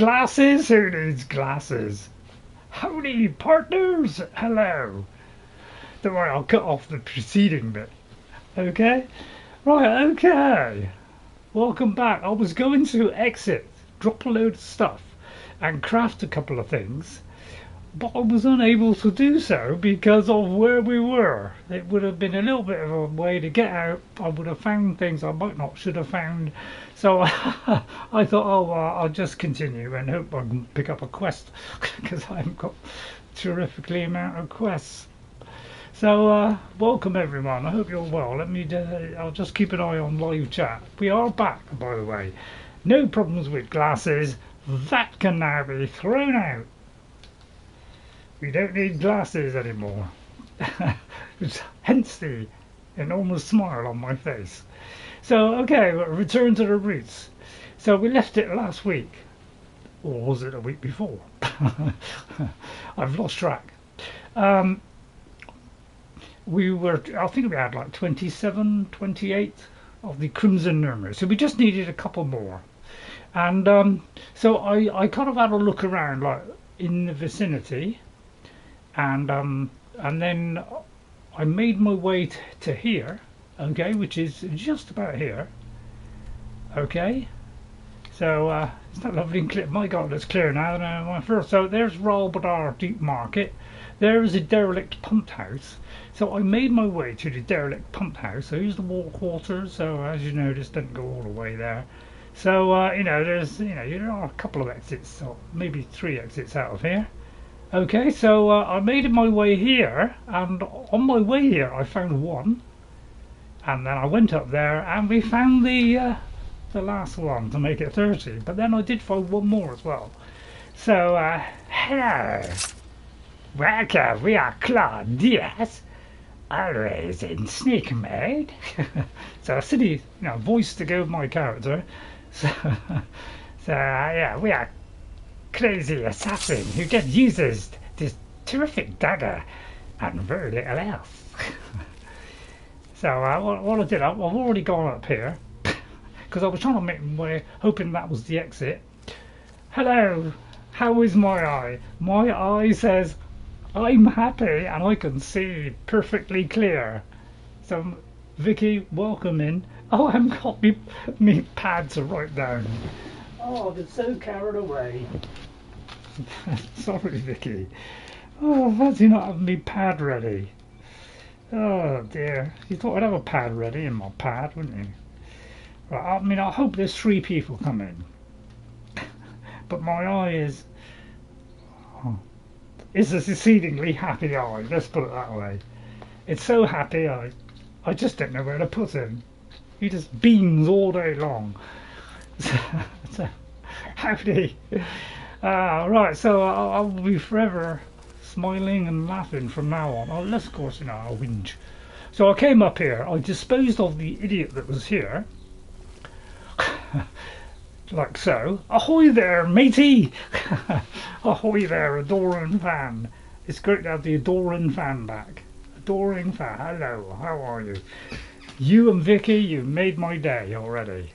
glasses? Who needs glasses? Howdy, partners! Hello. Don't worry, I'll cut off the preceding bit. Okay? Right, okay. Welcome back. I was going to exit, drop a load of stuff, and craft a couple of things, but I was unable to do so because of where we were. It would have been a little bit of a way to get out. I would have found things I might not should have found. So I thought, oh, well, I'll just continue and hope I can pick up a quest because I haven't got terrifically amount of quests. So welcome everyone. I hope you're well. I'll just keep an eye on live chat. We are back, by the way. No problems with glasses. That can now be thrown out. We don't need glasses anymore. Hence the enormous smile on my face. So, okay, we'll return to the roots. So we left it last week. Or was it a week before? I've lost track. I think we had like 27, 28 of the Crimson Nirnroot. So we just needed a couple more. And so I kind of had a look around like in the vicinity. And then I made my way to here, okay, which is just about here, okay. So it's not lovely and clear. My God, it's clear now. So there's Raldbthar Deep Market. There is a derelict pump house. So I made my way to the derelict pump house. So here's the wall quarters. So as you notice, doesn't go all the way there. So there are a couple of exits, so maybe 3 exits out of here. Okay, so I made my way here, and on my way here I found one, and then I went up there and we found the last one to make it 30, but then I did find one more as well. So hello, welcome, we are Claw Dius, always in sneak mode. So a silly voice to go with my character. So yeah, we are crazy assassin who just uses this terrific dagger and very little else. So what I did, I've already gone up here because I was trying to make my way, hoping that was the exit. Hello, how is my eye? My eye says I'm happy and I can see perfectly clear. So Vicky, welcome in. Oh, I haven't got me pad to write down. Oh, I've been so carried away. Sorry, Vicky. Oh, fancy not having me pad ready. Oh dear. You thought I'd have a pad ready in my pad, wouldn't you? Right, I mean, I hope there's 3 people coming. But my eye is... it's a exceedingly happy eye, let's put it that way. It's so happy, I just don't know where to put him. He just beams all day long. So howdy. Right, so I'll be forever smiling and laughing from now on, unless of course I'll whinge. So I came up here, I disposed of the idiot that was here, like so. Ahoy there, matey! Ahoy there, adoring fan. It's great to have the adoring fan back. Adoring fan, hello, how are you? You and Vicky, you've made my day already.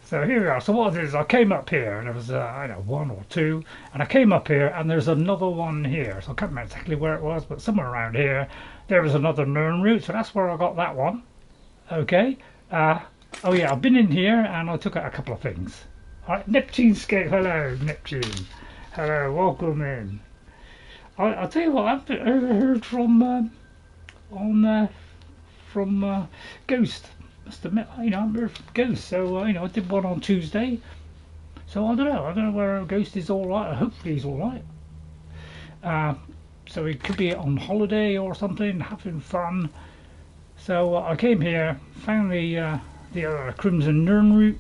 So here we are. So what I did is I came up here and there was I don't know, 1 or 2, and I came up here and there's another one here. So I can't remember exactly where it was, but somewhere around here there was another Nirnroot. So that's where I got that one. Okay. Oh yeah, I've been in here and I took out a couple of things. All right, Neptune Scape. Hello, Neptune. Hello, welcome in. I'll tell you what, I've overheard from Ghost. Must admit, I've heard from Ghost. So I did one on Tuesday. So I don't know where Ghost is all right. Hopefully he's all right. So he could be on holiday or something, having fun. So I came here, found the Crimson Nirnroot,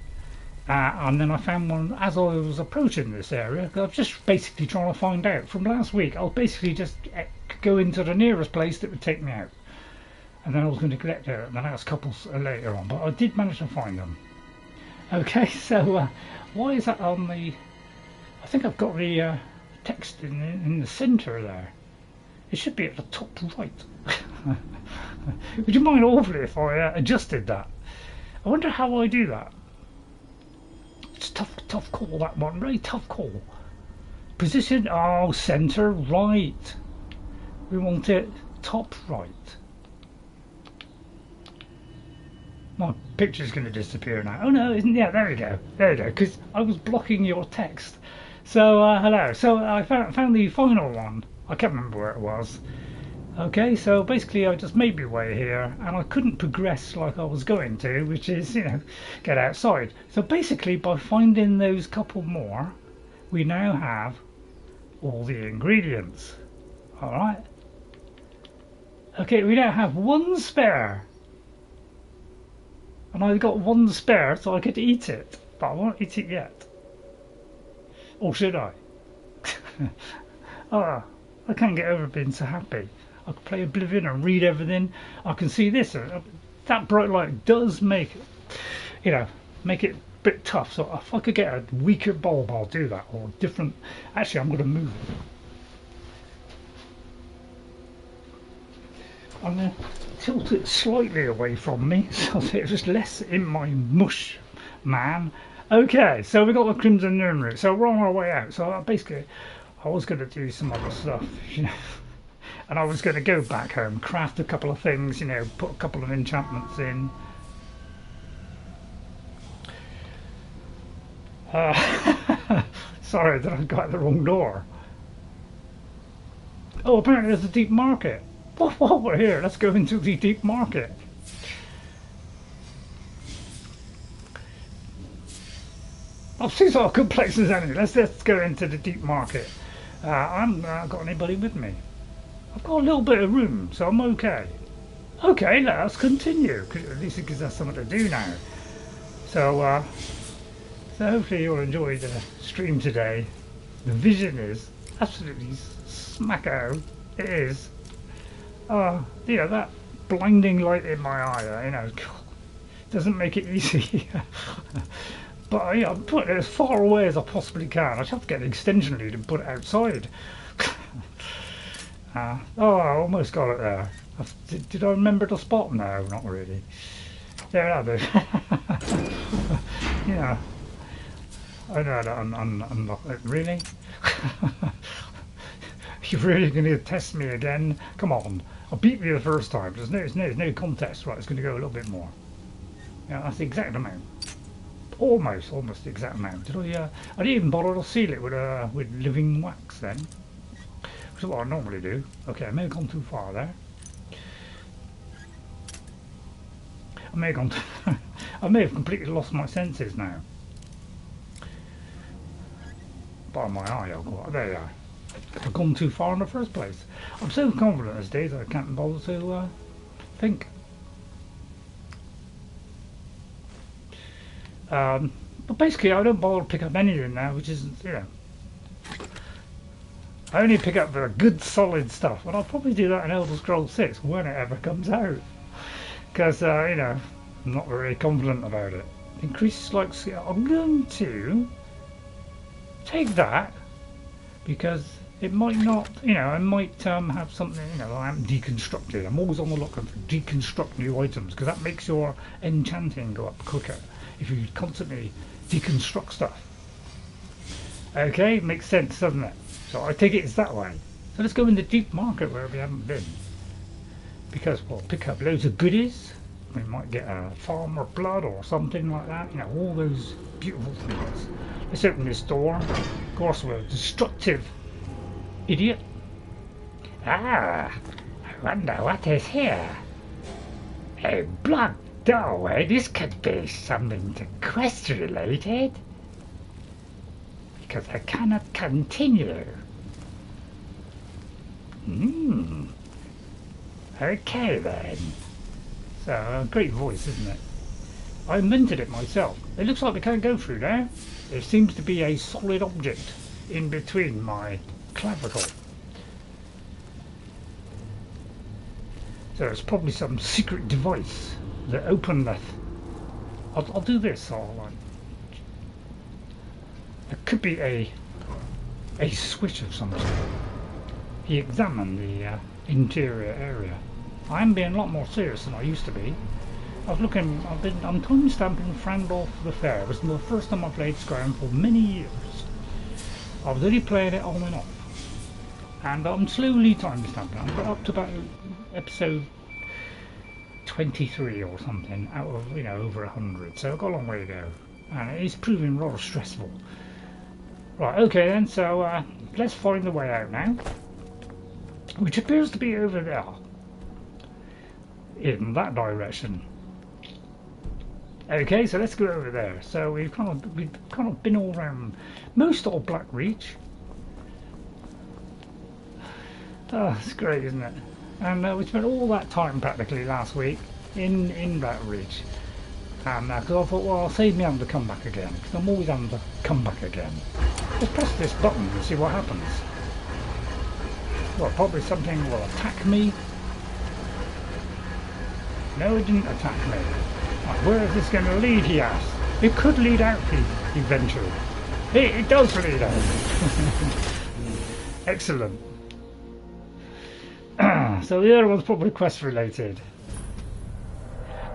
and then I found one as I was approaching this area. I was just basically trying to find out. From last week, I was basically just go into the nearest place that would take me out. And then I was going to collect it, and then I asked couples later on, but I did manage to find them. Okay, so why is that on the... I think I've got the text in the centre there. It should be at the top right. Would you mind awfully if I adjusted that? I wonder how I do that. It's tough call, that one. Very tough call. Position, oh, centre right. We want it top right. My picture's going to disappear now. Oh no, isn't? Yeah, there we go. There we go. Because I was blocking your text. So hello. So I found the final one. I can't remember where it was. Okay, so basically I just made my way here, and I couldn't progress like I was going to, which is, you know, get outside. So basically, by finding those couple more, we now have all the ingredients. All right. Okay, we now have one spare. And I've got one spare, so I could eat it, but I won't eat it yet. Or should I? I can't get over being so happy. I can play Oblivion and read everything. I can see this. That bright light does make it, you know, make it a bit tough. So if I could get a weaker bulb, I'll do that. Or different. Actually, I'm going to move it. I'm going to tilt it slightly away from me so that it's less in my mush, man. Okay, so we got the Crimson Nirnroot. So we're on our way out. So basically, I was going to do some other stuff, you know, and I was going to go back home, craft a couple of things, you know, put a couple of enchantments in. Sorry that I got the wrong door. Oh, apparently there's a deep market. While we're here, let's go into the deep market. I've seen some good places anyway. Let's go into the deep market. I haven't got anybody with me. I've got a little bit of room, so I'm okay. Okay, let us continue, because at least it gives us something to do now. So, so hopefully you'll enjoy the stream today. The vision is absolutely smacko. It is. You know, that blinding light in my eye, you know, doesn't make it easy. But yeah, I'm putting it as far away as I possibly can. I just have to get an extension lead and put it outside. Oh, I almost got it there. Did I remember the spot? No, not really. There I do. Yeah. I know that I'm not really. You're really going to test me again? Come on. I beat you the first time. There's no contest. Right, it's going to go a little bit more. Yeah, that's the exact amount. Almost the exact amount. Did I didn't even bother to seal it with living wax then, which is what I normally do. Okay, I may have gone too far there. I may have completely lost my senses now. By my eye, I'll go. There you are. I've gone too far in the first place. I'm so confident these days I can't bother to think. But basically I don't bother to pick up anything now, which isn't, you know, I only pick up the good solid stuff, and I'll probably do that in Elder Scrolls 6 when it ever comes out, because you know, I'm not very confident about it. Increases like, I'm going to take that because it might not, you know, I might have something, you know, I haven't deconstructed. I'm always on the lookout for deconstruct new items, because that makes your enchanting go up quicker if you constantly deconstruct stuff. Okay, makes sense, doesn't it? So I take it it's that way. So let's go in the deep market where we haven't been, because we'll pick up loads of goodies. We might get a farm or blood or something like that, you know, all those beautiful things. Let's open this door. Of course, we're a destructive idiot. Ah, I wonder what is here. A blood doorway. This could be something to quest related, because I cannot continue. Okay then. So, great voice, isn't it? I invented it myself. It looks like we can't go through there. There seems to be a solid object in between my clavicle. So it's probably some secret device that openeth. I'll do this. It could be a switch of some sort. He examined the interior area. I am being a lot more serious than I used to be. I was looking. I'm time stamping Frandorf the Fair. It was the first time I played Skyrim for many years. I was only playing it on and off, and I'm slowly time stamping. I got up to about episode 23 or something out of over 100. So I've got a long way to go, and it is proving rather stressful. Right, okay then. So let's find the way out now, which appears to be over there, in that direction. Okay, so let's go over there. So we've kind of been all around most of Blackreach. Oh, it's great, isn't it? And we spent all that time practically last week in Blackreach. And because I thought, well, I'll save me having to come back again, because I'm always having to come back again. Just press this button and see what happens. Well, probably something will attack me. No, it didn't attack me. Right, where is this going to lead, he asked. It could lead out, he ventured. It does lead out. Excellent. So the other one's probably quest related.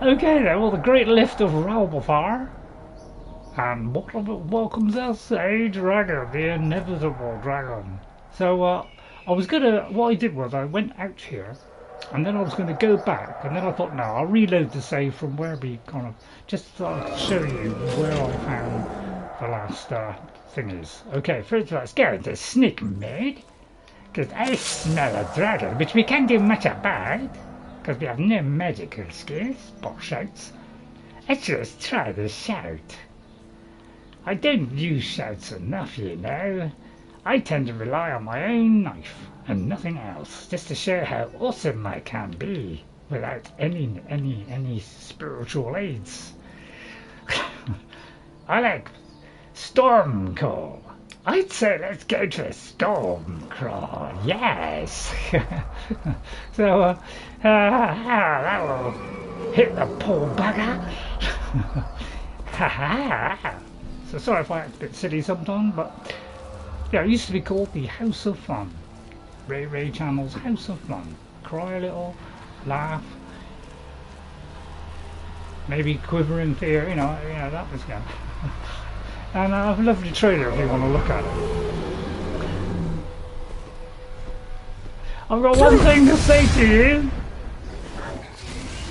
Okay then, well, the great lift of Raldbthar. And what of it welcomes us? A dragon, the inevitable dragon. So what I did was I went out here, and then I was going to go back, and then I thought, no, I'll reload the save from where we kind of, just to show you where I found the last thingies. Okay, first let's go into sneak mode, because I smell a dragon, which we can't do much about, because we have no magical skills, or shouts. Let's just try the shout. I don't use shouts enough, you know. I tend to rely on my own knife and nothing else, just to show how awesome I can be without any spiritual aids. I like storm call. I'd say let's go to a storm crawl. Yes. So that will hit the poor bugger. So sorry if I act a bit silly sometimes, but yeah, it used to be called the House of Fun. Ray Channel's House of Fun. Cry a little, laugh, maybe quiver in fear, you know that was good. And I have a lovely trailer if you want to look at it. I've got one thing to say to you.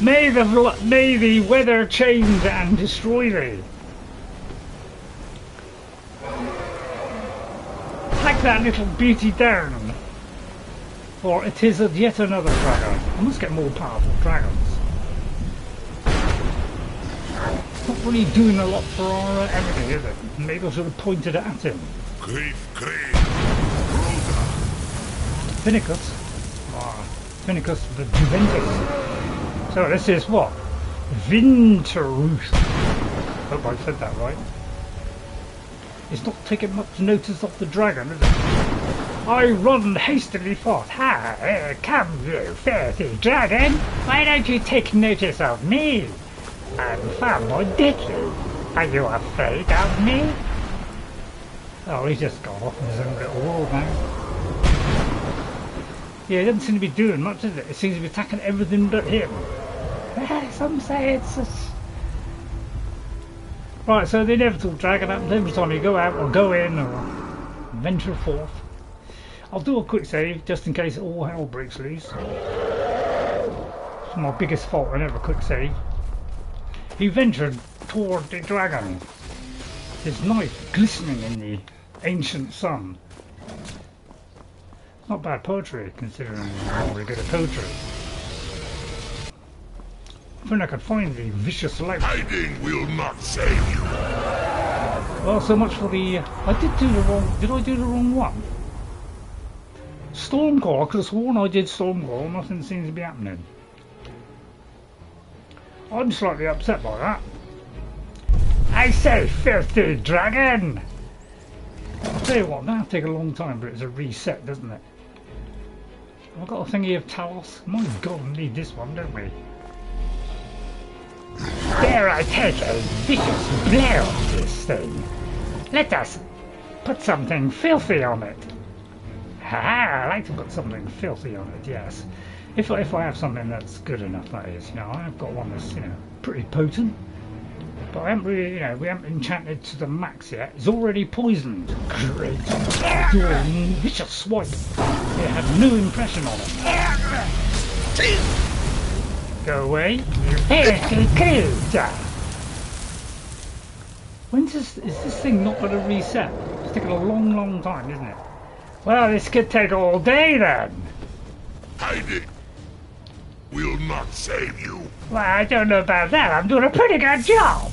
May the weather change and destroy thee. Take that little beauty down, for it is yet another dragon. I must get more powerful dragons. Not really doing a lot for our everything, is it? Maybe I should have pointed it at him. Finicus. Finicus the Juventus. So this is what? Winterruth. Hope I said that right. It's not taking much notice of the dragon, is it? I run hastily forth. Ha! Come you filthy dragon! Why don't you take notice of me? I'm far more deadly. Are you afraid of me? Oh, he's just gone off in his own little world now. Yeah, it doesn't seem to be doing much, does it? It seems to be attacking everything but him. Some say it's just... Right, so the inevitable dragon happens every time you go out or go in or venture forth. I'll do a quick save just in case all hell breaks loose. It's my biggest fault, I never quick save. He ventured toward the dragon, his knife glistening in the ancient sun. Not bad poetry, considering I'm not very good at poetry. I think I could find the vicious light. Hiding will not save you. Well, so much for the... I did do the wrong... Did I do the wrong one? Stormcall. I could have sworn I did Stormcall. Nothing seems to be happening. I'm slightly upset by that. I say, filthy dragon! I'll tell you what, that'll take a long time, but it's a reset, doesn't it? I've got a thingy of Talos. My god, we need this one, don't we? Dare I take a vicious blow at this thing? Let us put something filthy on it. Ha! I like to put something filthy on it, yes. If I have something that's good enough, that is. You know, I've got one that's, you know, pretty potent. But I haven't really, we haven't enchanted to the max yet. It's already poisoned. Great. Vicious swipe. It had no impression on it. Go away. Is this thing not going to reset? It's taking a long, long time, isn't it? Well, this could take all day then. Hide it. We'll not save you. Well, I don't know about that. I'm doing a pretty good job.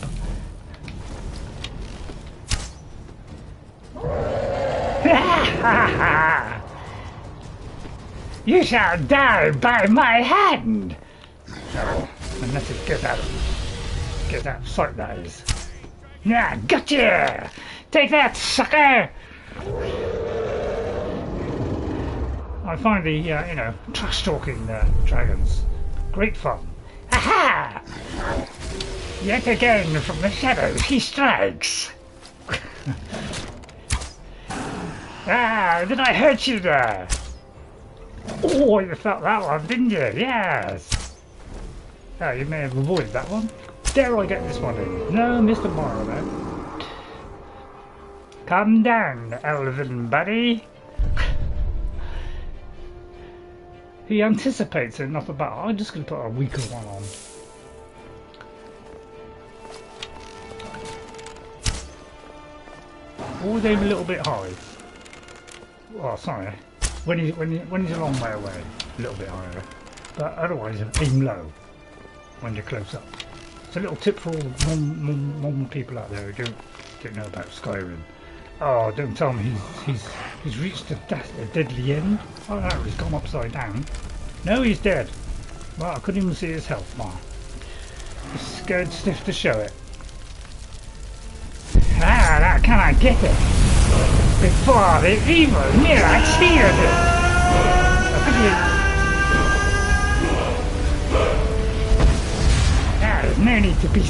You shall die by my hand. Oh, unless it gets out of sight, that is. Yeah, gotcha! Take that, sucker! I find the, trash talking dragons great fun. Aha! Yet again from the shadows he strikes. Did I hurt you there? Oh, you felt that one, didn't you? Yes. Oh, you may have avoided that one. Dare I get this one in? No, Mr. Morrow, then. Come down, elven buddy. He anticipates enough about. I'm just going to put a weaker one on. Always aim a little bit high. Oh, sorry. When he's a long way away, a little bit higher. But otherwise, aim low when you're close up. It's a little tip for all the normal people out there who don't know about Skyrim. Oh, don't tell me he's reached a deadly end. Oh no, he's gone upside down. No, he's dead. Well, I couldn't even see his health bar. He's scared stiff to show it. That can I get it? Before the evil Mira steals it. There's no need to be.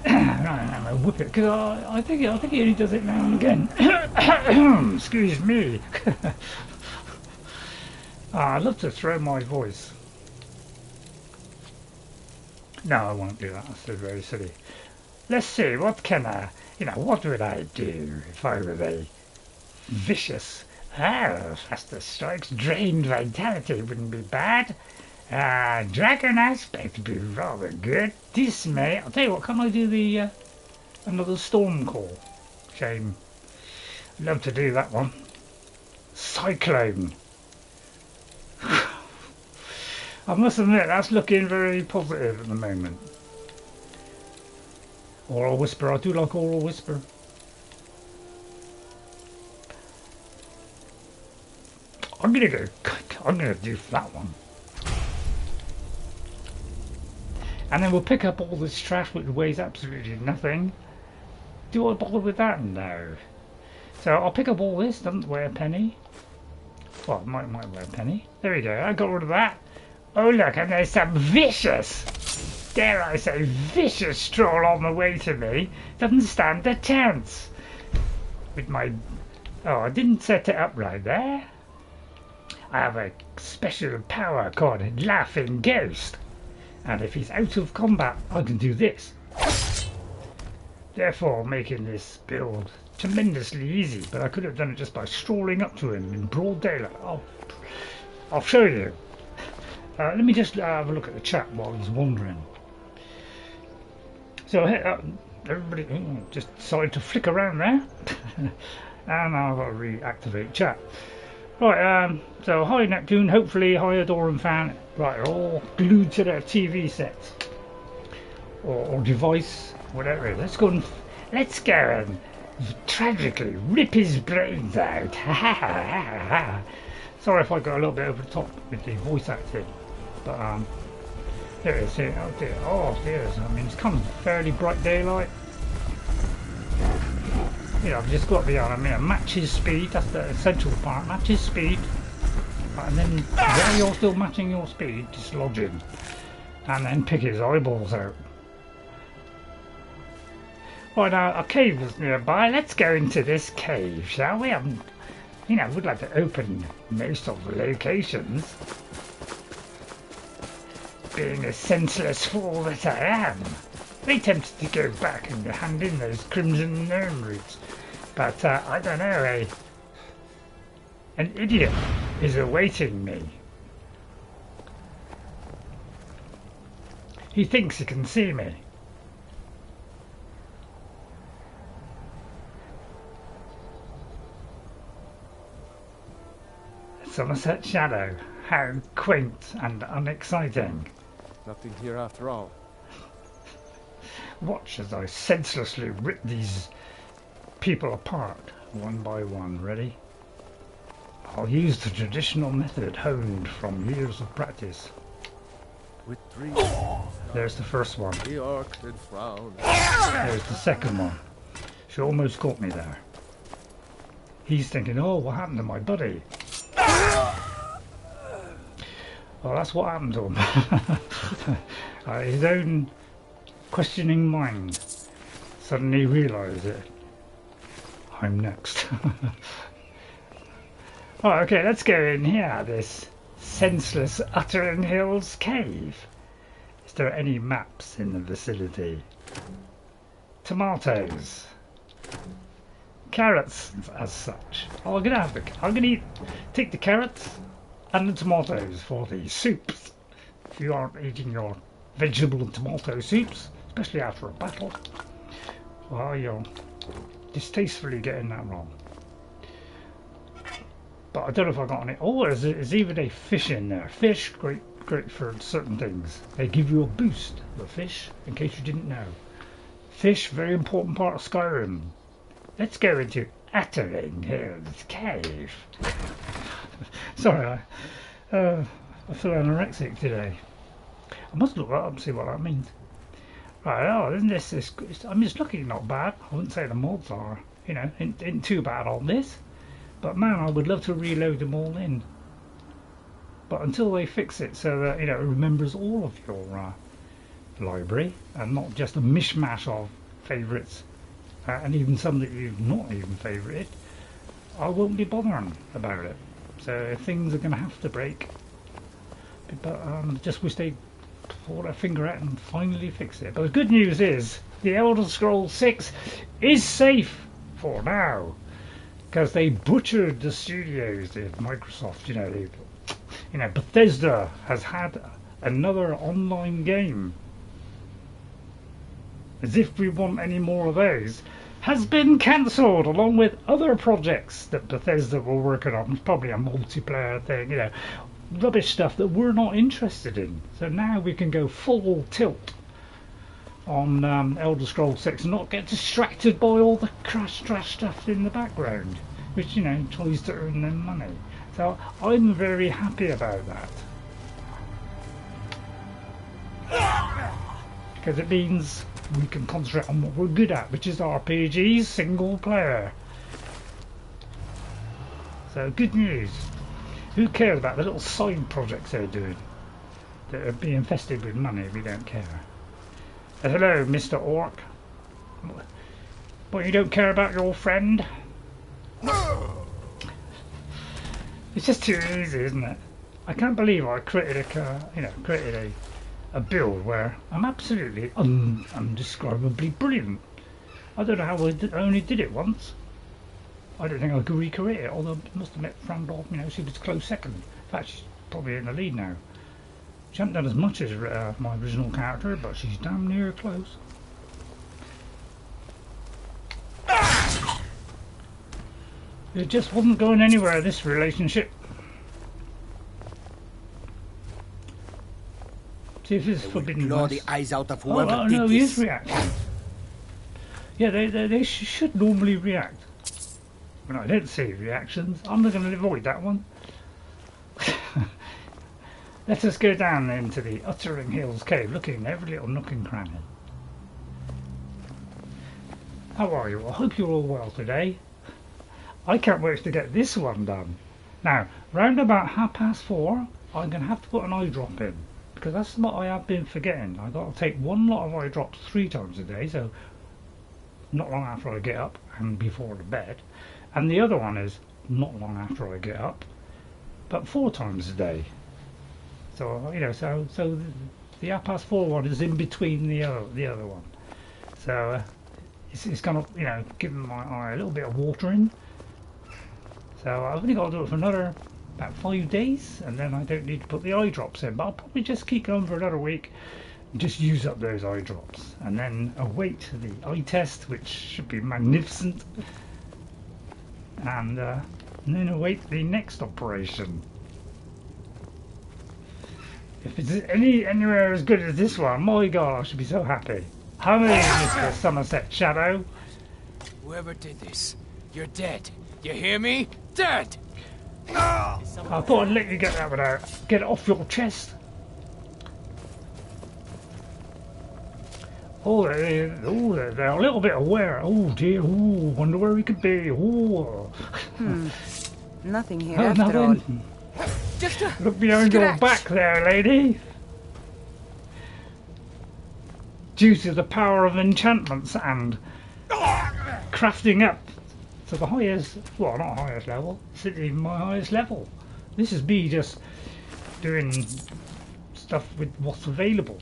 I'm gonna whip it because I think he only does it now and again. Excuse me. I'd love to throw my voice. No, I won't do that. That's very silly. Let's see. What can I? What would I do if I were a vicious? Faster strikes, drained vitality wouldn't be bad. Dragon aspect would be rather good. Dismay. I'll tell you what. Can I do the another storm call? Shame. Love to do that one. Cyclone. I must admit that's looking very positive at the moment. Oral Whisper. I do like Oral Whisper. I'm gonna do that one. And then we'll pick up all this trash which weighs absolutely nothing. Do I bother with that? No. So I'll pick up all this, doesn't weigh a penny. Well, it might weigh a penny. There we go, I got rid of that. Oh look, and there's some vicious, dare I say vicious stroll on the way to me. Doesn't stand a chance. With my... Oh, I didn't set it up right there. I have a special power called Laughing Ghost. And if he's out of combat, I can do this. Therefore, making this build tremendously easy. But I could have done it just by strolling up to him in broad daylight. I'll show you. Let me just have a look at the chat while he's wandering. So, everybody just decided to flick around there. And I've got to reactivate chat. Right, so hi Neptune, hopefully hi Adoran fan. Right, they're all glued to their TV sets. Or device, whatever it is. Let's go and tragically rip his brains out. Sorry if I got a little bit over the top with the voice acting. But, there it is here. Oh dear, I mean, it's kind of fairly bright daylight. I've just got to be on. Match his speed. That's the essential part. Match his speed, and then while you're still matching your speed, dislodge him, and then pick his eyeballs out. Right now, a cave is nearby. Let's go into this cave, shall we? I would like to open most of the locations. being a senseless fool that I am, they tempted to go back and hand in those Crimson Nirnroots. But I don't know, an idiot is awaiting me. He thinks he can see me. Somerset Shadow, how quaint and unexciting. Nothing here after all. Watch as I senselessly rip these people apart, one by one. Ready? I'll use the traditional method honed from years of practice. With three. There's the first one. The orc did frown. There's the second one. She almost caught me there. He's thinking, oh, what happened to my buddy? Well, that's what happened to him. His own questioning mind suddenly realised it. I'm next. Oh, okay, let's go in here, this senseless Uttering Hills cave. Is there any maps in the vicinity? Tomatoes. Carrots, as such. Oh, I'm gonna take the carrots and the tomatoes for the soups. If you aren't eating your vegetable and tomato soups, especially after a battle, well, you're distastefully getting that wrong. But I don't know if I got on it. Oh, there's even a fish in there. Fish, great for certain things. They give you a boost, the fish, in case you didn't know. Fish, very important part of Skyrim. Let's go into Uttering Hills Cave. Sorry, I feel anorexic today. I must look that up and see what that means. Right, oh, isn't this I mean, it's looking not bad. I wouldn't say the mods are, you know, ain't too bad on this. But man, I would love to reload them all in. But until they fix it so that, you know, it remembers all of your library and not just a mishmash of favourites and even some that you've not even favorited, I won't be bothering about it. So things are going to have to break. But just wish they'd pull their finger out and finally fix it. But the good news is the Elder Scrolls 6 is safe for now. Because they butchered the studios, did Microsoft, you know, Bethesda has had another online game. As if we want any more of those, has been cancelled along with other projects that Bethesda were working on. It's probably a multiplayer thing, you know, rubbish stuff that we're not interested in. So now we can go full tilt on Elder Scrolls 6 and not get distracted by all the trash stuff in the background, which, you know, tries to earn them money. So I'm very happy about that, because it means we can concentrate on what we're good at, which is RPGs, single player. So good news. Who cares about the little side projects they're doing that are being infested with money? We don't care. Hello, Mr. Orc. What, you don't care about your friend? It's just too easy, isn't it? I can't believe I created a build where I'm absolutely undescribably brilliant. I don't know how I only did it once. I don't think I could recreate it, although I must admit Frandorf, you know, she was close second. In fact, she's probably in the lead now. She hasn't done as much as my original character, but she's damn near close. It just wasn't going anywhere, this relationship. See if it's forbidden. Claw the eyes out of whoever oh did no, he this. is reacting. Yeah, they should normally react. When I don't see reactions, I'm not going to avoid that one. Let us go down into the Uttering Hills Cave, looking in every little nook and cranny. How are you? I hope you're all well today. I can't wait to get this one done. Now, round about 4:30, I'm going to have to put an eye drop in, because that's what I have been forgetting. I've got to take one lot of eye drops 3 times a day, so not long after I get up and before the bed. And the other one is not long after I get up, but 4 times a day. So, you know, so The 4 one is in between the other one. So it's kind of, you know, giving my eye a little bit of watering. So I've only got to do it for another about 5 days, and then I don't need to put the eye drops in. But I'll probably just keep going for another week and just use up those eye drops, and then await the eye test, which should be magnificent, and then await the next operation. If it's anywhere as good as this one, my God, I should be so happy. How many, Mr. Somerset Shadow? Whoever did this, you're dead. You hear me? Dead! I thought I'd let you get that one out. Get it off your chest. Oh, they're a little bit aware. Oh dear, oh, wonder where we could be. Oh. Nothing here after all. Look behind your back there, lady. Due to the power of enchantments and crafting up to the highest, well, not highest level, it's even my highest level. This is me just doing stuff with what's available.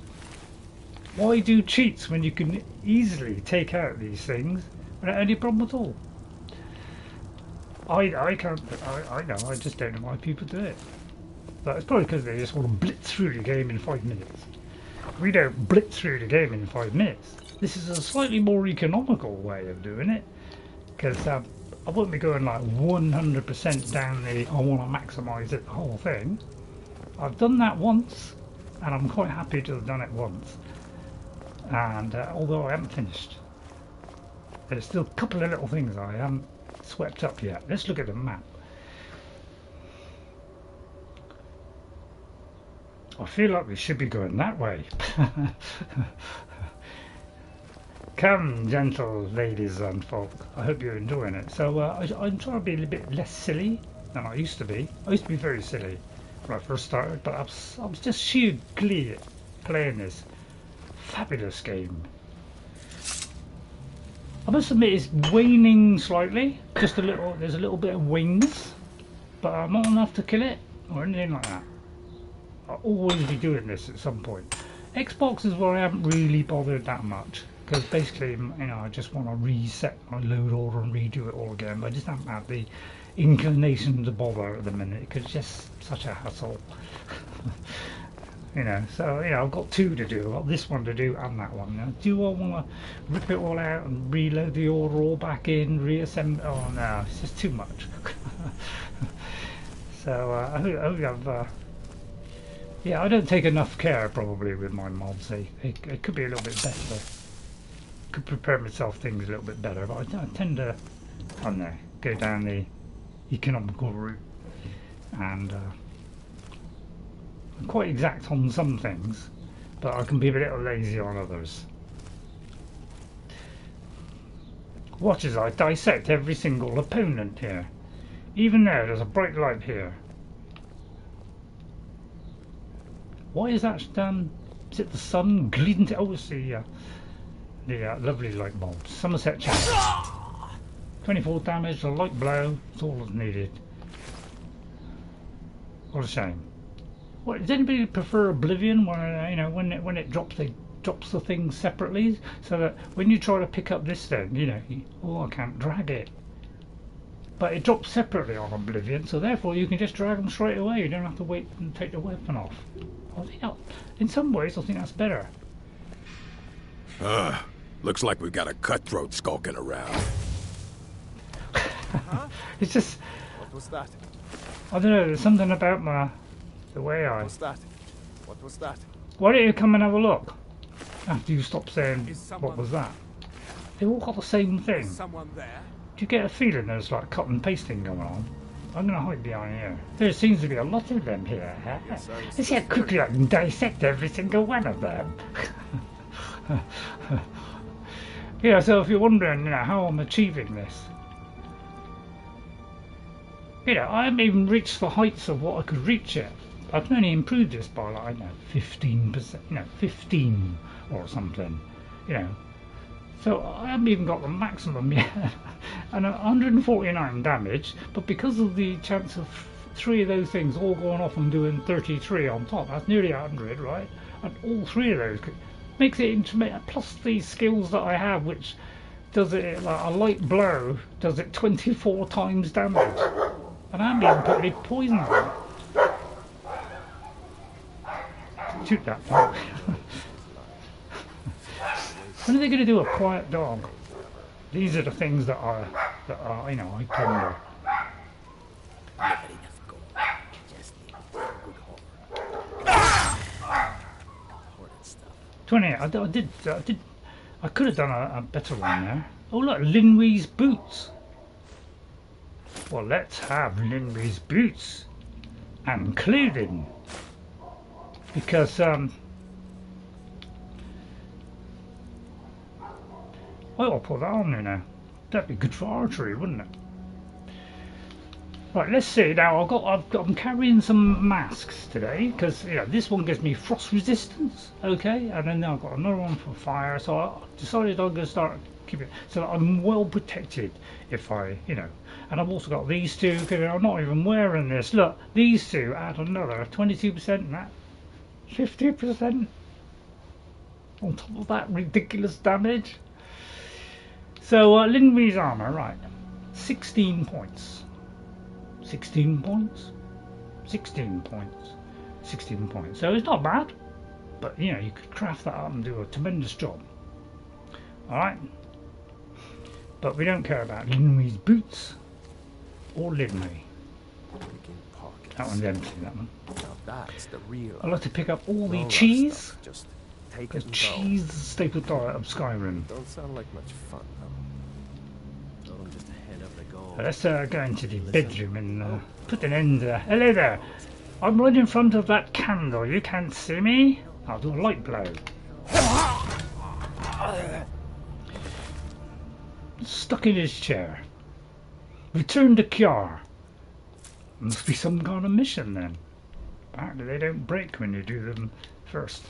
Why do cheats when you can easily take out these things without any problem at all? I can't, I know, I just don't know why people do it. But it's probably because they just want to blitz through the game in 5 minutes. We don't blitz through the game in 5 minutes. This is a slightly more economical way of doing it, because I won't be going like 100% down the I want to maximise it, the whole thing. I've done that once, and I'm quite happy to have done it once. And although I haven't finished, there's still a couple of little things I haven't swept up yet. Let's look at the map. I feel like we should be going that way. Come, gentle ladies and folk. I hope you're enjoying it. So I'm trying to be a little bit less silly than I used to be. I used to be very silly when I first started, but I was just sheer glee at playing this fabulous game. I must admit it's waning slightly. Just a little. There's a little bit of wings, but not enough to kill it or anything like that. I'll always be doing this at some point. Xbox is where I haven't really bothered that much, because basically, you know, I just want to reset my load order and redo it all again. But I just haven't had the inclination to bother at the minute, because it's just such a hassle. You know, so you know, I've got 2 to do. I've got this one to do and that one. Now, do I want to rip it all out and reload the order all back in, reassemble? Oh no, it's just too much. So I hope I've. Yeah, I don't take enough care probably with my mods. It could be a little bit better. Could prepare myself things a little bit better, but I tend to, I don't know, go down the economical route, and I'm quite exact on some things, but I can be a little lazy on others. Watch as I dissect every single opponent here. Even there's a bright light here. Why is that done? Is it the sun glinting? Oh, it's the lovely light bulbs. Somerset chance. 24 damage, a light blow. That's all that's needed. What a shame. What, does anybody prefer Oblivion, where you know when it drops the things separately, so that when you try to pick up this thing, you know, oh, I can't drag it. But it drops separately on Oblivion, so therefore you can just drag them straight away. You don't have to wait and take the weapon off. I think in some ways, I think that's better. Looks like we've got a cutthroat skulking around. Huh? It's just, What was that? I don't know, there's something about the way What I... was that? What was that? Why don't you come and have a look? After you stop saying, Is someone- what was that? They've all got the same thing. Is someone there? Do you get a feeling there's like cut and pasting going on? I'm going to hide behind here. There seems to be a lot of them here. Yes, I was Let's see how quickly I can dissect every single one of them. Yeah, so if you're wondering, you know, how I'm achieving this, you know, I haven't even reached the heights of what I could reach yet. I can only improve this by like, I don't know, 15%, you know, 15 or something, you know. So I haven't even got the maximum yet. And 149 damage, but because of the chance of 3 of those things all going off and doing 33 on top, that's nearly 100, right? and all three of those makes it intermittent. Plus these skills that I have, which does it like a light blow, does it 24 times damage, and I haven't even put any poison on it. Shoot that dog. When are they going to do a quiet dog? These are the things that are you know, I ponder. 28. I could have done a better one there. Oh look, Linwee's boots. Well, let's have Linwee's boots and clothing, because I'll put that on there now. That'd be good for archery, wouldn't it? Right, let's see now. I'm carrying some masks today because, you know, this one gives me frost resistance, okay, and then I've got another one for fire. So I decided I'm going to start keeping it so that I'm well protected if I, you know. And I've also got these two because I'm not even wearing this. Look, these two add another 22% and that 50% on top of that ridiculous damage. So Linwee's armor, right? 16 points. 16 points, 16 points, 16 points. So it's not bad, but you know, you could craft that up and do a tremendous job. Alright, but we don't care about Linwee's boots or Linwee. That one's empty, that one. That's the real. I'd like to pick up all the cheese. Stuff. Just take Because it. cheese is the staple diet of Skyrim. Don't sound like much fun, though. Let's go into the bedroom and put an end there. Hello there. I'm right in front of that candle. You can't see me. I'll do a light blow. Stuck in his chair. Return to Kjar. Must be some kind of mission then. Apparently they don't break when you do them first.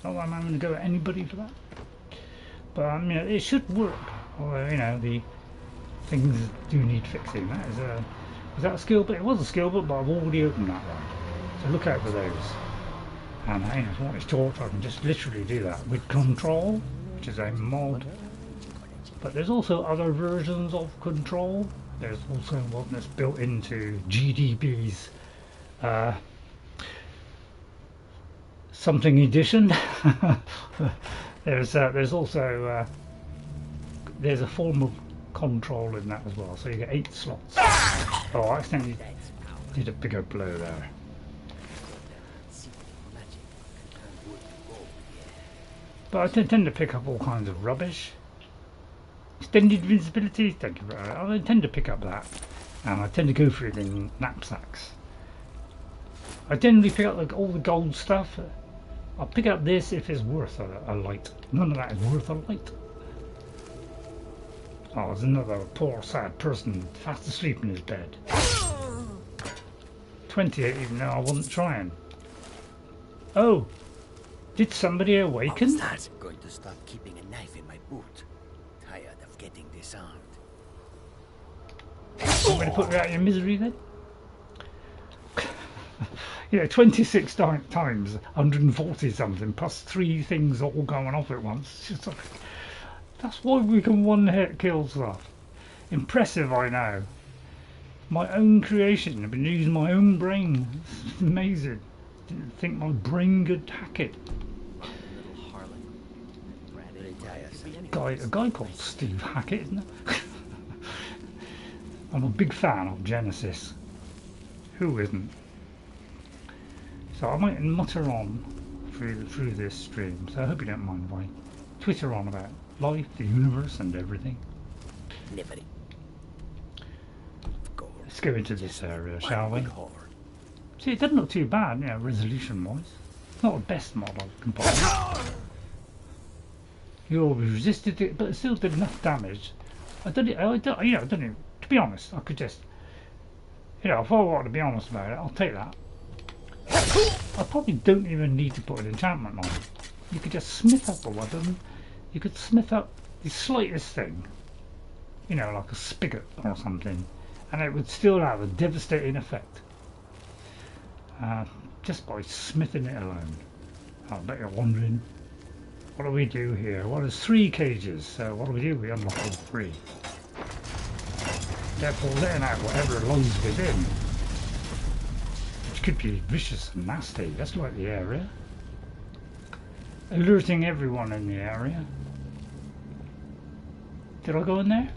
Not that I'm having to go at anybody for that. But you know, it should work. Although, you know, the things do need fixing. That is was that a skill book? It was a skill book, but I've already opened that one. So look out for those. And you know, if I want to torch, I can just literally do that with Control, which is a mod. But there's also other versions of Control. There's also one that's built into GDB's something edition. There's also there's a form of control in that as well, so you get 8 slots. Oh, I accidentally did a bigger blow there. But I tend to pick up all kinds of rubbish. Extended invincibility, thank you. I tend to pick up that, and I tend to go for it in knapsacks. I generally pick up all the gold stuff. I'll pick up this if it's worth a light. None of that is worth a light. Oh, there's another poor sad person fast asleep in his bed. 28, even though I wasn't trying. Oh, did somebody awaken? I'm going to start keeping a knife in my boot. Tired of getting disarmed. I'm going to put you out of your misery then. You know, 26 times 140 something plus 3 things all going off at once. It's just like, that's why we can one-hit kill stuff. Impressive, I know. My own creation. I've been using my own brain. It's amazing. Didn't think my brain could hack it. A guy called Steve Hackett, isn't it? I'm a big fan of Genesis. Who isn't? So I might mutter on through this stream. So I hope you don't mind if I twitter on about life, the universe, and everything. Let's go into this area, shall we? See, it doesn't look too bad, you know, resolution-wise. It's not the best mod I can buy. You always resisted it, but it still did enough damage. I don't, to be honest, I could just, you know, if I want to be honest about it, I'll take that. I probably don't even need to put an enchantment on it. You could just smith up a weapon. You could smith up the slightest thing, you know, like a spigot or something, and it would still have a devastating effect. just by smithing it alone. I bet you're wondering, what do we do here? Well, there's 3 cages, so what do? We unlock all 3. Therefore letting out whatever lies within, which could be vicious and nasty. That's like the area. Alerting everyone in the area. Did I go in there?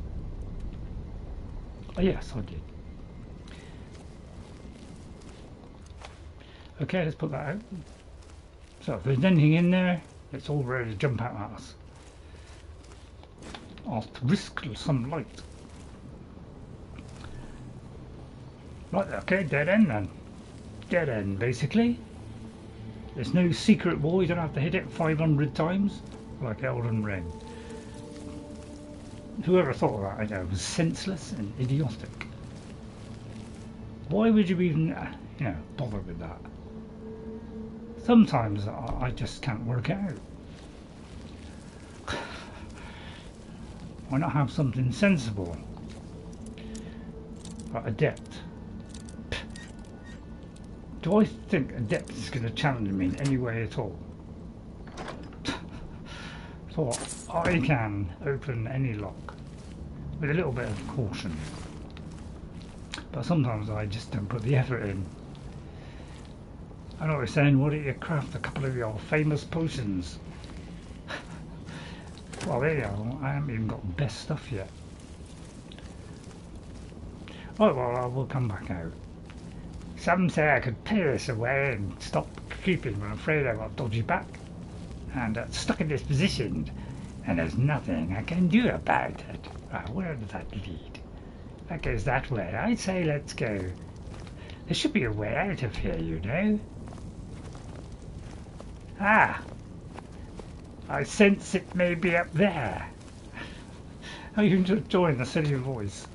Oh yes, I did. Okay, let's put that out. So if there's anything in there, it's all ready to jump out at us. I'll risk some light. Right, okay, dead end then. Dead end, basically. There's no secret wall, you don't have to hit it 500 times, like Elden Ring. Whoever thought of that, I know, was senseless and idiotic. Why would you even, you know, bother with that? Sometimes I just can't work it out. Why not have something sensible? Like Adept. Do I think Adept is going to challenge me in any way at all? So I can open any lock with a little bit of caution. But sometimes I just don't put the effort in. I know what you're saying, why don't you craft a couple of your famous potions? Well, there you go, I haven't even got best stuff yet. Right, well, I will come back out. Some say I could pay this away and stop creeping, but I'm afraid I've got dodgy back. And stuck in this position, and there's nothing I can do about it. Right, where does that lead? That goes that way. I'd say let's go. There should be a way out of here, you know. Ah! I sense it may be up there. Oh, you can just join the silly voice.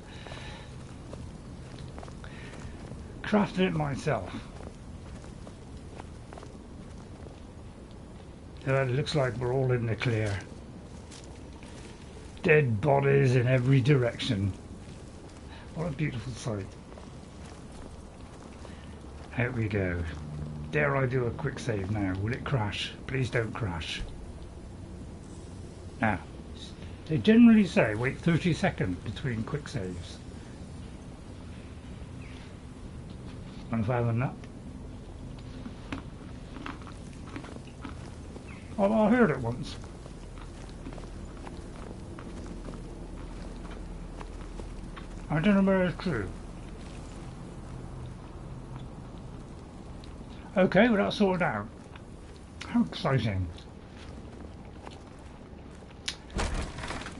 Crafted it myself. So it looks like we're all in the clear. Dead bodies in every direction. What a beautiful sight. Out we go. Dare I do a quick save now? Will it crash? Please don't crash. Now, they generally say wait 30 seconds between quick saves. And if I have enough. Oh, I heard it once. I don't know where it's true. Okay, well that's sorted out. How exciting.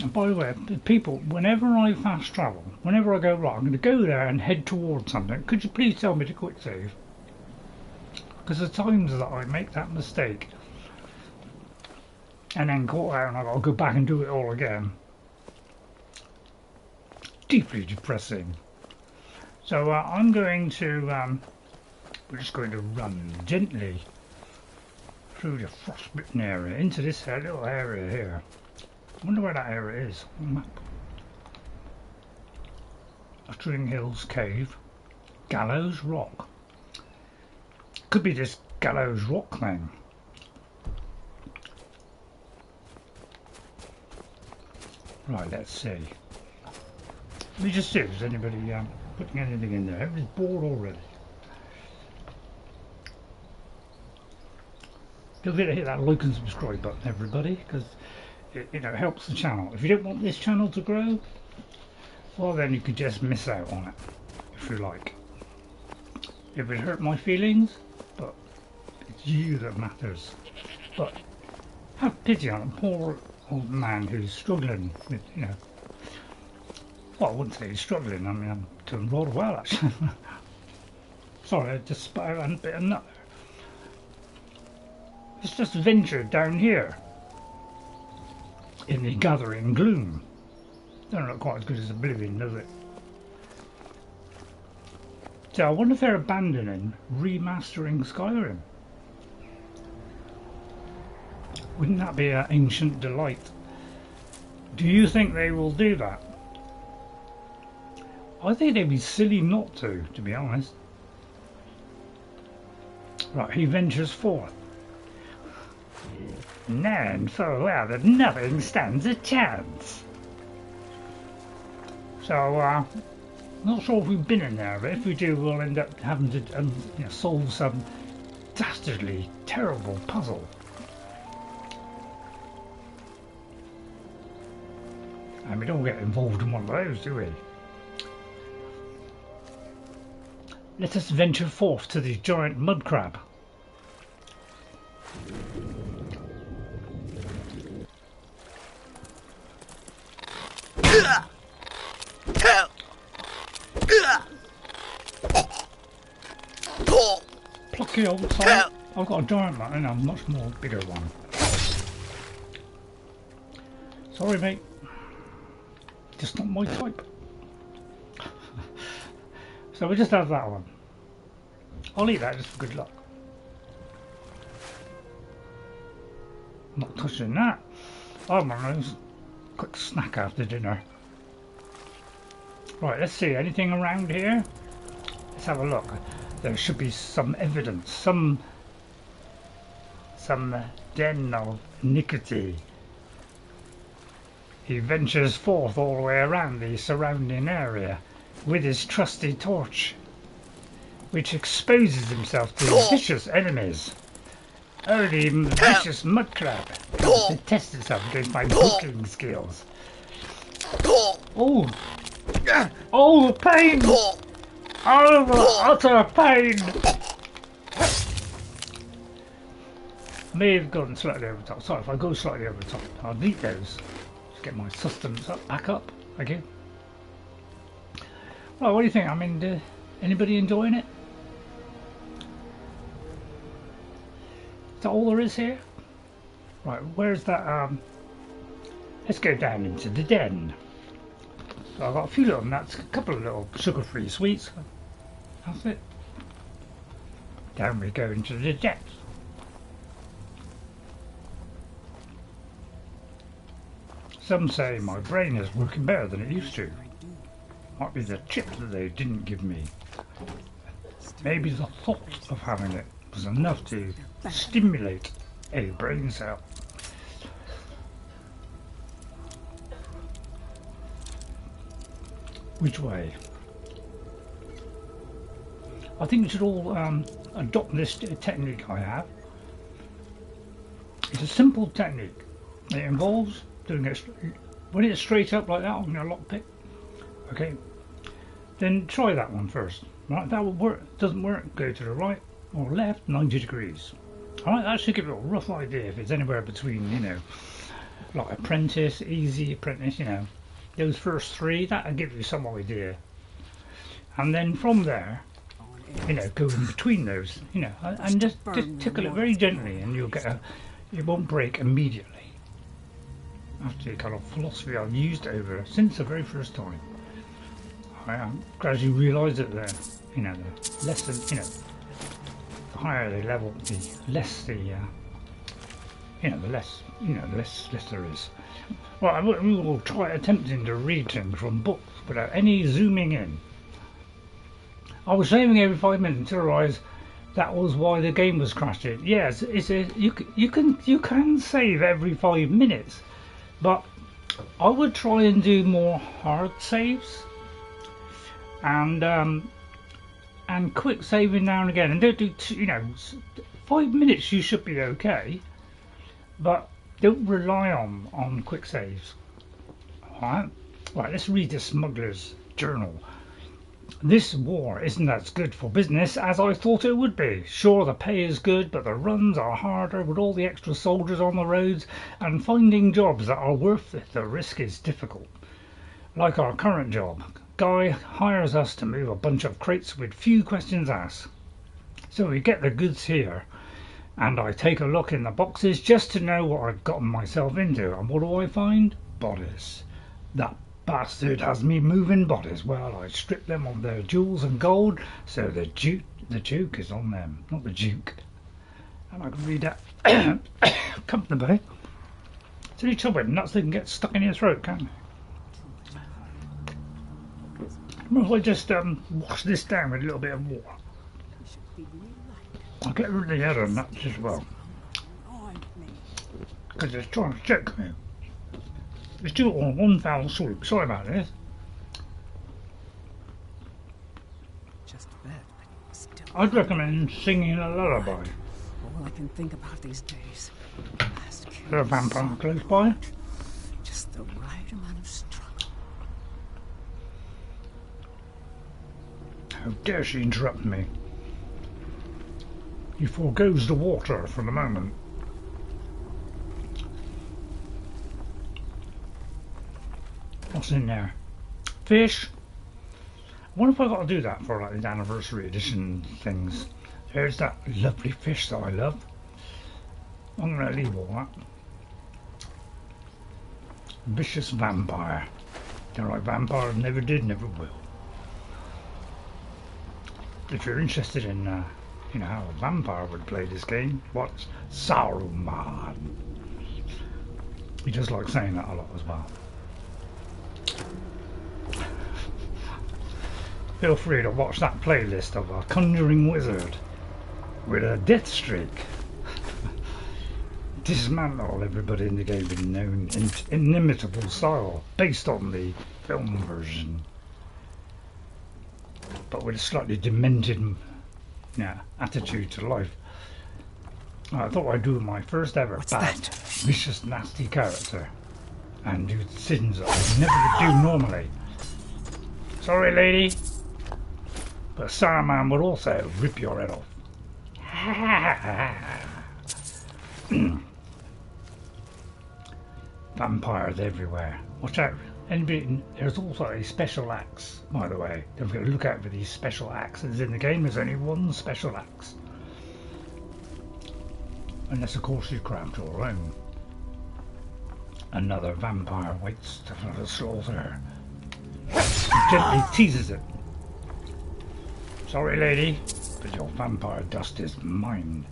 And by the way, people, whenever I fast travel, whenever I go, right, I'm going to go there and head towards something, could you please tell me to quick save? Because the times that I make that mistake and then caught out and I've got to go back and do it all again. Deeply depressing. So I'm going to, we're just going to run gently through the frostbitten area into this little area here. I wonder where that area is on the map. Uttering Hills Cave. Gallows Rock. Could be this Gallows Rock thing. Right, let's see. Let me just see if there's anybody putting anything in there. Everybody's bored already. Don't forget to hit that like and subscribe button, everybody, because it helps the channel. If you don't want this channel to grow, well then you could just miss out on it, if you like. It would hurt my feelings, but it's you that matters. But have pity on a poor old man who's struggling with, well, I wouldn't say he's struggling, I mean I'm doing rather well actually. Sorry, I just spat out a bit of nut there. It's just ventured down here in the gathering gloom. Don't look quite as good as Oblivion, does it? So I wonder if they're abandoning remastering Skyrim. Wouldn't that be an ancient delight? Do you think they will do that? I think they'd be silly not to be honest. Right, he ventures forth. Known full well that nothing stands a chance. So, not sure if we've been in there, but if we do, we'll end up having to solve some dastardly, terrible puzzle. And we don't get involved in one of those, do we? Let us venture forth to the giant mud crab. Plucky old side. I've got a giant one and a much more bigger one. Sorry, mate. Just not my type. So we just have that one. I'll eat that just for good luck. Not touching that. Oh my nose. Quick snack after dinner. Right, let's see. Anything around here? Let's have a look. There should be some evidence. Some den of iniquity. He ventures forth all the way around the surrounding area with his trusty torch, which exposes himself to vicious enemies. Oh, the vicious mud crab comes to test itself against my poking skills. Oh! Oh, the pain! Oh, the utter pain! I may have gone slightly over the top. Sorry, if I go slightly over the top, I'll eat those. Just get my sustenance back up. Thank you. Well, what do you think? I mean, anybody enjoying it? Is that all there is here? Right, where's that? Let's go down into the den. So I've got a few little nuts, a couple of little sugar-free sweets. That's it. Down we go into the depths. Some say my brain is working better than it used to. Might be the chip that they didn't give me. Maybe the thought of having it was enough to stimulate a brain cell. Which way? I think we should all adopt this technique I have. It's a simple technique. It involves doing it when it's straight up like that on your lockpick. Okay, then try that one first. Right, that will work. Doesn't work, go to the right or left 90 degrees. Alright, that should give you a rough idea if it's anywhere between, you know, like apprentice, easy, apprentice, you know, those first three, that'll give you some idea. And then from there, you know, go in between those, you know, and just tickle it very gently and you'll get it won't break immediately. After the kind of philosophy I've used over since the very first time. I gradually realised that the, you know, the less the, you know, the higher the level, the less the, you know, the less, you know, the less there is. Well, we will try attempting to read things from books without any zooming in. I was saving every 5 minutes until I realised that was why the game was crashing. Yes, you can save every 5 minutes, but I would try and do more hard saves and quick saving now and again, and don't do you know, 5 minutes you should be okay, but don't rely on quick saves. Alright, let's read the smuggler's journal. This war isn't as good for business as I thought it would be. Sure, the pay is good, but the runs are harder with all the extra soldiers on the roads, and finding jobs that are worth the risk is difficult. Like our current job, Guy hires us to move a bunch of crates with few questions asked. So we get the goods here, and I take a look in the boxes just to know what I've gotten myself into, and what do I find? Bodies. That bastard has me moving bodies. Well, I strip them of their jewels and gold, so the Duke is on them, not the Duke. And I can read that comfortably. It's only trouble with nuts, they can get stuck in your throat, can't they? Well, I just wash this down with a little bit of water. I'll get rid of the other nuts as well. Because it's trying to check me. Let's do it on one foul swoop. Sorry about this. Just a bit, but still. I'd recommend singing a lullaby. All I can think about these days. Is there a vampire close by? Just the right amount of struggle. How dare she interrupt me? He forgoes the water for the moment. What's in there? Fish? I wonder if I got to do that for like the anniversary edition things. There's that lovely fish that I love. I'm going to leave all that. Vicious vampire. They're like vampires, never did, never will. If you're interested in, you know, how a vampire would play this game, watch Saruman. He does like saying that a lot as well. Feel free to watch that playlist of a conjuring wizard with a death streak. Dismantle everybody in the game in known inimitable style, based on the film version, but with a slightly demented attitude to life. I thought I'd do my first ever bad, vicious, nasty character and do sins that I never do normally. Sorry, lady, but Saruman would also rip your head off. Vampires everywhere. Watch out. Anybody, there's also a special axe, by the way. Don't forget to look out for these special axes in the game. There's only one special axe. Unless, of course, you craft your own. Another vampire waits for the slaughter. He gently teases it. Sorry, lady, but your vampire dust is mine.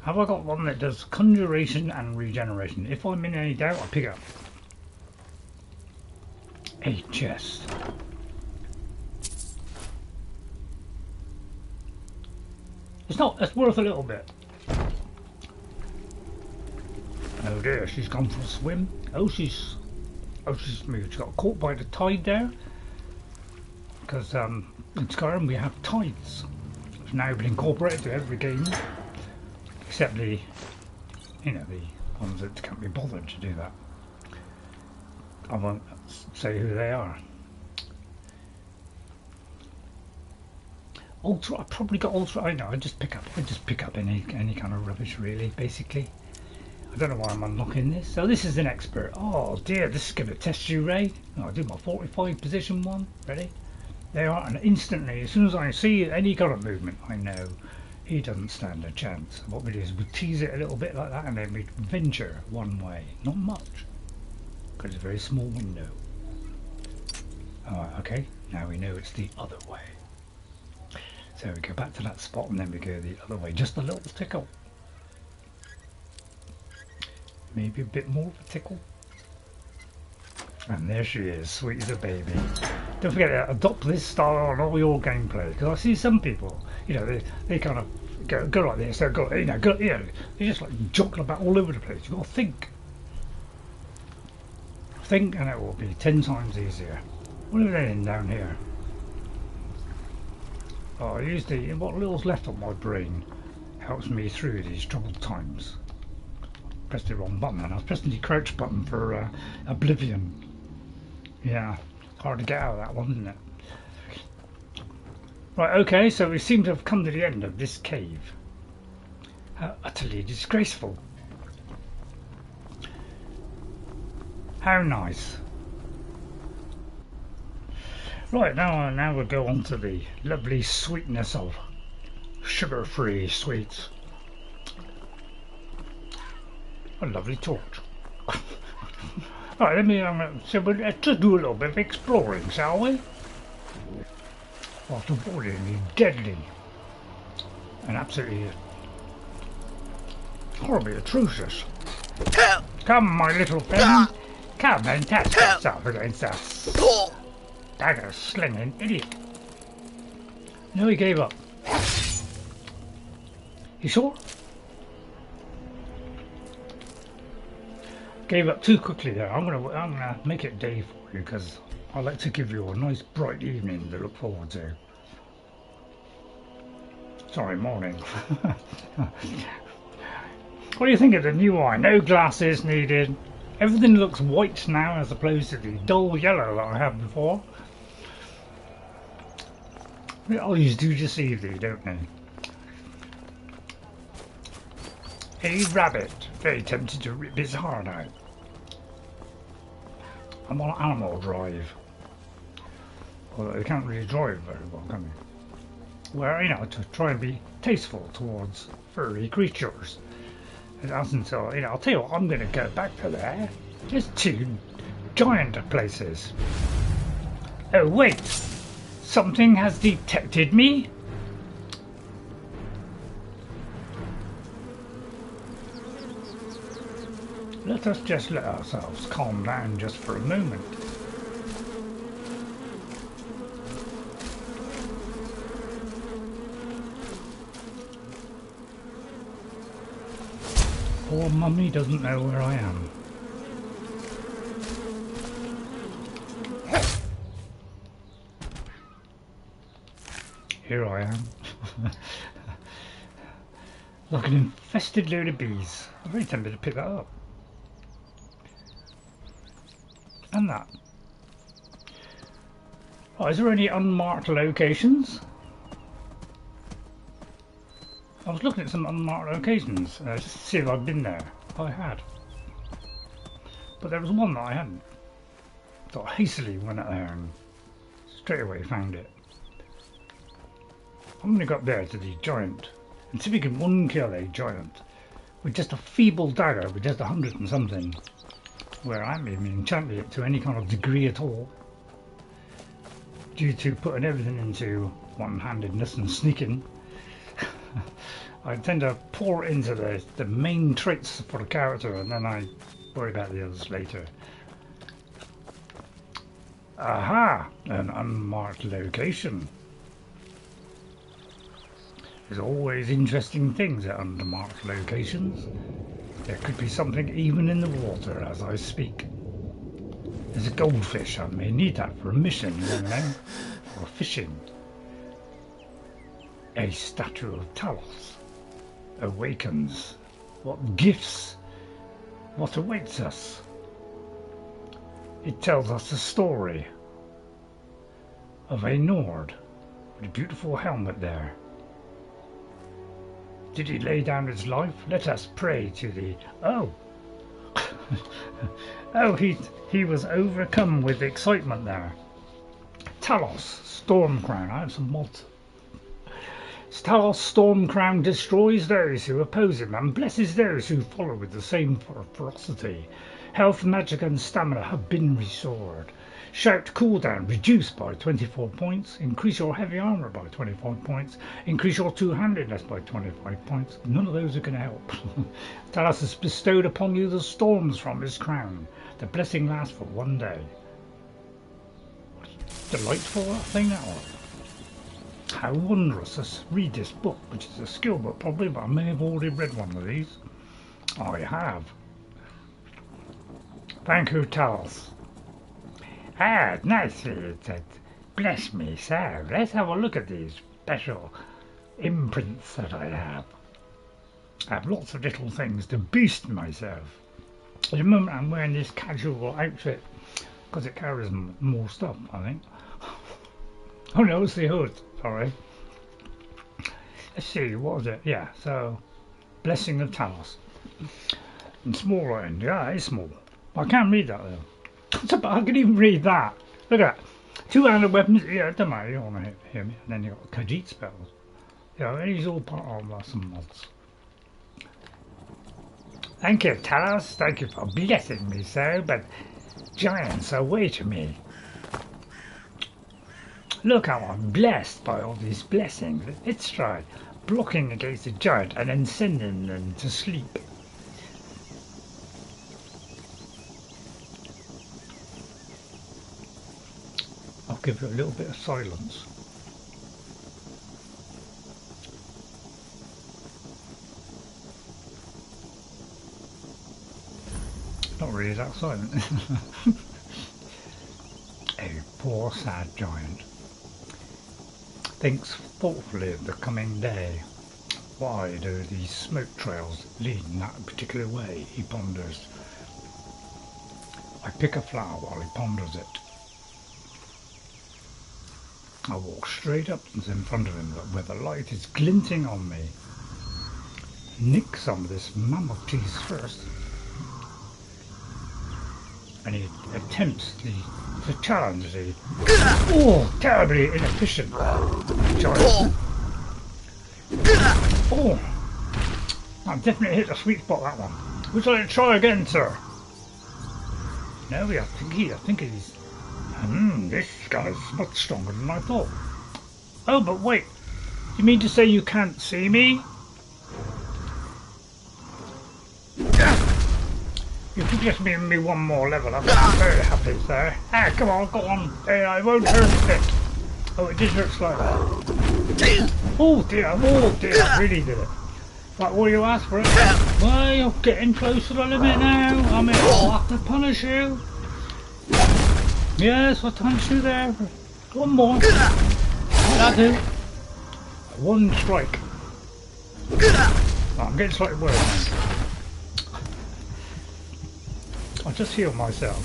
Have I got one that does conjuration and regeneration? If I'm in any doubt, I pick up a chest. It's worth a little bit. Oh dear, she's gone for a swim. She's moved. She got caught by the tide there. Because in Skyrim we have tides. It's now been incorporated to every game. Except the, you know, the ones that can't be bothered to do that. I won't say who they are. Ultra, I probably got ultra. I know. I just pick up any kind of rubbish, really. Basically, I don't know why I'm unlocking this. So this is an expert. Oh dear, this is going to test you, Ray. I'll do my 45 position one. Ready? There are, and instantly, as soon as I see any kind of movement, I know he doesn't stand a chance. What we do is we tease it a little bit like that, and then we venture one way. Not much, because it's a very small window. Alright, okay, now we know it's the other way. So we go back to that spot, and then we go the other way. Just a little tickle. Maybe a bit more of a tickle. And there she is, sweet as a baby. Don't forget to adopt this style on all your gameplay, because I see some people, you know, they kind of go like this. They go, they're just like jogging about all over the place. You've got to think, and it will be 10 times easier. What are they in down here? Oh, I use what little's left of my brain helps me through these troubled times. Pressed the wrong button, and I was pressing the crouch button for Oblivion. Yeah, hard to get out of that one, isn't it? Right, okay, so we seem to have come to the end of this cave. How utterly disgraceful. How nice. Right, now we'll go on to the lovely sweetness of sugar-free sweets. A lovely torch. Right, so let's just do a little bit of exploring, shall we? After avoiding the deadly and absolutely horribly atrocious. Come, my little friend. Come and test yourself against us. Dagger-slinging idiot. No, he gave up. You sure? Gave up too quickly there. I'm gonna make it day for you because I like to give you a nice bright evening to look forward to. Sorry, morning. What do you think of the new eye? No glasses needed. Everything looks white now as opposed to the dull yellow that I had before. The eyes do deceive thee, don't they? A rabbit, very tempted to rip his heart out. I'm on animal drive. Although they can't really drive very well, can they? Well, you know, to try and be tasteful towards furry creatures. It hasn't, so, you know, I'll tell you what, I'm going to go back to there. There's 2 giant places. Oh, wait! Something has detected me? Let us just let ourselves calm down just for a moment. Poor mummy doesn't know where I am. Here I am. Like an infested load of bees. I'm very tempted to pick that up. And that. Oh, is there any unmarked locations? I was looking at some unmarked locations just to see if I'd been there. I had. But there was one that I hadn't. So I hastily went out there and straight away found it. I'm going to go up there to the giant and see if we can one kill a giant with just a feeble dagger with just 100 and something. Where I haven't even enchanted it to any kind of degree at all. Due to putting everything into one-handedness and sneaking. I tend to pour into the main traits for the character and then I worry about the others later. Aha! An unmarked location. There's always interesting things at unmarked locations. There could be something even in the water as I speak. There's a goldfish. I may need that for a mission, you know, or fishing. A statue of Talos awakens. What gifts? What awaits us? It tells us the story of a Nord with a beautiful helmet there. Did he lay down his life? Let us pray to thee. Oh! Oh, he was overcome with excitement there. Talos, Stormcrown. I have some mods. Talos, Stormcrown destroys those who oppose him and blesses those who follow with the same ferocity. Health, magic and stamina have been restored. Shout cooldown reduced by 24 points. Increase your heavy armor by 25 points. Increase your two-handedness by 25 points. None of those are going to help. Talos has bestowed upon you the storms from his crown. The blessing lasts for 1 day. Delightful that thing that was. How wondrous. Let's read this book, which is a skill book probably, but I may have already read one of these. I have. Thank you, Talos. Ah, nice. Bless me, so let's have a look at these special imprints that I have. I have lots of little things to boost myself. At the moment I'm wearing this casual outfit because it carries more stuff, I think. Oh no, it's the hood, sorry. Let's see, what was it? Yeah, so Blessing of Talos. And small end, yeah, it's small. I can't read that though. But I can even read that. Look at that. Two-handed weapons. Yeah, it doesn't matter. You don't want to hear me. And then you got Khajiit spells. Yeah, these all part of some mods. Thank you, Talos. Thank you for blessing me so. But giants await me. Look how I'm blessed by all these blessings. Let's try blocking against a giant and then sending them to sleep. I'll give you a little bit of silence. Not really that silent. A poor sad giant thinks thoughtfully of the coming day. Why do these smoke trails lead in that particular way, he ponders. I pick a flower while he ponders it. I walk straight up in front of him where the light is glinting on me. Nick some of this mammoth cheese first. And he attempts to challenge the terribly inefficient giant. Oh, I've definitely hit a sweet spot, that one. Would you like to try again, sir? No, I think he's... this guy's much stronger than I thought. Oh, but wait. You mean to say you can't see me? If you just give me one more level, I'm very happy, sir. Ah, come on, go on. I won't hurt a bit. Oh, it did hurt slightly. Oh dear, I really did it. Right, what do you ask for it? Well, you're getting close to the limit now. I mean, I'll have to punish you. Yes, I'll punish you there. One more. That'll do. One strike. Oh, I'm getting slightly worried now. I'll just heal myself.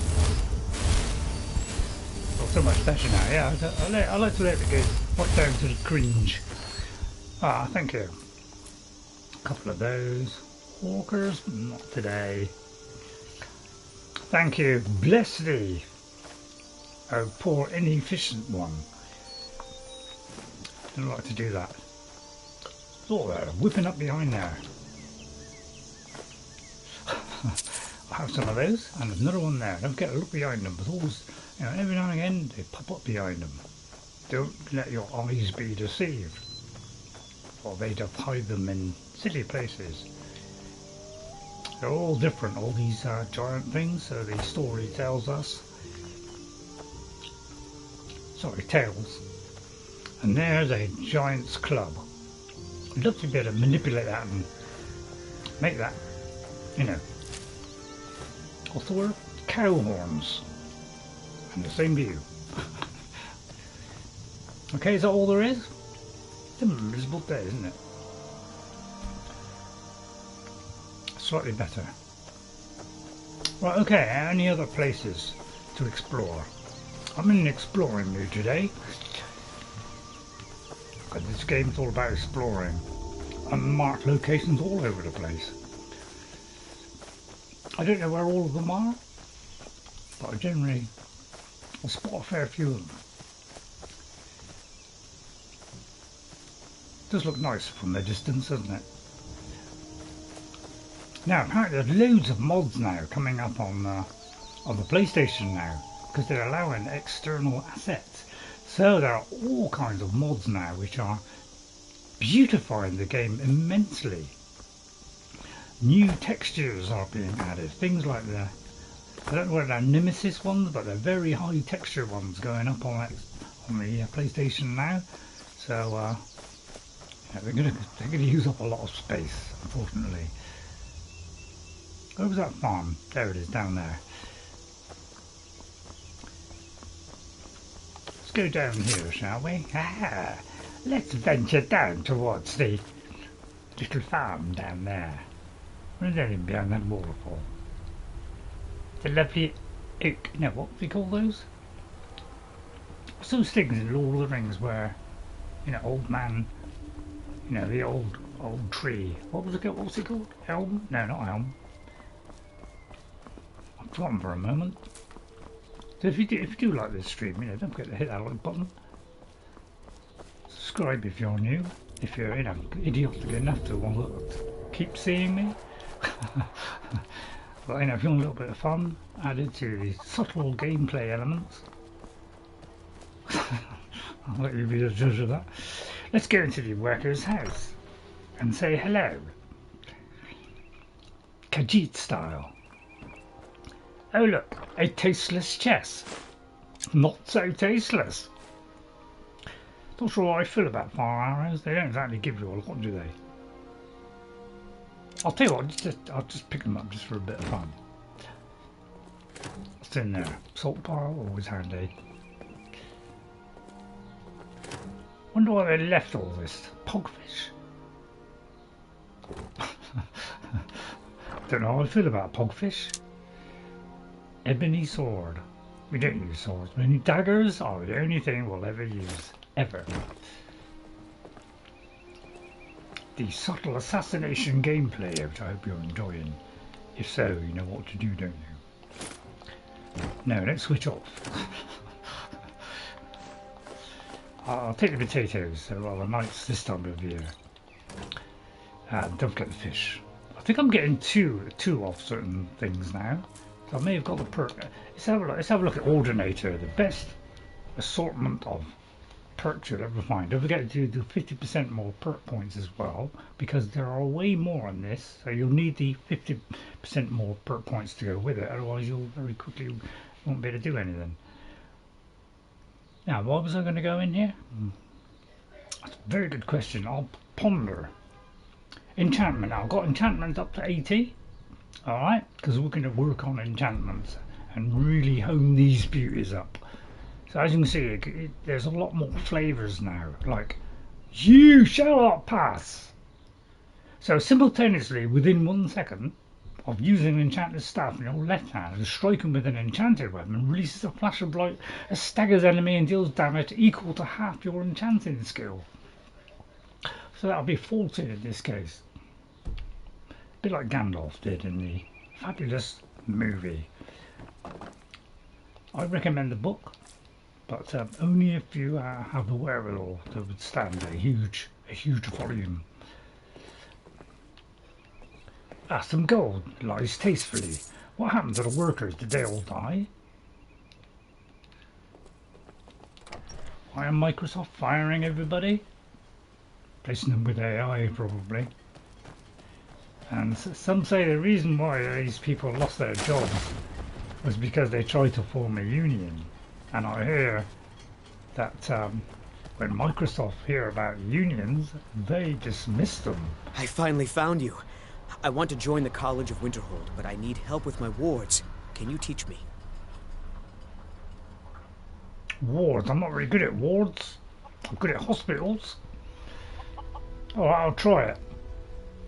Not so much better now, yeah. I like to let it go right down to the cringe. Ah, thank you. A couple of those. Walkers, not today. Thank you. Bless thee. Oh, poor inefficient one. Didn't like to do that. Oh, they're whipping up behind there. I have some of those, and there's another one there. Don't forget to look behind them, but always, every now and again they pop up behind them. Don't let your eyes be deceived, or they just hide them in silly places. They're all different, all these giant things, so the story tells us. Sorry, tales. And there's a giant's club. I'd love to be able to manipulate that and make that, or cow horns and the same view. Okay, is that all there is? It's a miserable day, isn't it? Slightly better. Right, okay, any other places to explore? I'm in an exploring mood today. Because this game's all about exploring. Unmarked locations all over the place. I don't know where all of them are, but I spot a fair few of them. It does look nice from the distance, doesn't it? Now, apparently there's loads of mods now coming up on the PlayStation now, because they're allowing external assets. So there are all kinds of mods now which are beautifying the game immensely. New textures are being added, things like I don't know whether they're Nemesis ones, but they're very high texture ones going up on the PlayStation now. So they're going to use up a lot of space, unfortunately. Where was that farm? There it is, down there. Let's go down here, shall we? Ah, let's venture down towards the little farm down there. What is there behind that waterfall? The lovely oak. No, what do we call those? What's those things in Lord of the Rings where, old man, the old tree. What was it called? What's it called? Elm? No, not elm. I've forgotten for a moment. So if you do like this stream, don't forget to hit that like button. Subscribe if you're new. If you're, idiotic enough to want to keep seeing me. But if you want a little bit of fun added to the subtle gameplay elements, I'll let you be the judge of that. Let's go into the worker's house and say hello. Khajiit style. Oh look, a tasteless chest. Not so tasteless. Not sure what I feel about fire arrows. They don't exactly give you a lot, do they? I'll tell you what, I'll just pick them up just for a bit of fun. What's in there? Salt bar, always handy. Wonder why they left all this. Pogfish. Don't know how I feel about pogfish. Ebony sword. We don't use swords. Many daggers are the only thing we'll ever use. Ever. The subtle assassination gameplay, which I hope you're enjoying. If so, you know what to do, don't you? No, don't switch off. I'll take the potatoes, they're rather nice this time of year. And don't forget the fish. I think I'm getting two off certain things now. So I may have got the perk. Let's have a look at Ordinator, the best assortment of perks you'll ever find. Don't forget to do 50% more perk points as well, because there are way more on this, so you'll need the 50% more perk points to go with it, otherwise you'll very quickly won't be able to do anything. Now, why was I going to go in here? That's a very good question. I'll ponder. Enchantment. I've got enchantments up to 80. Alright, because we're going to work on enchantments and really hone these beauties up. So as you can see, there's a lot more flavours now. Like, you shall not pass. So simultaneously, within 1 second of using an enchanted staff in your left hand and striking with an enchanted weapon, releases a flash of light that staggers enemy and deals damage equal to half your enchanting skill. So that'll be 40 in this case. A bit like Gandalf did in the fabulous movie. I recommend the book, but only if you have the wherewithal to withstand a huge volume. Some gold lies tastefully. What happened to the workers? Did they all die? Why am Microsoft firing everybody? Placing them with AI probably. And some say the reason why these people lost their jobs was because they tried to form a union. And I hear that when Microsoft hear about unions, they dismiss them. I finally found you. I want to join the College of Winterhold, but I need help with my wards. Can you teach me? Wards? I'm not very good at wards. I'm good at hospitals. Oh, I'll try it.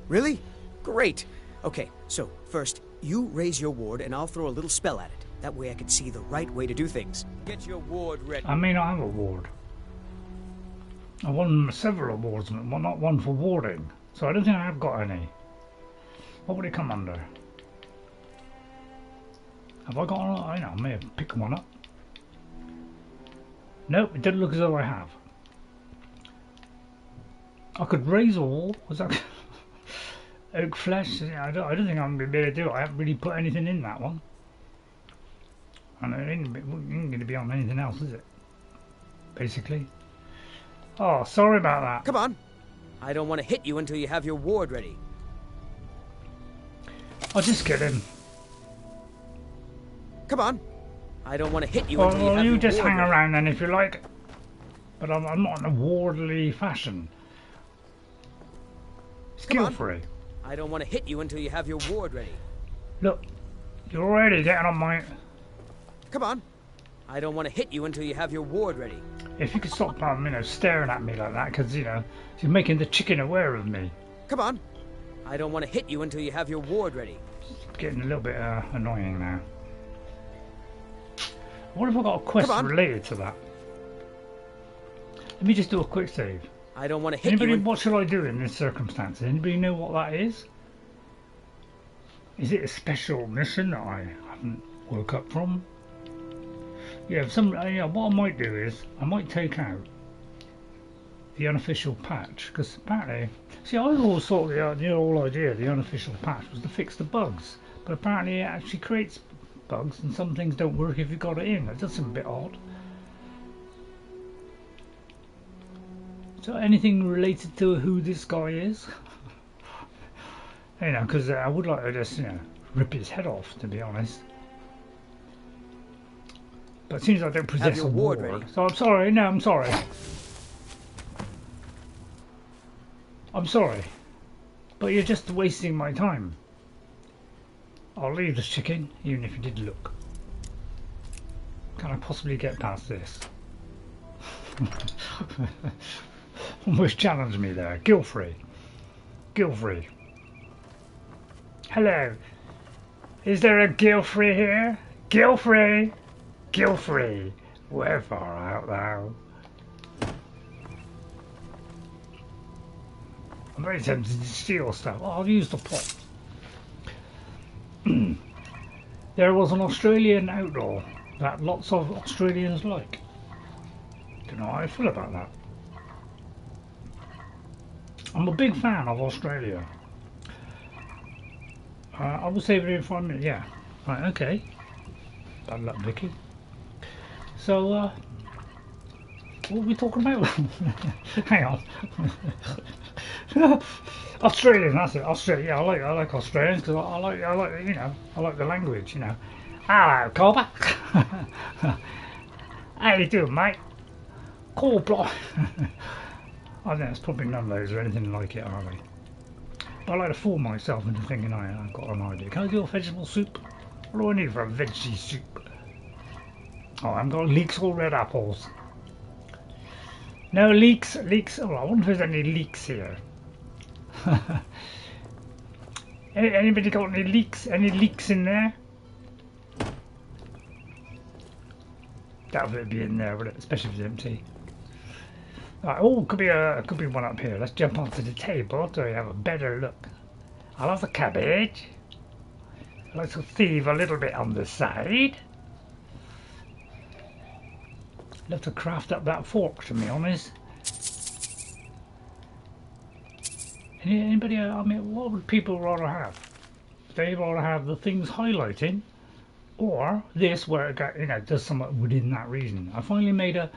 Really? Great. Okay, so first, you raise your ward and I'll throw a little spell at it. That way I can see the right way to do things. Get your ward ready. I may not have a ward. I won several awards, but not one for warding. So I don't think I have got any. What would it come under? Have I got one? I know, I may have picked one up. Nope, it doesn't look as though I have. I could raise a wall. Was that oak flesh? I don't think I'm going to be able to do it. I haven't really put anything in that one. And it ain't going to be on anything else, is it? Basically. Oh, sorry about that. Come on. I don't want to hit you until you have your ward ready. I'll just get in. Come on. I don't want to hit you until you have you your just ward hang ready. around then if you like. But I'm not in a wardly fashion. Skill free. I don't want to hit you until you have your ward ready. Look, you're already getting on my... Come on. I don't want to hit you until you have your ward ready. If you could stop staring at me like that, because, you're making the chicken aware of me. Come on. I don't want to hit you until you have your ward ready. It's getting a little bit annoying now. What if I got a quest related to that? Let me just do a quick save. I don't want to hit Anybody, you. what should I do in this circumstance? Anybody know what that is? Is it a special mission that I haven't woke up from? Yeah, what I might do is I might take out the unofficial patch, because apparently, see, I always thought the whole idea of the unofficial patch was to fix the bugs, but apparently it actually creates bugs, and some things don't work if you've got it in. That does seem a bit odd. So anything related to who this guy is? Because I would like to just, rip his head off, to be honest. But it seems I don't possess a ward. So I'm sorry, I'm sorry. I'm sorry. But you're just wasting my time. I'll leave this chicken, even if you did look. can I possibly get past this? Almost challenged me there. Gilfrey. Gilfrey. Hello. Is there a Gilfrey here? Gilfrey! Gilfrey! Where far out thou? I'm very tempted to steal stuff. Oh, I'll use the pot. There was an Australian outlaw that lots of Australians like. Don't know how I feel about that. I'm a big fan of Australia. I will save it in 5 minutes. Yeah. Right. Okay. Bad luck, Vicky. So, what are we talking about? Hang on. Australian. That's it. Australia. Yeah, I like Australians because I like you know, I like the language. You know. Hello, Cobber. How you doing, mate? Cool block. I think it's probably none of those or anything like it, are they? But I like to fool myself into thinking I've got an idea. Can I do a vegetable soup? What do I need for a veggie soup? Oh, I've got leeks or red apples. No leeks. Leeks. Oh, I wonder if there's any leeks here. Anybody got any leeks? Any leeks in there? That would be in there, would it? Especially if it's empty. Right, oh, could be one up here. Let's jump onto the table so we have a better look. I love the cabbage. I like to thieve a little bit on the side. Love to craft up that fork, to be honest. Anybody? I mean, what would people rather have? They rather have the things highlighting, or this where it got, you know, does something within that reason. I finally made a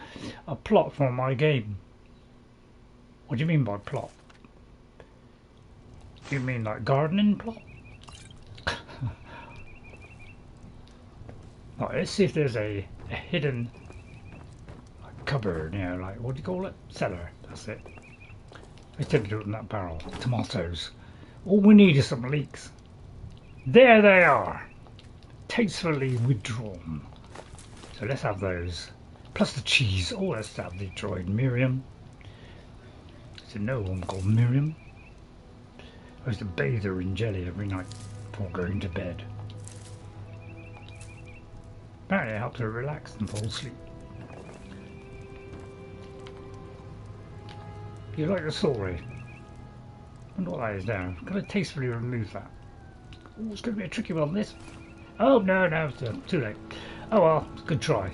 plot for my game. What do you mean by plot? Do you mean like gardening plot? Right, let's see if there's a hidden cupboard, you know, like, what do you call it? Cellar, that's it. I tend to do it in that barrel. Tomatoes. All we need is some leeks. There they are. Tastefully withdrawn. So let's have those. Plus the cheese. Oh, let's have the dried Miriam. There's no one called Miriam. I used to bathe her in jelly every night before going to bed. Apparently it helps her relax and fall asleep. You like the story? I wonder what that is there. Can I tastefully remove that? Oh, it's going to be a tricky one, this. Oh, no, it's too late. Oh well, good try.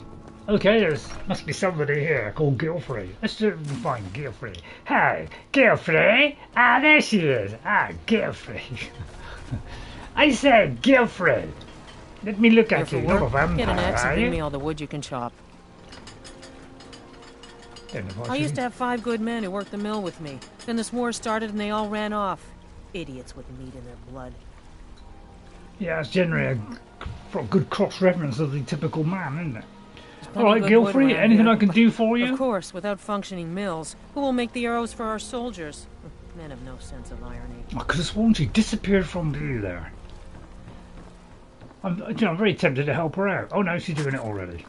Okay, there's must be somebody here called Gilfrey. Let's find Gilfrey. Hi, Gilfrey. Ah, there she is. Ah, Gilfrey. I said Gilfrey. Let me look at you. You're a vampire, get an axe and bring you? me all the wood you can chop. I used to have 5 good men who worked the mill with me. Then this war started and they all ran off. Idiots with meat in their blood. Yeah, it's generally a good cross-reference of the typical man, isn't it? Alright, Gilfrey, anything I can do for you? Of course, without functioning mills, who will make the arrows for our soldiers? Men have no sense of irony. I could have sworn she disappeared from view there. I'm very tempted to help her out. Oh no, she's doing it already.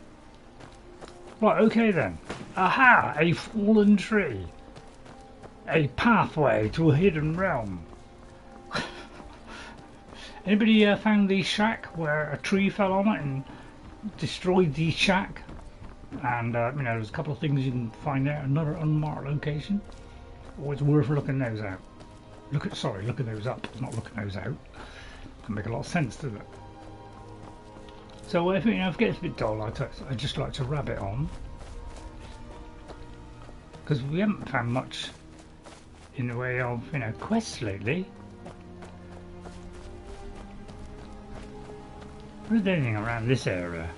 Right, okay then. Aha! A fallen tree. A pathway to a hidden realm. Anybody found the shack where a tree fell on it and destroyed the shack? And you know, there's a couple of things you can find there. Another unmarked location. Always worth looking those out. Looking those up, not looking those out. Can make a lot of sense, doesn't it? So if it gets a bit dull, I just like to rabbit on, because we haven't found much in the way of quests lately. There isn't anything around this area.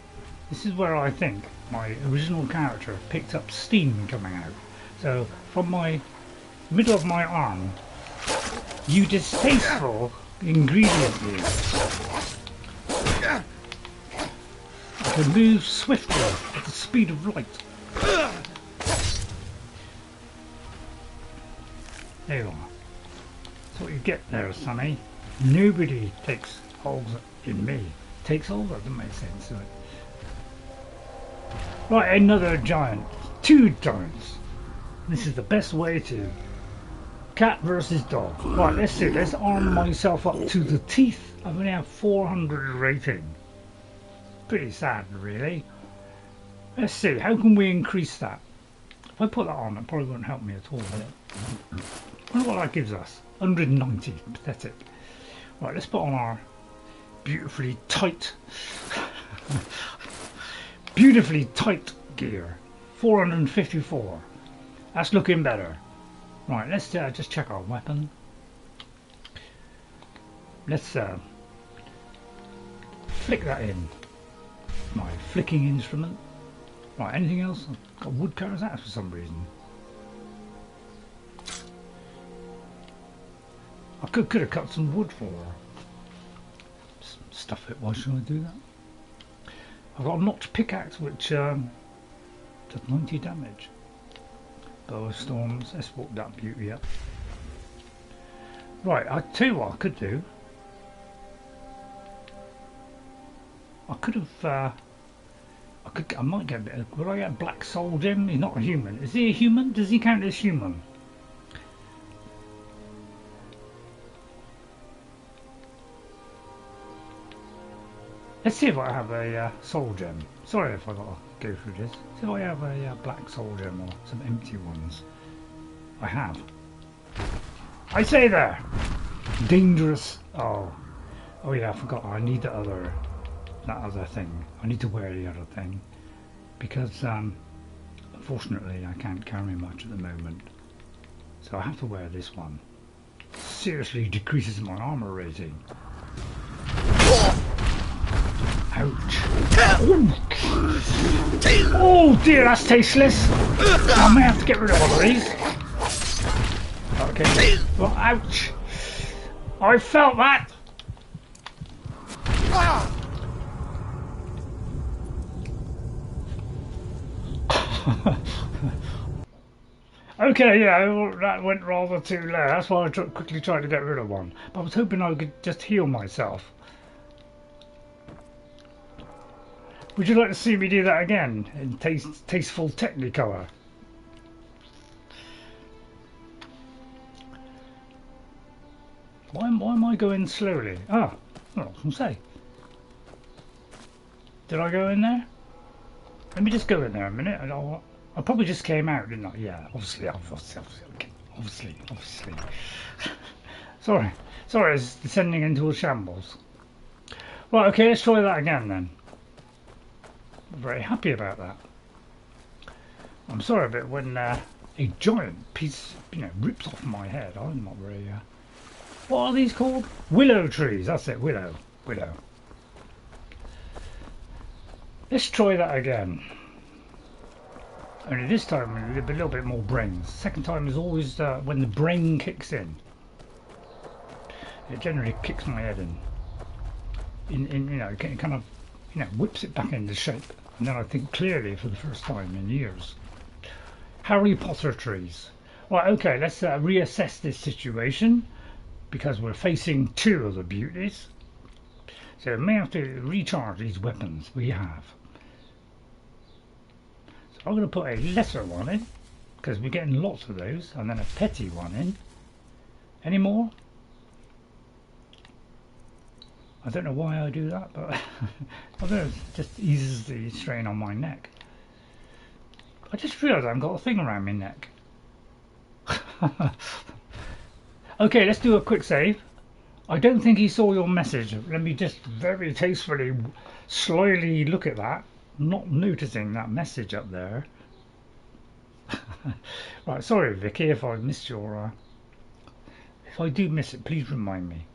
This is where I think my original character picked up steam coming out. So from my middle of my arm, you distasteful ingredient you. I can move swiftly at the speed of light. There you are. That's what you get there, Sonny. Nobody takes holes in me. Takes hold of, doesn't make sense, does it? Right, another giant. 2 giants. This is the best way to. Cat versus dog. Right, let's see. Let's arm myself up to the teeth. I only have 400 rating. Pretty sad, really. Let's see. How can we increase that? If I put that on, it probably won't help me at all. I wonder what that gives us. 190. Pathetic. Right, let's put on our beautifully tight gear. 454. That's looking better. Right, let's just check our weapon. Let's flick that in. My flicking instrument. Right, anything else? I've got wood cutters out for some reason. I could have cut some wood for stuff it. Why should I do that? I've got a notch pickaxe which does 90 damage. Bow of Storms, let's walk that beauty up. Right, I'll tell you what I could do. I could have I might get a bit of, would I get a black soul gem? He's not a human. Is he a human? Does he count as human? Let's see if I have a soul gem. Sorry if I got to go through this. See if I have a black soul gem or some empty ones. I have. I say there! Dangerous. Oh yeah, I forgot. I need that other thing. I need to wear the other thing. Because, unfortunately, I can't carry much at the moment. So I have to wear this one. Seriously decreases my armor rating. Ouch. Oh dear, that's tasteless. I may have to get rid of one of these. Okay. Well, ouch. I felt that. Okay, yeah, that went rather too low. That's why I quickly tried to get rid of one. But I was hoping I could just heal myself. Would you like to see me do that again in tasteful Technicolor? Why am I going slowly? Ah, I can say. Did I go in there? Let me just go in there a minute. I probably just came out, didn't I? Yeah, obviously. Sorry, it's descending into a shambles. Right, okay, let's try that again then. I'm very happy about that. I'm sorry, but when a giant piece, rips off my head, I'm not very. What are these called? Willow trees. That's it. Willow. Let's try that again. Only this time with a little bit more brains. Second time is always when the brain kicks in. It generally kicks my head in. It kind of whips it back into shape, and then I think clearly for the first time in years. Harry Potter trees. Right, okay, let's reassess this situation because we're facing 2 of the beauties. So we may have to recharge these weapons we have. So I'm going to put a lesser one in because we're getting lots of those, and then a petty one in. Any more? I don't know why I do that, but I don't know, it just eases the strain on my neck. I just realised I haven't got a thing around my neck. Okay, let's do a quick save. I don't think he saw your message. Let me just very tastefully, slyly look at that, not noticing that message up there. Right, sorry Vicky if I missed your... if I do miss it, please remind me.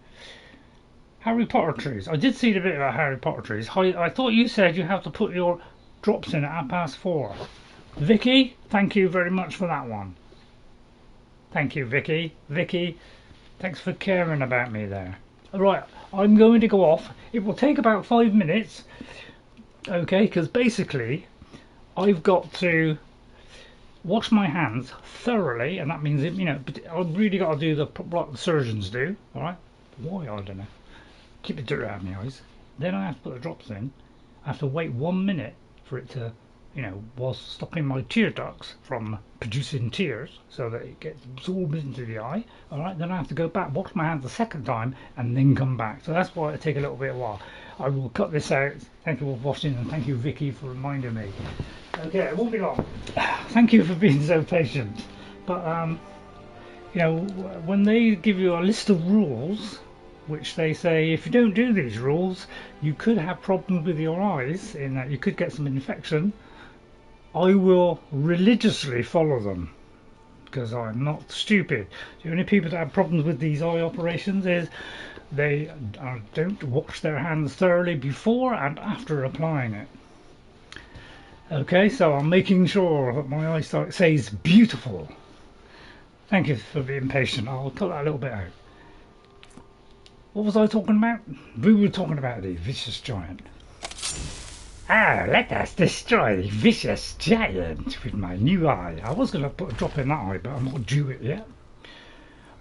Harry Potter trees. I did see the bit about Harry Potter trees. I thought you said you have to put your drops in at 4:30. Vicky, thank you very much for that one. Thank you, Vicky. Vicky, thanks for caring about me there. Alright, I'm going to go off. It will take about 5 minutes. Okay, because basically I've got to wash my hands thoroughly, and that means, I've really got to do what the surgeons do. Alright? Why? I don't know. Keep the dirt out of my eyes. Then I have to put the drops in. I have to wait 1 minute for it to was stopping my tear ducts from producing tears so that it gets absorbed into the eye. Alright, then I have to go back, wash my hands a second time, and then come back. So that's why it'll take a little bit of a while. I will cut this out. Thank you for watching, and thank you, Vicky, for reminding me. Okay, it won't be long. Thank you for being so patient. But, when they give you a list of rules, which they say if you don't do these rules, you could have problems with your eyes, in that you could get some infection, I will religiously follow them, because I'm not stupid. The only people that have problems with these eye operations is they don't wash their hands thoroughly before and after applying it. Okay, so I'm making sure that my eyesight stays beautiful. Thank you for being patient. I'll cut that a little bit out. What was I talking about? We were talking about the vicious giant. Ah, let us destroy the vicious giant with my new eye. I was going to put a drop in that eye, but I'm not due it yet.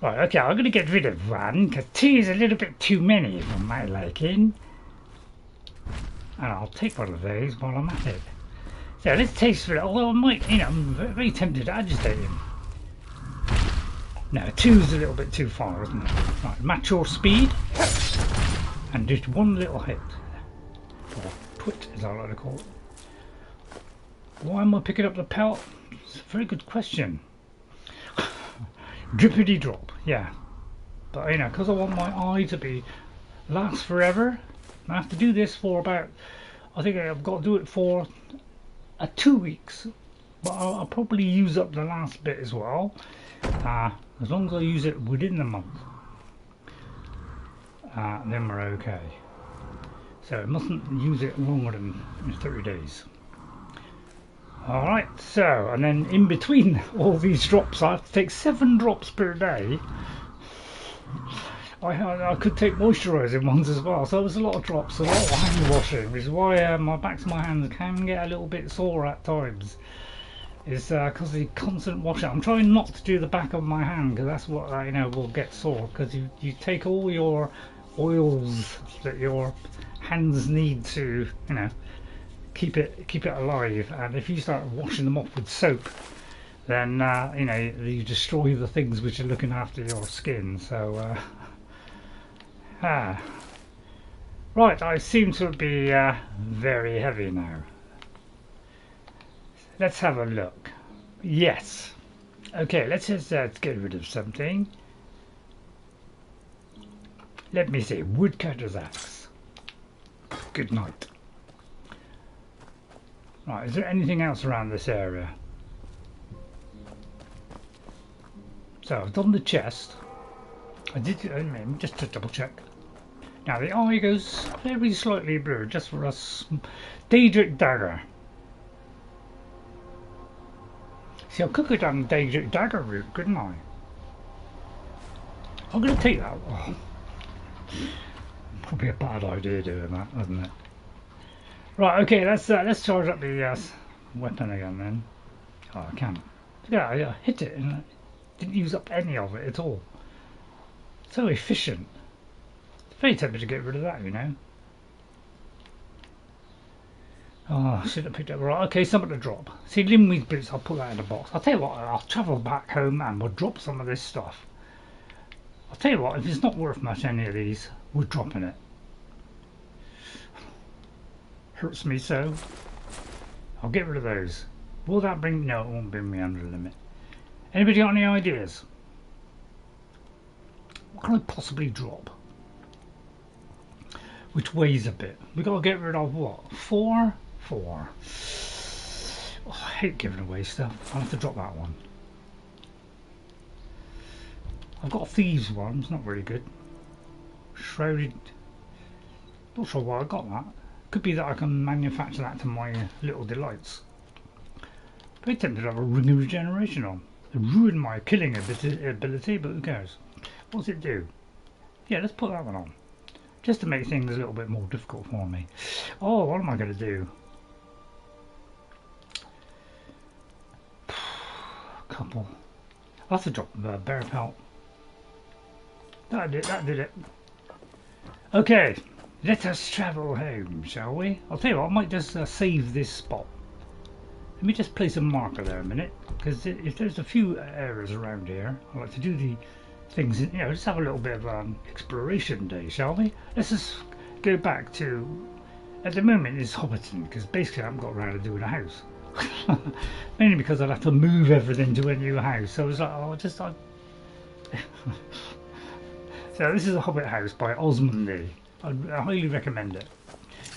Right, okay, I'm going to get rid of one, because two is a little bit too many for my liking. And I'll take one of those while I'm at it. So let's taste for it. Although I might, I'm very tempted to agitate him. No, two's a little bit too far, isn't it? Right, match your speed. And just one little hit. Or twit, as I like to call it. Why am I picking up the pelt? It's a very good question. Drippity drop, yeah. But because I want my eye to last forever, I have to do this for about, I think I've got to do it for 2 weeks. But I'll probably use up the last bit as well. As long as I use it within the month, then we're okay. So I mustn't use it longer than 30 days. Alright, so, and then in between all these drops, I have to take 7 drops per day. I could take moisturising ones as well, so there's a lot of drops, a lot of hand washing, which is why my backs of my hands can get a little bit sore at times. It's because of the constant washing. I'm trying not to do the back of my hand, because that's what will get sore, because you take all your oils that your hands need to keep it alive, and if you start washing them off with soap, then you destroy the things which are looking after your skin. So right, I seem to be very heavy now. Let's have a look. Yes. Okay, let's just get rid of something. Let me see. Woodcutter's axe. Good night. Right, is there anything else around this area? So I've done the chest. I did just to double check. Now the eye goes very slightly blurred, just for a Daedric dagger. See, I could go down the Daedric dagger route, couldn't I? I'm going to take that. Oh. Probably a bad idea doing that, isn't it? Right, okay, let's charge up the weapon again then. Oh, I can't. Yeah, I hit it and I didn't use up any of it at all. So efficient. Very tempted to get rid of that, Oh, I should have picked up. Right, okay, something to drop. See, Limweed boots, I'll put that in a box. I'll tell you what, I'll travel back home and we'll drop some of this stuff. I'll tell you what, if it's not worth much, any of these, we're dropping it. Hurts me so. I'll get rid of those. Will that bring... No, it won't bring me under the limit. Anybody got any ideas? What can I possibly drop? Which weighs a bit. We got to get rid of what? 4? 4. Oh, I hate giving away stuff. I'll have to drop that one. I've got a thieves one. It's not very good. Shrouded. Not sure why I got that. Could be that I can manufacture that to my little delights. Very tempted to have a ring of regeneration on. It ruined my killing ability, but who cares? What's it do? Yeah, let's put that one on. Just to make things a little bit more difficult for me. Oh, what am I going to do? Couple. I'll have to drop the bear pelt. That did it. Okay, let us travel home, shall we? I'll tell you what, I might just save this spot. Let me just place a marker there a minute, because if there's a few areas around here, I like to do the things, you know, just have a little bit of exploration day, shall we? Let's just go back to, at the moment it's Hobbiton, because basically I haven't got around to doing a house. Mainly because I'd have to move everything to a new house, so it's like, oh, So this is a Hobbit house by Ozmondy. I highly recommend it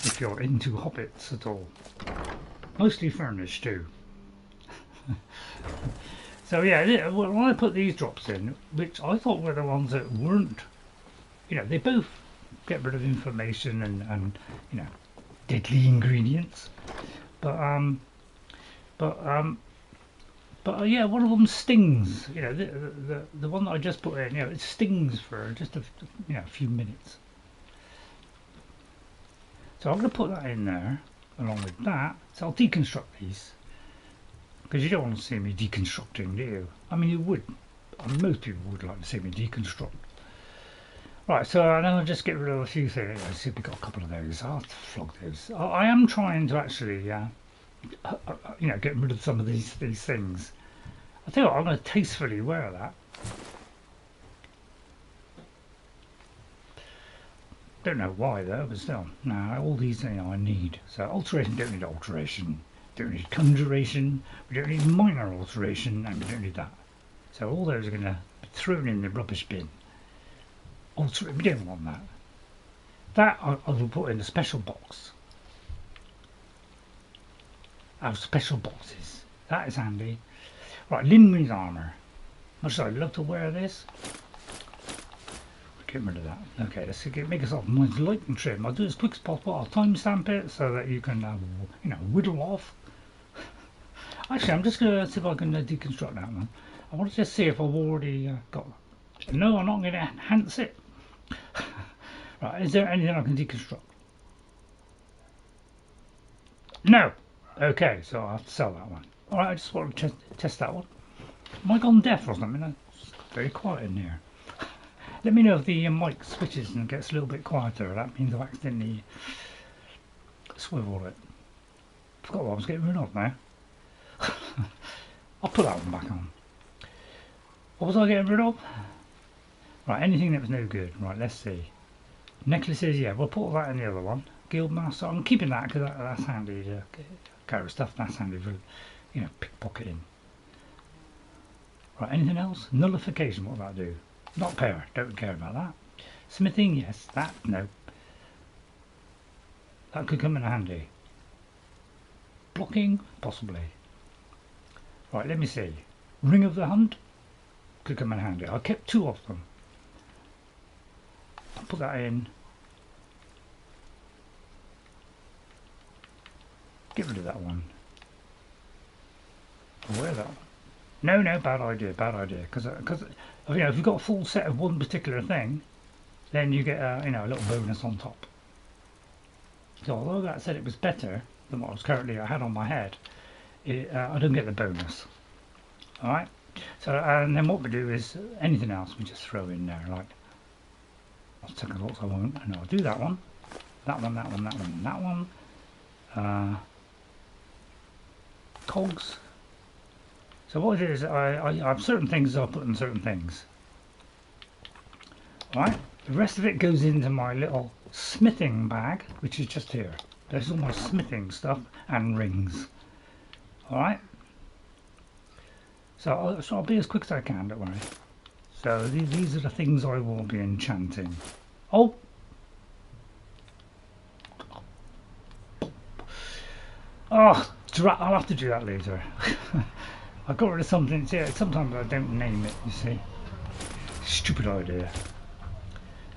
if you're into hobbits at all. Mostly furnished too. So yeah, when I put these drops in, which I thought were the ones that weren't, you know, they both get rid of information and you know, deadly ingredients, but yeah, one of them stings. You know, the one that I just put in, you know, it stings for just a few minutes. So I'm going to put that in there along with that. So I'll deconstruct these, because you don't want to see me deconstructing, do you? I mean, you would. Most people would like to see me deconstruct. Right, so now I'll just get rid of a few things. I see we've got a couple of those. I'll have to flog those. I am trying to actually, you know, get rid of some of these things. I tell you what, I'm going to tastefully wear that. Don't know why though, but still. Now all these, you know, I need. So alteration, don't need alteration. Don't need conjuration. We don't need minor alteration, and we don't need that. So all those are going to be thrown in the rubbish bin. We don't want that. That I will put in a special box. Our special boxes. That is handy. Right, Limri's armour. Much as I'd love to wear this. Get rid of that. Okay, let's make us off nice light and trim. I'll do it as quick as possible. I'll timestamp it so that you can, you know, whittle off. Actually, I'm just going to see if I can deconstruct that one. I want to just see if I've already got. No, I'm not going to enhance it. Right, is there anything I can deconstruct? No. Okay, so I'll have to sell that one. Alright, I just want to test that one. Am I gone deaf or something? It's very quiet in here. Let me know if the mic switches and gets a little bit quieter. That means I've accidentally swiveled it. Forgot what I was getting rid of now. I'll put that one back on. What was I getting rid of? Right, anything that was no good. Right, let's see. Necklaces, yeah, we'll put that in the other one. Guildmaster, I'm keeping that because that's handy to carry stuff. That's handy for, you know, pickpocketing. Right, anything else? Nullification, what will that do? Not power, don't care about that. Smithing, yes, that, no. That could come in handy. Blocking, possibly. Right, let me see. Ring of the Hunt could come in handy. I kept 2 of them. I'll put that in. Get rid of that one. Wear that one. No, bad idea. Because you know, if you've got a full set of one particular thing, then you get you know, a little bonus on top. So although that said it was better than what I had on my head, I don't get the bonus. All right. So and then what we do is anything else we just throw in there. Like I'll take a look. I won't. No, I'll do that one. That one. That one. That one. That one. Cogs. So what it is, I have certain things I'll put in certain things. Alright, the rest of it goes into my little smithing bag, which is just here. There's all my smithing stuff and rings. Alright. So I'll be as quick as I can, don't worry. So these are the things I will be enchanting. Oh! Oh, I'll have to do that later. I got rid of something. Yeah, sometimes I don't name it, you see. Stupid idea.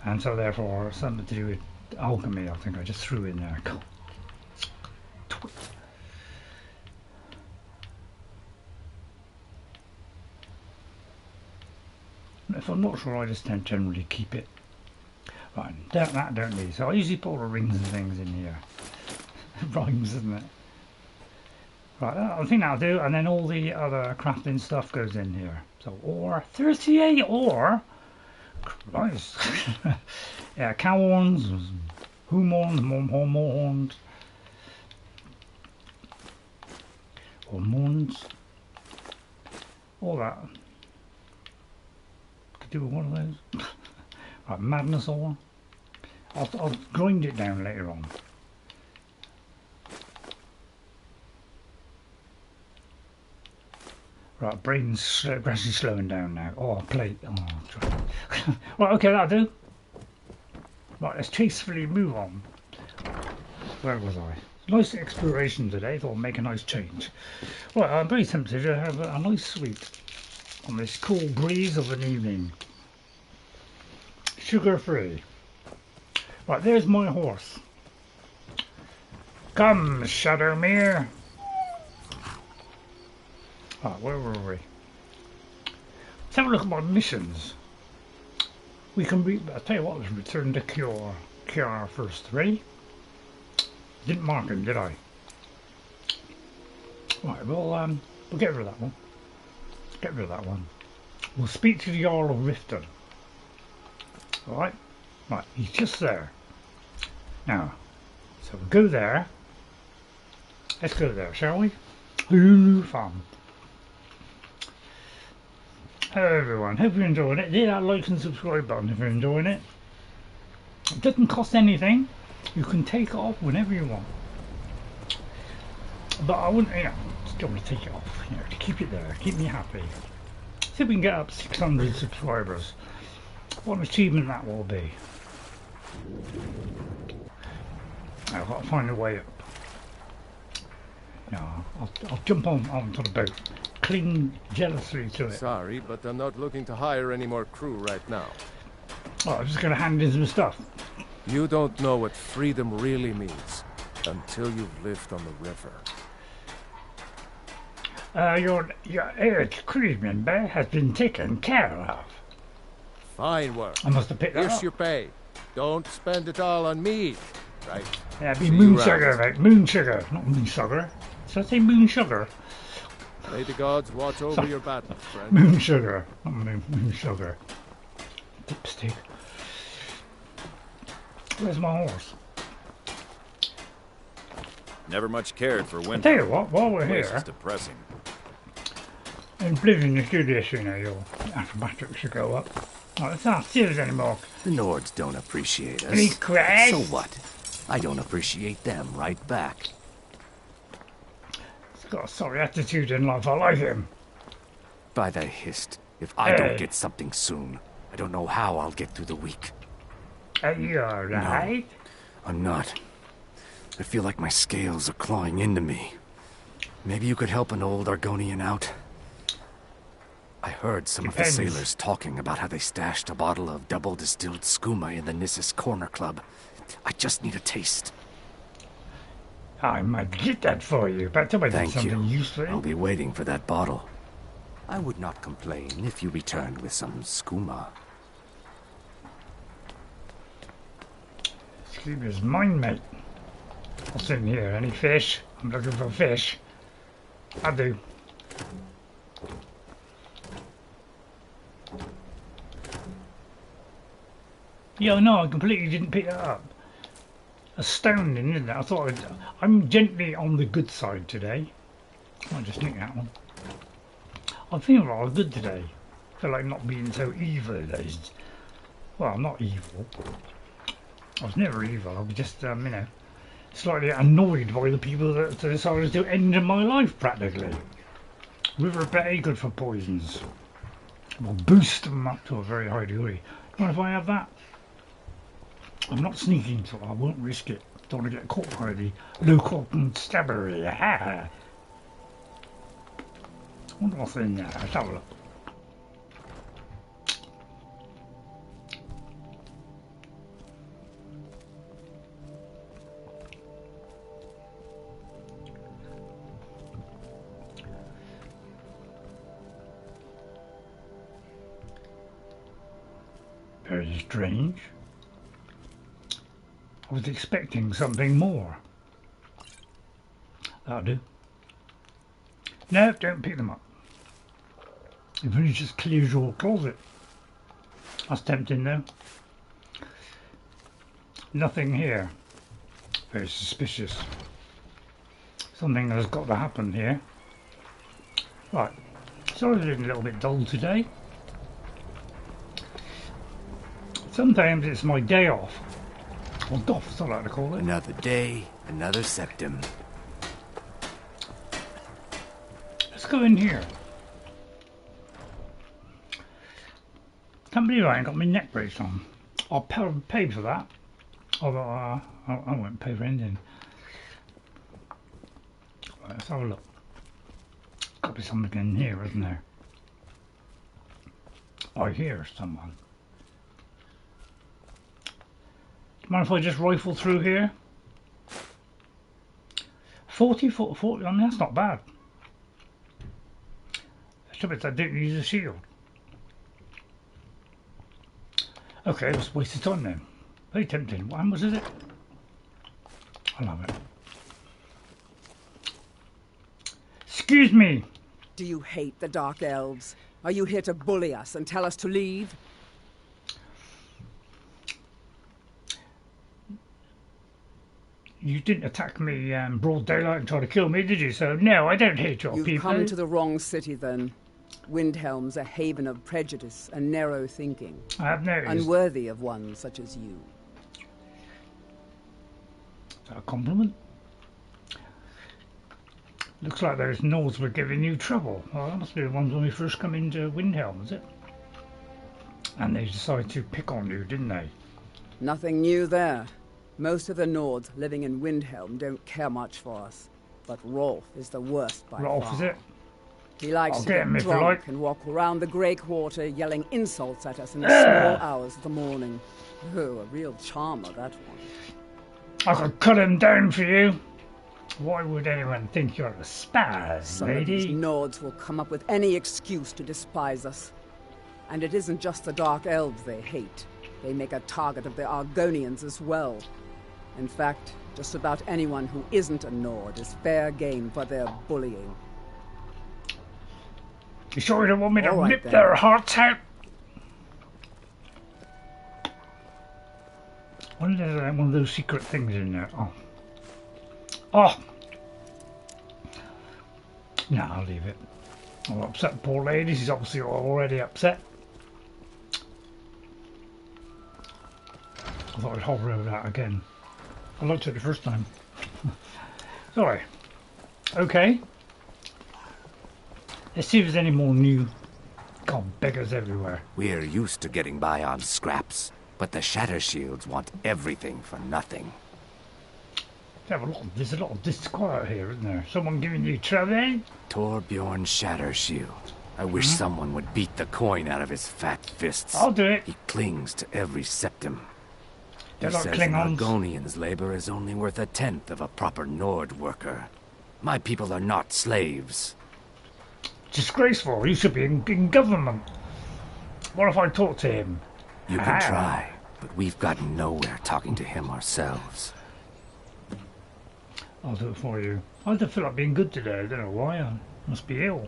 And so therefore something to do with alchemy, I think I just threw in there. If I'm not sure, I just don't generally keep it. Right, that don't need. So I usually put all the rings and things in here. Rhymes, isn't it? Right, I think that'll do, and then all the other crafting stuff goes in here. So ore, 38 ore? Christ. Yeah, cow horns, hoom horns, more horns. Or moons. All that. Could do with one of those. Right, madness ore. I'll grind it down later on. Right, brain's gradually slowing down now. Oh, plate. Oh, right, okay, that'll do. Right, let's chasefully move on. Where was I? Nice exploration today. Thought I'd make a nice change. Right, I'm very tempted to have a nice sweet on this cool breeze of an evening. Sugar free. Right, there's my horse. Come, Shadowmere. Ah, where were we? Let's have a look at my missions. We can I'll tell you what, let's return to Kjar first. Ready? Didn't mark him, did I? Right, well, we'll get rid of that one. Get rid of that one. We'll speak to the Jarl of Riften. Alright? Right, he's just there. Now, so we'll go there. Let's go there, shall we? Lotr Farm. Hello everyone, hope you're enjoying it. Hit that like and subscribe button if you're enjoying it. It doesn't cost anything. You can take it off whenever you want. But I wouldn't, still want to take it off, to keep it there, keep me happy. See if we can get up 600 subscribers. What an achievement that will be. I've got to find a way up. No, I'll jump onto the boat. Cling jealously to it. Sorry, but I'm not looking to hire any more crew right now. Oh, I'm just going to hand in some stuff. You don't know what freedom really means until you've lived on the river. Your urge crew member has been taken care of. Fine work. I must have picked that Here's up. your pay. Don't spend it all on me, right? Yeah, it'd be moon sugar, mate. Moon sugar, not moon sugar. So I say moon sugar. May the gods watch over your battles, friend. Moon sugar, not moon sugar. Dipstick. Where's my horse? Never much cared for winter. I tell you what, while we're here, It's depressing. in Blizzard is do this, your mathematics should go up. Oh, it's not serious anymore. The Nords don't appreciate us. Any crash? So what? I don't appreciate them right back. He's got a sorry attitude in life, I like him. By the hist, if I don't get something soon, I don't know how I'll get through the week. Are you alright? No, I'm not. I feel like my scales are clawing into me. Maybe you could help an old Argonian out? I heard some of the sailors talking about how they stashed a bottle of double-distilled skooma in the Nissus Corner Club. I just need a taste. I might get that for you, but tell me that's something useful. I'll be waiting for that bottle. I would not complain if you returned with some skooma. Skooma's mine, mate. What's in here? Any fish? I'm looking for fish. I do. Yeah, no, I completely didn't pick that up. Astounding, isn't it? I thought I'm gently on the good side today. I'll just nick that one. I feel rather good today. I feel like not being so evil. Well, I'm not evil. I was never evil. I was just, slightly annoyed by the people that decided to end my life, practically. River Bay, good for poisons. We'll boost them up to a very high degree. What if I have that? I'm not sneaking, so I won't risk it. Don't want to get caught by the local constabulary. I wonder what's in there. Let's have a look. Very strange. I was expecting something more. That'll do. No, don't pick them up. It really just clears your closet. That's tempting though. Nothing here. Very suspicious. Something has got to happen here. Right. Sorry I'm looking a little bit dull today. Sometimes it's my day off. Or doff, as I like to call it. Another day, another septum. Let's go in here. Can't believe I ain't got my neck brace on. I'll pay for that. Although I won't pay for anything. Right, let's have a look. Got to be something in here, isn't there? I hear someone. Do you mind if I just rifle through here? 40 foot, 40, I mean that's not bad. Except I didn't use a shield. Okay, that's a waste of time then. Very tempting. How much is it? I love it. Excuse me. Do you hate the Dark Elves? Are you here to bully us and tell us to leave? You didn't attack me broad daylight and try to kill me, did you? So, no, I don't hate your people. You've come to the wrong city, then. Windhelm's a haven of prejudice and narrow thinking. I have noticed. Unworthy of one such as you. Is that a compliment? Looks like those Nords were giving you trouble. Well, that must be the ones when we first come into Windhelm, is it? And they decided to pick on you, didn't they? Nothing new there. Most of the Nords living in Windhelm don't care much for us. But Rolf is the worst by far. Rolf, is it? He likes I'll to get him get if you drunk like. and walk around the grey quarter yelling insults at us in the small hours of the morning. Oh, a real charmer, that one. I could cut him down for you. Why would anyone think you're a spaz, Some lady? of these Nords will come up with any excuse to despise us. And it isn't just the Dark Elves they hate. They make a target of the Argonians as well. In fact, just about anyone who isn't a Nord is fair game for their bullying. You sure you don't want me to Right, rip then. their hearts out? What is that? One of those secret things in there? Oh. Oh! No, I'll leave it. I'll upset the poor lady. She's obviously already upset. I thought I'd hover over that again. I looked at it the first time. Sorry. Okay. Let's see if there's any more new. God, beggars everywhere. We're used to getting by on scraps, but the Shatter Shields want everything for nothing. There's a lot of disquiet here, isn't there? Someone giving you trouble? Torbjorn Shatter Shield. I wish someone would beat the coin out of his fat fists. I'll do it. He clings to every septum. He They're like says an Klingons. Argonian's labor is only worth a tenth of a proper Nord worker. My people are not slaves. Disgraceful. You should be in government. What if I talk to him? You can try, but we've gotten nowhere talking to him ourselves. I'll do it for you. I don't feel like being good today. I don't know why. I must be ill.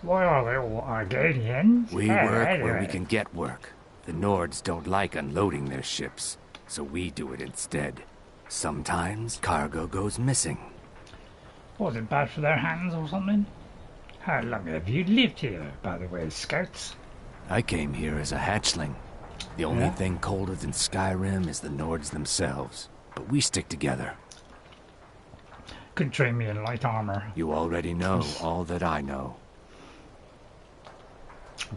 Why are they all Argonians? We work where we can get work. The Nords don't like unloading their ships, so we do it instead. Sometimes cargo goes missing. Was it bad for their hands or something? How long have you lived here, by the way, Scouts? I came here as a hatchling. The only thing colder than Skyrim is the Nords themselves, but we stick together. Could train me in light armor. You already know all that I know.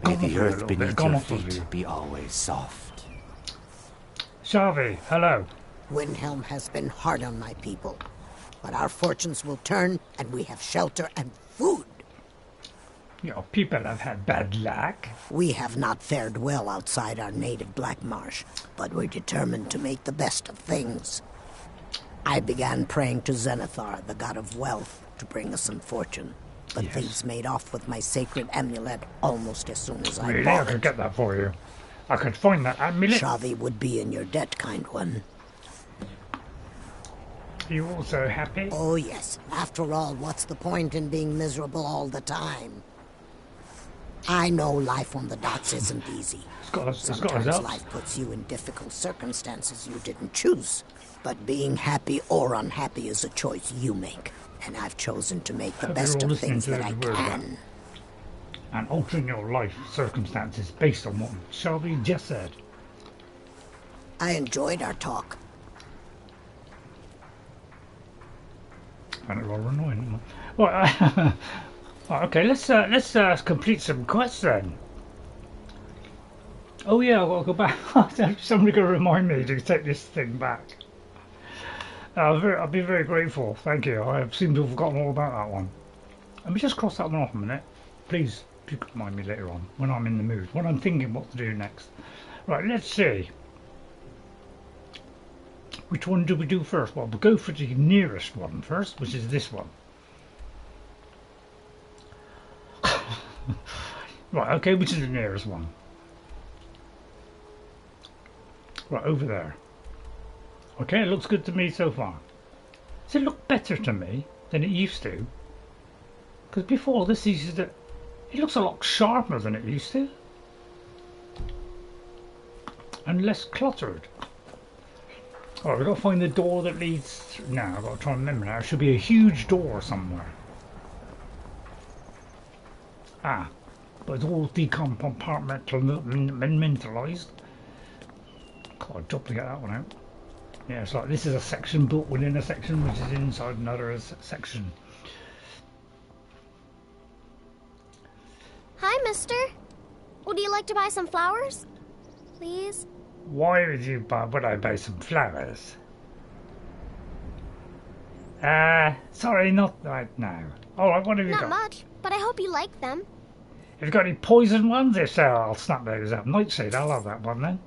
May the earth beneath your feet be always soft. Shavi, hello. Windhelm has been hard on my people, but our fortunes will turn and we have shelter and food. Your people have had bad luck. We have not fared well outside our native Black Marsh, but we're determined to make the best of things. I began praying to Zenithar, the god of wealth, to bring us some fortune. But things made off with my sacred amulet almost as soon as I Really? bought I could it. get that for you. I could find that amulet. Shavi would be in your debt, kind one. Are you also happy? Oh, yes. After all, what's the point in being miserable all the time? I know life on the docks isn't easy. Sometimes life puts you in difficult circumstances you didn't choose. But being happy or unhappy is a choice you make. and I've chosen to make the Hope best you're all of things that listening I to the word can. And altering your life circumstances based on what Shelby just said. I enjoyed our talk. And it rather annoying. Well, okay, let's complete some quests then. Oh yeah, I've got to go back. Somebody got to remind me to take this thing back. I'll be very grateful. Thank you. I seem to have forgotten all about that one. Let me just cross that one off a minute, please. If you could remind me later on when I'm in the mood, when I'm thinking what to do next. Right, let's see. Which one do we do first? Well, we'll go for the nearest one first, which is this one. Right, okay, which is the nearest one? Right, over there. Okay, it looks good to me so far. Does it look better to me than it used to? Because before this used to... It looks a lot sharper than it used to. And less cluttered. Alright, we've got to find the door that leads through. Now, I've got to try and remember now. There should be a huge door somewhere. Ah, but it's all decompartmentalized. God, I'd job to get that one out. Yeah, it's like this is a section built within a section, which is inside another section. Hi, mister. Would you like to buy some flowers? Please? Why would I buy some flowers? Sorry, not right now. Alright, what have you got? Not much, but I hope you like them. Have you got any poison ones? If so, I'll snap those up. Nightshade, I'll have that one then.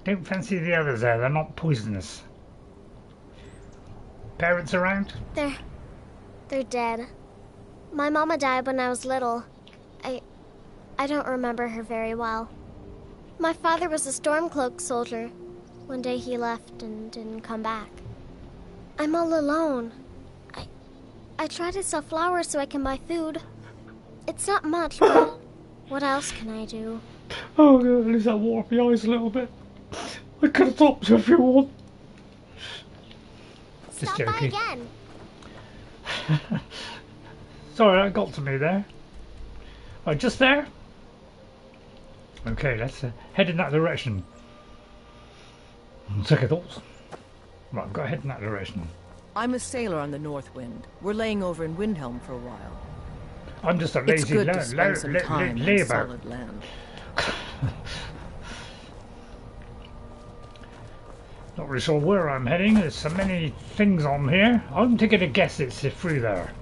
Don't fancy the others there, they're not poisonous. Parents around? They're dead. My mama died when I was little. I don't remember her very well. My father was a Stormcloak soldier. One day he left and didn't come back. I'm all alone. I try to sell flowers so I can buy food. It's not much, but what else can I do? Oh god, at least that water off my eyes a little bit. I could have stopped you if you want. Stop by again. Sorry, that got to me there. Right, just there? Okay, let's head in that direction. Second thoughts. Right, I've got to head in that direction. I'm a sailor on the North Wind. We're laying over in Windhelm for a while. I'm just a lazy it's good to spend some time on solid land. Not really sure where I'm heading. There's so many things on here. I'm taking a guess it's through there.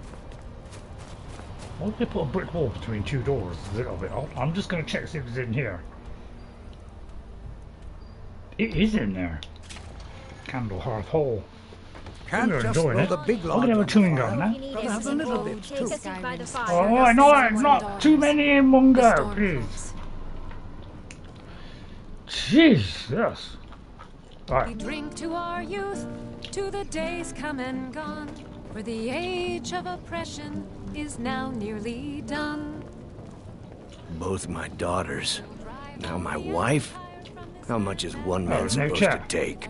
Why did they put a brick wall between two doors? It's a little bit odd. I'm just going to check see if it's in here. It is in there. Candle Hearth Hall. Can't You're just enjoying throw it. the big I'm log going to have a chewing on gum the now. fire. Gotta have a little bit too. Oh, not too many in one go, please. Jesus. Right. We drink to our youth, to the days come and gone, for the age of oppression is now nearly done. Both my daughters. Now my wife? How much is one man no supposed chat. to take?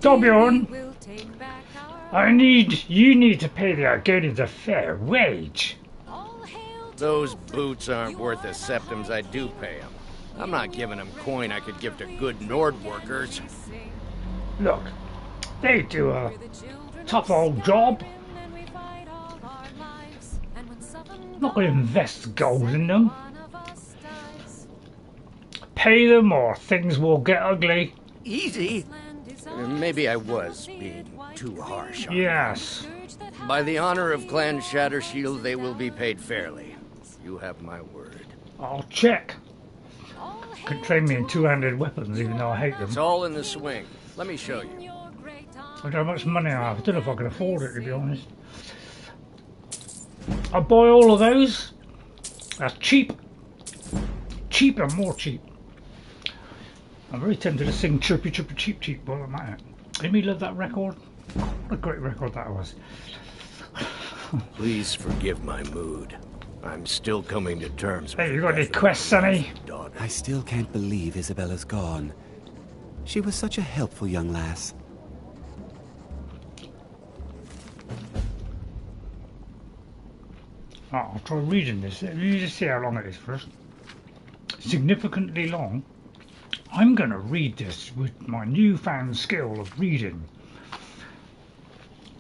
Torbjorn, you need to pay the Argonians a fair wage. Those boots aren't worth the septims I do pay them. I'm not giving them coin I could give to good Nord workers. Look, they do a tough old job. I'm not going to invest gold in them. Pay them or things will get ugly. Easy. Maybe I was being too harsh on Yes. them. By the honor of Clan Shattershield, they will be paid fairly. You have my word. I'll check. Could train me in two-handed weapons even though I hate them. It's all in the swing. Let me show you. I don't know how much money I have. I don't know if I can afford it, to be honest. I'll buy all of those. That's cheap. Cheap and more cheap. I'm very tempted to sing Chirpy Chirpy Cheep Cheep while I'm at it. Amy loved that record. What a great record that was. Please forgive my mood. I'm still coming to terms with Hey, you got any quests, Sonny? I still can't believe Isabella's gone. She was such a helpful young lass. I'll try reading this. Let me just see how long it is first. Significantly long. I'm going to read this with my newfound skill of reading.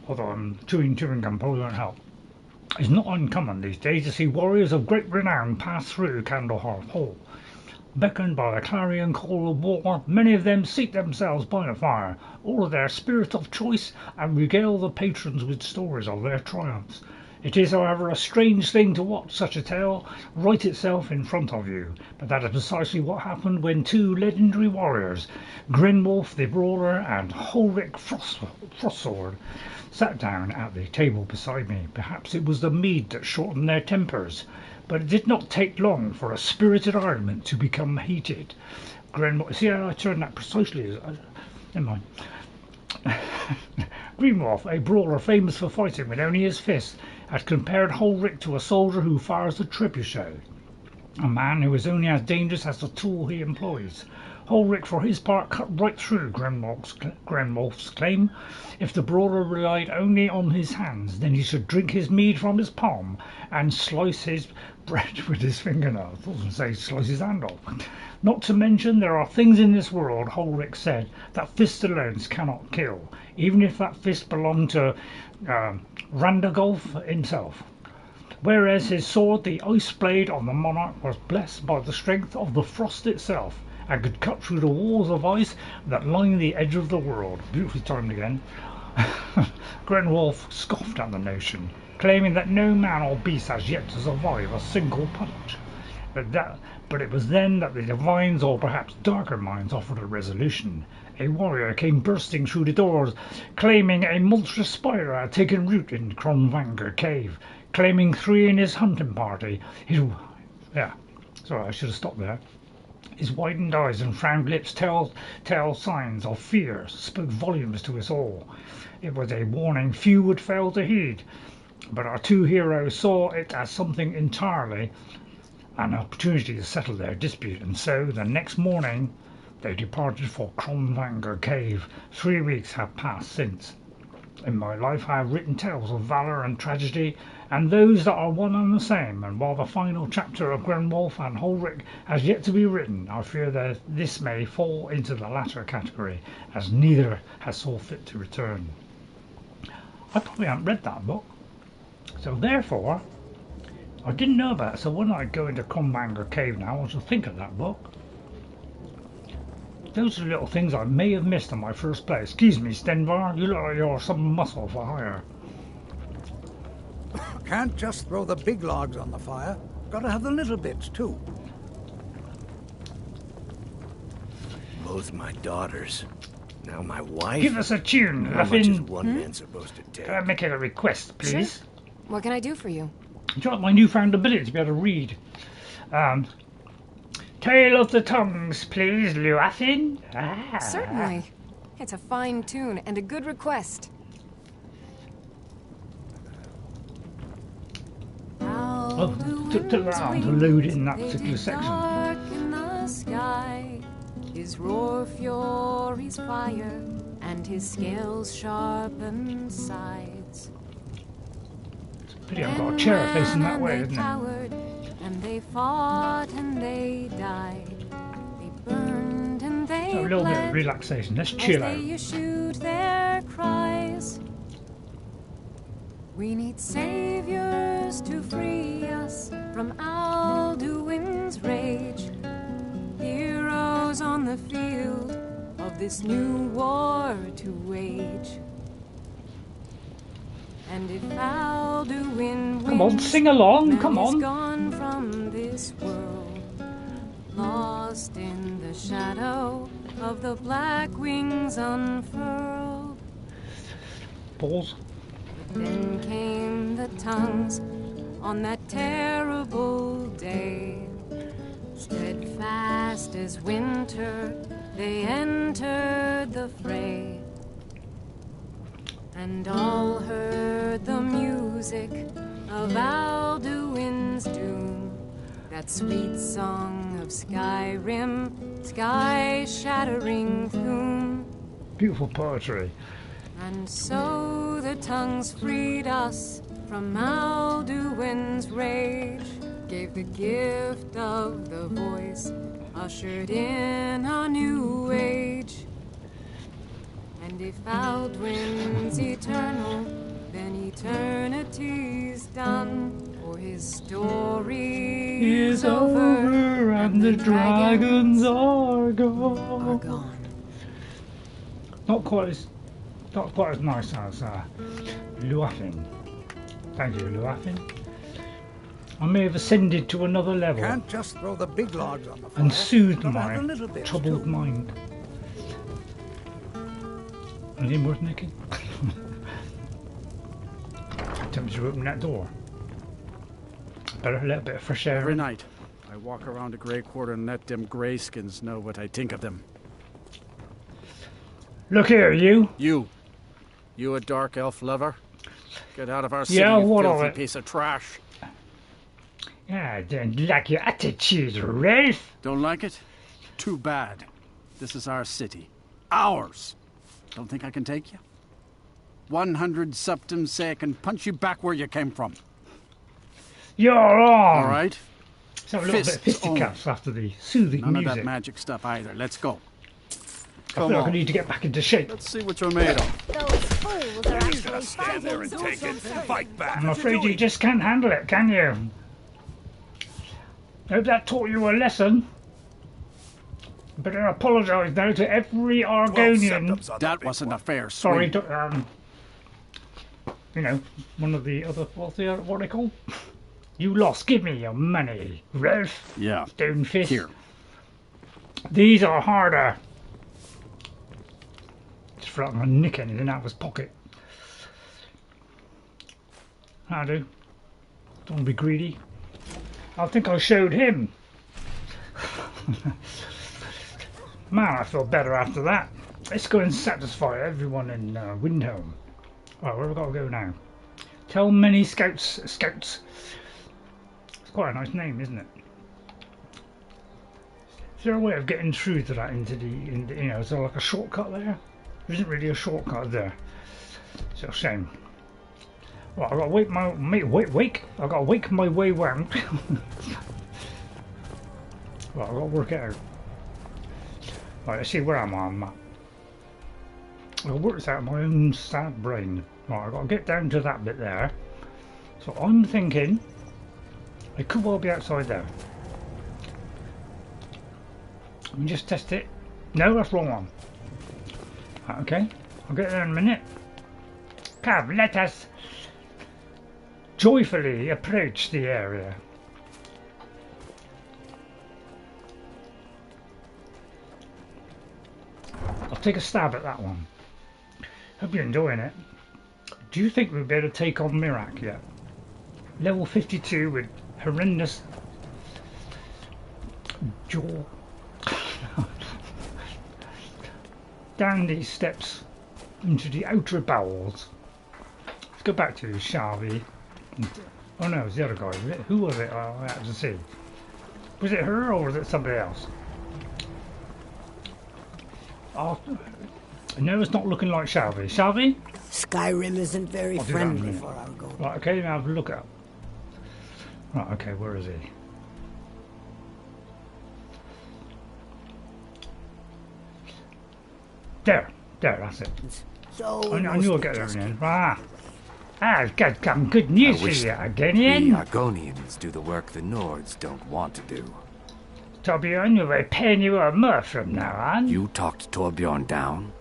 Although I'm chewing gum probably won't help. It's not uncommon these days to see warriors of great renown pass through Candlehearth Hall. Beckoned by the clarion call of war, many of them seat themselves by the fire, all of their spirit of choice, and regale the patrons with stories of their triumphs. It is, however, a strange thing to watch such a tale write itself in front of you, but that is precisely what happened when two legendary warriors, Grenwulf the Brawler and Holrik Frostsword, sat down at the table beside me. Perhaps it was the mead that shortened their tempers, but it did not take long for a spirited argument to become heated. Grenwulf, see how I turned that precisely? Never mind. Grenwulf, a brawler famous for fighting with only his fists, had compared Holrik to a soldier who fires a trebuchet, a man who is only as dangerous as the tool he employs. Holrik, for his part, cut right through Grenwulf's claim. If the brawler relied only on his hands, then he should drink his mead from his palm and slice his bread with his fingernails. I was going to say slice his hand off. Not to mention, there are things in this world, Holrik said, that fists alone cannot kill, even if that fist belonged to Randagolf himself. Whereas his sword, the ice blade of the monarch, was blessed by the strength of the frost itself, and could cut through the walls of ice that line the edge of the world. Beautifully timed again. Grenwulf scoffed at the notion, claiming that no man or beast has yet to survive a single punch. But it was then that the divines, or perhaps darker minds, offered a resolution. A warrior came bursting through the doors, claiming a monstrous spider had taken root in Cronvangr Cave, claiming 3 in his hunting party. Sorry, I should have stopped there. His widened eyes and frowned lips tell signs of fear, spoke volumes to us all. It was a warning few would fail to heed, but our two heroes saw it as something entirely, an opportunity to settle their dispute, and so the next morning they departed for Cronvangr Cave. 3 weeks have passed since. In my life I have written tales of valour and tragedy, and those that are one and the same, and while the final chapter of Grenwulf and Holrik has yet to be written, I fear that this may fall into the latter category, as neither has saw fit to return. I probably haven't read that book, so therefore I didn't know about it, so when I go into Cronvangr Cave now, I shall think of that book. Those are little things I may have missed on my first play. Excuse me, Stenvar, you look like you're some muscle for hire. Can't just throw the big logs on the fire. Gotta have the little bits, too. Both my daughters. Now my wife. Give us a tune, How much is one man supposed to take? Can I make it a request, please? Sure. What can I do for you? Do you like my newfound ability to be able to read? Tale of the Tongues, please, Luathin. Certainly. It's a fine tune and a good request. Oh, took that on to load in that particular section. Dark in the sky, his roar fury's fire, and his scales sharpened sides. It's a pity I've got a chair facing that way, isn't it? And they fought and they died. They burned and they So a little bit of relaxation. Let's chill out. They issued their cries. We need saviors to free us from Alduin's rage. Heroes on the field of this new war to wage. And if Alduin wins, Come on, sing along, come on. Gone from this world, lost in the shadow of the black wings unfurled. Pause. Then came the tongues on that terrible day. Steadfast as winter, they entered the fray. And all heard the music of Alduin's doom, that sweet song of Skyrim, sky-shattering doom. Beautiful poetry. And so the tongues freed us from Alduin's rage, gave the gift of the voice, ushered in a new age. And if Alduin's eternal, then eternity's done, for his story is over and the dragons are gone. Not quite as nice as Luafin. Thank you, Luafin. I may have ascended to another level. Can't just throw the big logs on the fire. And soothed Gotta my have a little bit troubled too. mind. Anything worth nicking? Attempts to open that door. Better let a bit of fresh air Every in. night, I walk around the Grey Quarter and let them greyskins know what I think of them. Look here, you. You a dark elf lover? Get out of our city, Yeah, you what of filthy it? piece of trash. I don't like your attitude, Ralph. Don't like it? Too bad. This is our city. Ours. Don't think I can take you? 100 septums say I can punch you back where you came from. You're on. All right. Let's have a little bit of fisticuffs after the soothing None music. of that magic stuff either. Let's go. I feel like I need to get back into shape. Let's see what you're made of. Those fools are actually Stand there and take it. Fight back. I'm afraid you just can't handle it, can you? Hope that taught you a lesson. Better apologise now to every Argonian. That wasn't a fair Sorry, swing. you know, one of the other, what are they called? You lost, give me your money, Ralph. Yeah. Stonefist. Here. These are harder. Just felt like I'm nick anything out of his pocket. I do. Don't be greedy. I think I showed him. Man, I feel better after that. Let's go and satisfy everyone in Windhelm. Right, where have I got to go now? Tell many scouts. It's quite a nice name, isn't it? Is there a way of getting through to that into you know, is there like a shortcut there? There isn't really a shortcut there. It's a shame. Well, I've got to wake I've got to wake my way round. Well, I've got to work it out. Right, let's see where am I on the map. I'll work this out in my own sad brain. Right, I've got to get down to that bit there. So I'm thinking I could well be outside there. Let me just test it. No, that's wrong one. Right, okay, I'll get there in a minute. Come, let us joyfully approach the area. I'll take a stab at that one. Hope you're enjoying it. Do you think we'd be able to take on Mirak yet? Level 52 with horrendous jaw. Down these steps into the outer bowels. Let's go back to Sharvie. Oh no, it was the other guy, was it? Who was it? I had to see. Was it her or was it somebody else? Oh, no, it's not looking like Sharvie. Sharvie? Skyrim isn't very friendly for our gold. Right, okay, now have a look up. Right, okay, where is he? There, that's it. So I knew I'd get there in the end. I've got some good news for you, Argonian. We Argonians do the work the Nords don't want to do. Torbjorn will be paying you a month from now on. You talked Torbjorn down?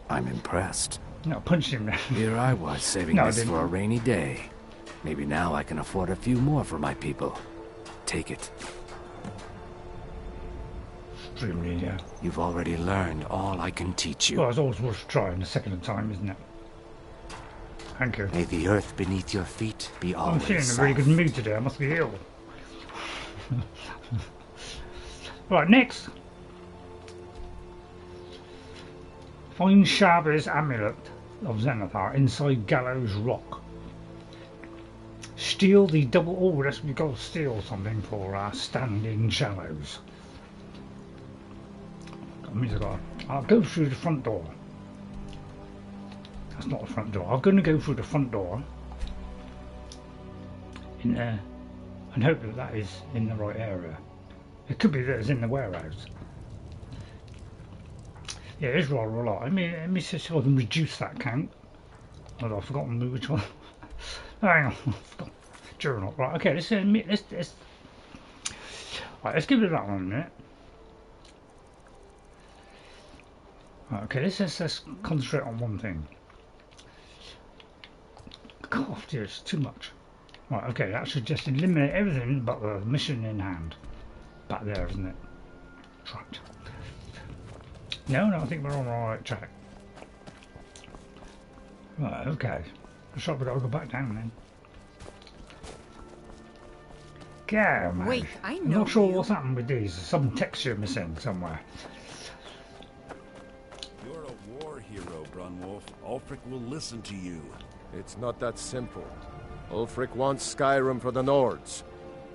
I'm impressed. No, punched him down. Here I was saving No, I this didn't. for a rainy day. Maybe now I can afford a few more for my people. Take it. Extremely, yeah. You've already learned all I can teach you. Well, it's always worth trying a second time, isn't it? Thank you. May the earth beneath your feet be I'm always feeling in a soft. really good mood today. I must be ill. Right, next. Find Sharvie's amulet of Zenithar inside Gallows Rock. Steal the double. Oh, we've got to steal something for our standing shallows. That means I'll go through the front door. That's not the front door. I'm going to go through the front door. in there and hope that that is in the right area. It could be that it's in the warehouse. Yeah, it is rather a lot. I mean, let me see if I can reduce that count. Although I've forgotten which one. Hang on, I forgot. Journal. Right, okay, let's right, let's give it that one a minute. Right, okay, let's concentrate on one thing. God, dear, it's too much. Right, okay, that should just eliminate everything but the mission in hand. Back there, isn't it? Right. No, I think we're on the right track. Right, okay. Looks like we've got to go back down then. Yeah, man. Wait, I know. I'm not sure what's happened with these. Some texture missing somewhere. You're a war hero, Grenwulf. Holrik will listen to you. It's not that simple. Holrik wants Skyrim for the Nords.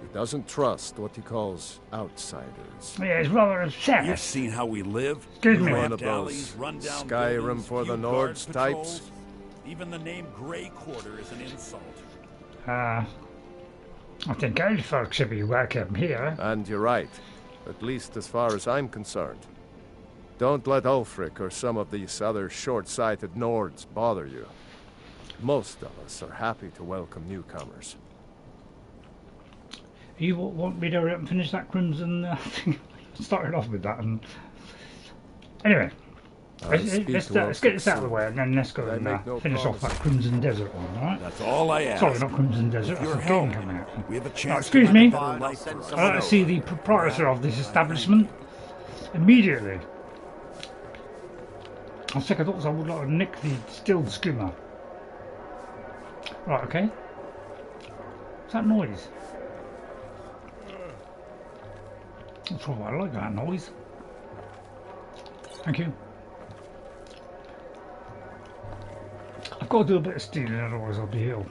He doesn't trust what he calls outsiders. Yeah, it's rather upset. You've seen how we live. Excuse me. One of those Skyrim for the Nords types. Even the name Grey Quarter is an insult. I think all folk should be welcome here. And you're right, at least as far as I'm concerned. Don't let Holrik or some of these other short-sighted Nords bother you. Most of us are happy to welcome newcomers. You want me to finish that Crimson thing? Started off with that, and anyway, let's get this out of the way, and then let's go and finish off that Crimson Desert one, alright? That's all I ask. Sorry, not Crimson Desert. Your That's a game coming out. We have a chance. Excuse me. I'd like to see the proprietor of this establishment immediately. On second thoughts, I would like to nick the distilled skimmer. Right, okay. What's that noise? Not sure I like that noise. Thank you. I've got to do a bit of stealing, otherwise I'll be ill.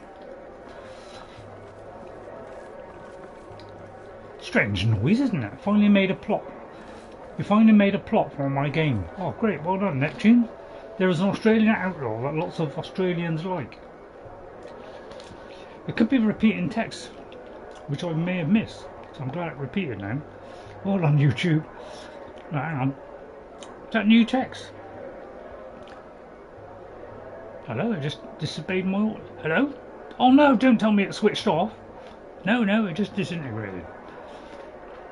Strange noise, isn't it? Finally made a plot. You finally made a plot for my game. Oh, great. Well done, Neptune. There is an Australian outlaw that lots of Australians like. It could be repeating text, which I may have missed. So I'm glad it repeated now. Well done, YouTube. Right, hang on. Is that new text? Hello, I just disobeyed my order. Hello? Oh no, don't tell me it switched off. No, it just disintegrated.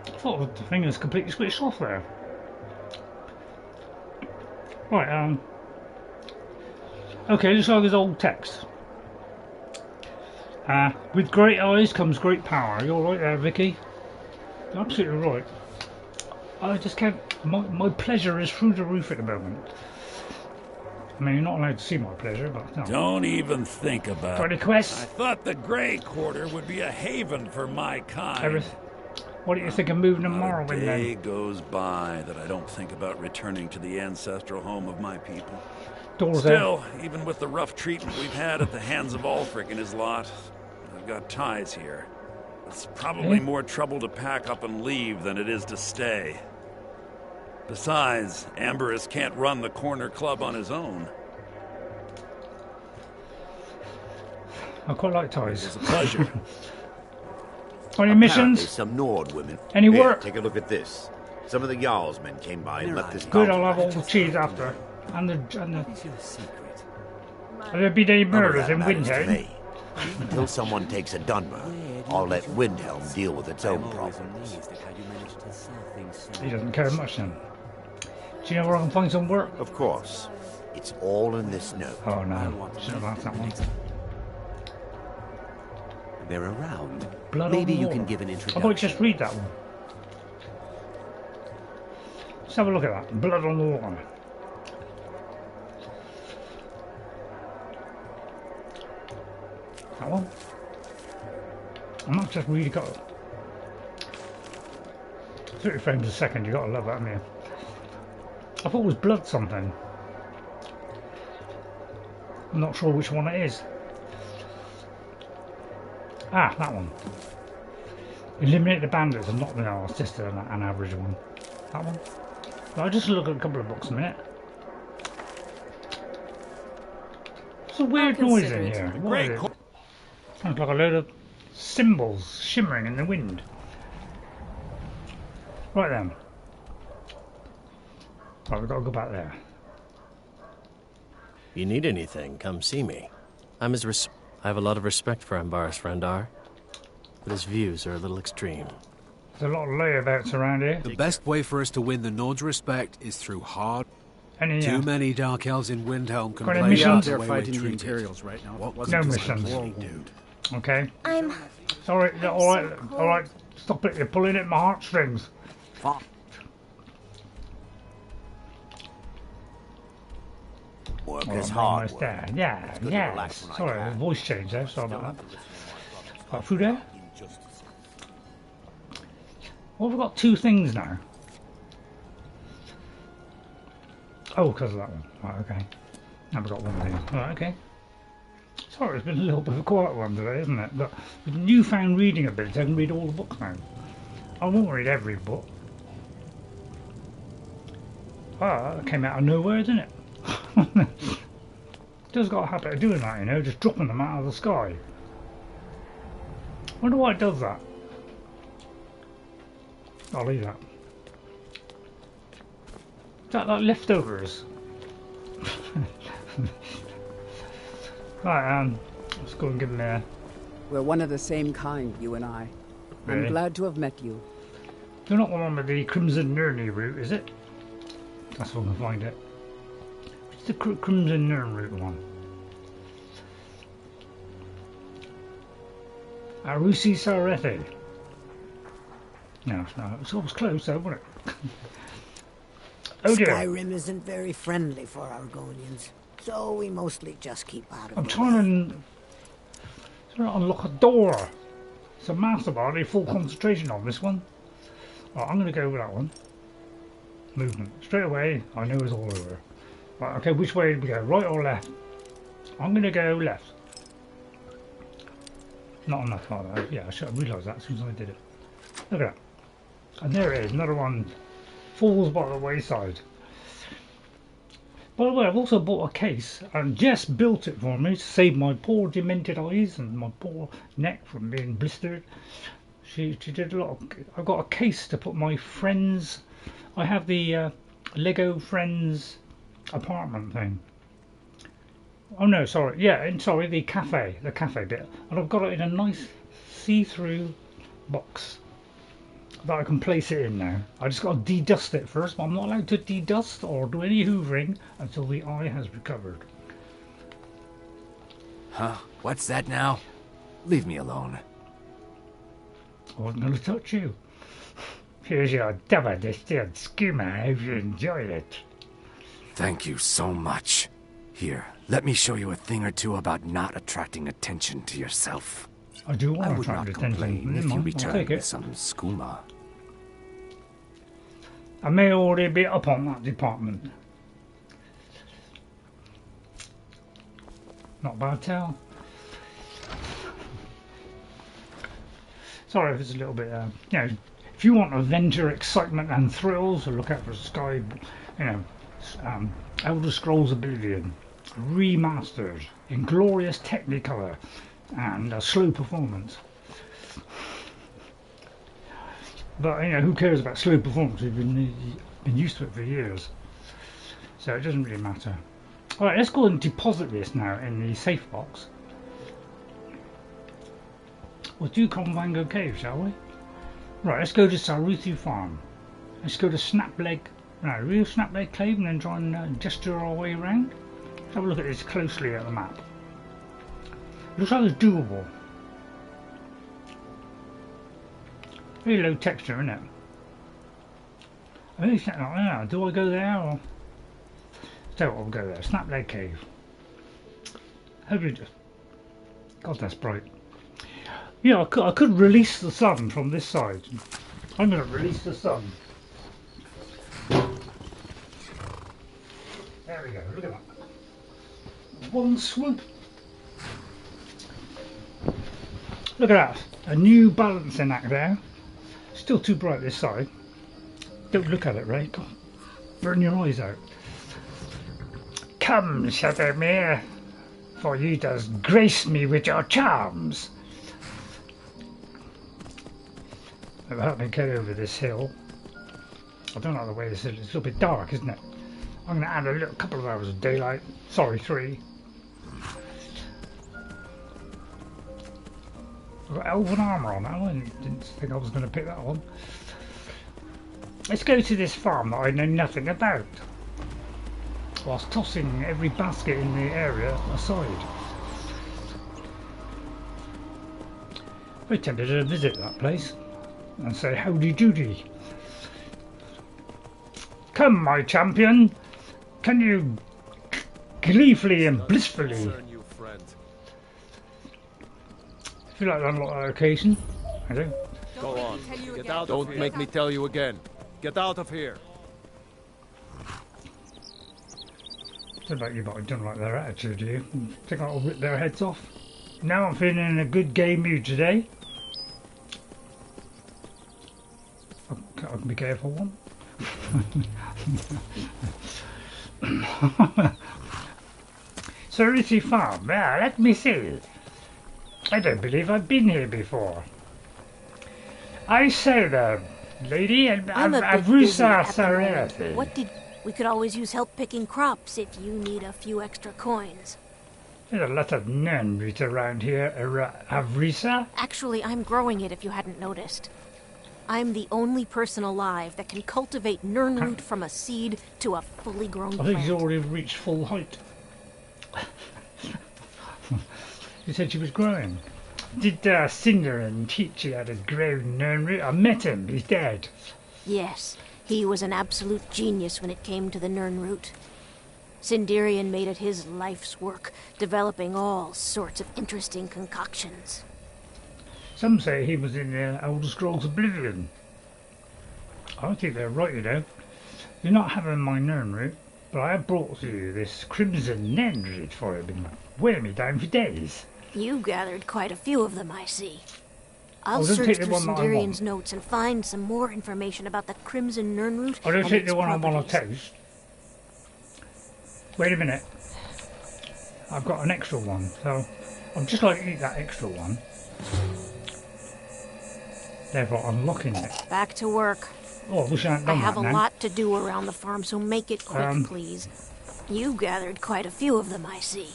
I thought the thing was completely switched off there. Right, okay, looks like there's old text. With great eyes comes great power. You're right there, Vicky. You're absolutely right. I just can't. My pleasure is through the roof at the moment. I mean, you're not allowed to see my pleasure, but no. Don't even think about it. Got any quests? I thought the Grey Quarter would be a haven for my kind. What do you think of moving to Morrowind then? Not a day goes by that I don't think about returning to the ancestral home of my people. Still, even with the rough treatment we've had at the hands of Holrik and his lot, I've got ties here. It's probably more trouble to pack up and leave than it is to stay. Besides, Amberus can't run the corner club on his own. I quite like ties. It's a pleasure. Any missions? Some Nord women. Any work? Take a look at this. Some of the Jarl's men came by and left this. Good, I'll have all the cheese after. And the. Have there been any murders in Windhelm? Until someone takes a Dunmer, I'll let Windhelm deal with its own problems. He doesn't care much then. Do you know where I can find some work? Of course. It's all in this note. Oh no, shouldn't have asked that one. They're around. Blood Maybe on the you wall. can give an introduction. I might just read that one. Let's have a look at that. Blood on the wall. That one? I'm not just really got 30 frames a second, you gotta love that, haven't you? I thought it was blood something. I'm not sure which one it is. Ah, that one. Eliminate the bandits and not the no, it's just an average one. That one? I'll just look at a couple of books a minute. It's a weird noise in here. What is it? Sounds like a load of symbols shimmering in the wind. Right then. Right, we've got to go back there. You need anything, come see me. I have a lot of respect for Ambaris Frandar, but his views are a little extreme. There's a lot of layabouts around here. The best way for us to win the Nord's respect is through hard. Too many Dark Elves in Windhelm complain missions? they're fighting the Imperials right now. No missions. Dude. Okay. I'm sorry. All right. Stop it. You're pulling at my heartstrings. Work is hard work. There. Yeah. Sorry, the voice changed there. Sorry about that. Got food there? Well, we've got 2 things now. Oh, because of that one. Right, okay. Now we've got 1 thing. Right, okay. Sorry, it's been a little bit of a quiet one today, isn't it? But with newfound reading ability, I can read all the books now. I won't read every book. Ah, that came out of nowhere, didn't it? Just got a habit of doing that, you know, just dropping them out of the sky. Wonder why it does that. I'll leave that. Is that like leftovers? Right, let's go and give him a... We're one of the same kind, you and I. Really? I'm glad to have met you. You're not the one with the Crimson Nirnroot, is it? That's if I can find it. It's the Crimson Nirnroot one. Arusi Serethi. No, it's not. It's always close though, wasn't it? Oh dear. Skyrim isn't very friendly for Argonians, so we mostly just keep out of it. I'm trying to unlock a door. It's a master bar. I need full concentration on this one. Right, I'm going to go with that one. Movement. Straight away, I know it's all over. Right, okay, which way do we go? Right or left? I'm going to go left. Not on that far though. Yeah, I should have realised that as soon as I did it. Look at that. And there it is, another one falls by the wayside. By the way, I've also bought a case and Jess built it for me to save my poor demented eyes and my poor neck from being blistered. She did a lot of... I've got a case to put my friends... I have the Lego Friends apartment thing. Oh no, sorry. Yeah, and sorry, the cafe bit. And I've got it in a nice see-through box that I can place it in now. I just got to de-dust it first, but I'm not allowed to de-dust or do any hoovering until the eye has recovered. Huh? What's that now? Leave me alone. I wasn't going to touch you. Here's your double-distilled skimmer. I hope you enjoyed it. Thank you so much. Here, let me show you a thing or two about not attracting attention to yourself. I do want I to would attract not attention. complain if you returned it. with some skooma. I may already be up on that department. Not bad tell. Sorry if it's a little bit, you know, if you want adventure, excitement and thrills, look out for Sky, you know, Elder Scrolls Oblivion, remastered in glorious Technicolor and a slow performance. But you know, who cares about slow performance? We've been used to it for years, so it doesn't really matter. All right, let's go and deposit this now in the safe box. We'll do Cronvangr Cave, shall we? Right, let's go to Serethi Farm. Let's go to real Snapleg Cave, and then try and gesture our way around. Let's have a look at this closely at the map. Looks like it's doable. Very low texture, isn't it? I think it's like, do I go there or? So I'll go there. Snapleg Cave. Hopefully just. God, that's bright. Yeah, I could release the sun from this side. I'm going to release the sun. There we go. Look at that. One swoop. Look at that. A new balancing act there. Still too bright this side. Don't look at it, Ray. God, burn your eyes out. Come, Shadowmere, for you does grace me with your charms. It'll help me get over this hill. I don't like the way this hill is. It's a little bit dark, isn't it? I'm going to add a couple of hours of daylight. Sorry, 3. I've got elven armour on now. I didn't think I was going to pick that one. Let's go to this farm that I know nothing about, whilst tossing every basket in the area aside. Very tempted to visit that place and say howdy doody. Come, my champion, can you gleefully and blissfully... I feel like on a lot of occasion. I do. Go on. Get out. Don't make me tell you again. Get out of here. Don't know about you, but I don't like their attitude, do you? Think I'll rip their heads off? Now I'm feeling in a good game mood today. I can be careful one. Serethi Farm, yeah, let me see. I don't believe I've been here before. I say there, lady, and Avrusa Serethi. What did... We could always use help picking crops if you need a few extra coins. There's a lot of Nirnroot around here, Avrusa. Actually, I'm growing it if you hadn't noticed. I'm the only person alive that can cultivate Nirnroot from a seed to a fully grown plant. I think he's already reached full height. He said she was growing. Did Cinderin teach you how to grow Nirnroot? I met him, he's dead. Yes, he was an absolute genius when it came to the Nirnroot. Sinderian made it his life's work, developing all sorts of interesting concoctions. Some say he was in the Elder Scrolls Oblivion. I think they're right, you know. You're not having my Nirnroot, but I have brought you this Crimson Nirnroot for it. Been weighing me down for days. You gathered quite a few of them, I see. I'll search through Sinderian's notes and find some more information about the Crimson Nirnroot. I don't take the one I want to taste. Wait a minute. I've got an extra one, so I'm just like to eat that extra one. Therefore unlocking it. Back to work. Oh, I wish I hadn't done that. I have a lot to do around the farm, so make it quick, please. You gathered quite a few of them, I see.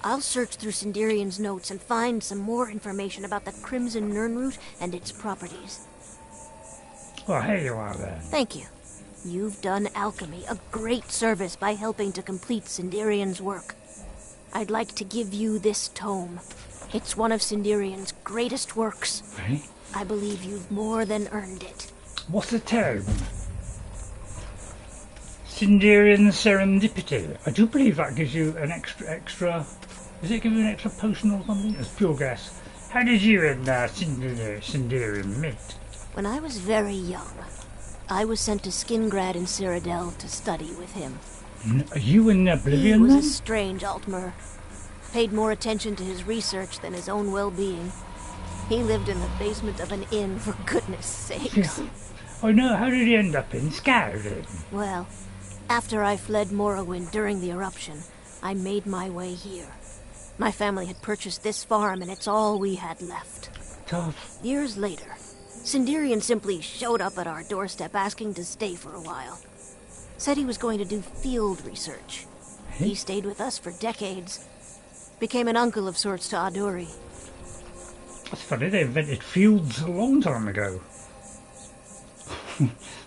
I'll search through Sinderian's notes and find some more information about the Crimson Nirnroot and its properties. Well, here you are then. Thank you. You've done alchemy a great service by helping to complete Sinderian's work. I'd like to give you this tome. It's one of Sinderian's greatest works. Really? I believe you've more than earned it. What's the tome? Sinderian Serendipity. I do believe that gives you an extra... Does it give you an extra potion or something? It's pure guess. How did you and Sinderian meet? When I was very young, I was sent to Skingrad in Cyrodiil to study with him. Are you in Oblivion? He was then? a strange Altmer. Paid more attention to his research than his own well-being. He lived in the basement of an inn, for goodness sakes. I know. How did he end up in Skyrim? Well, after I fled Morrowind during the eruption, I made my way here. My family had purchased this farm, and it's all we had left. Tough. Years later, Sinderian simply showed up at our doorstep asking to stay for a while. Said he was going to do field research. He stayed with us for decades. Became an uncle of sorts to Aduri. That's funny, they invented fields a long time ago.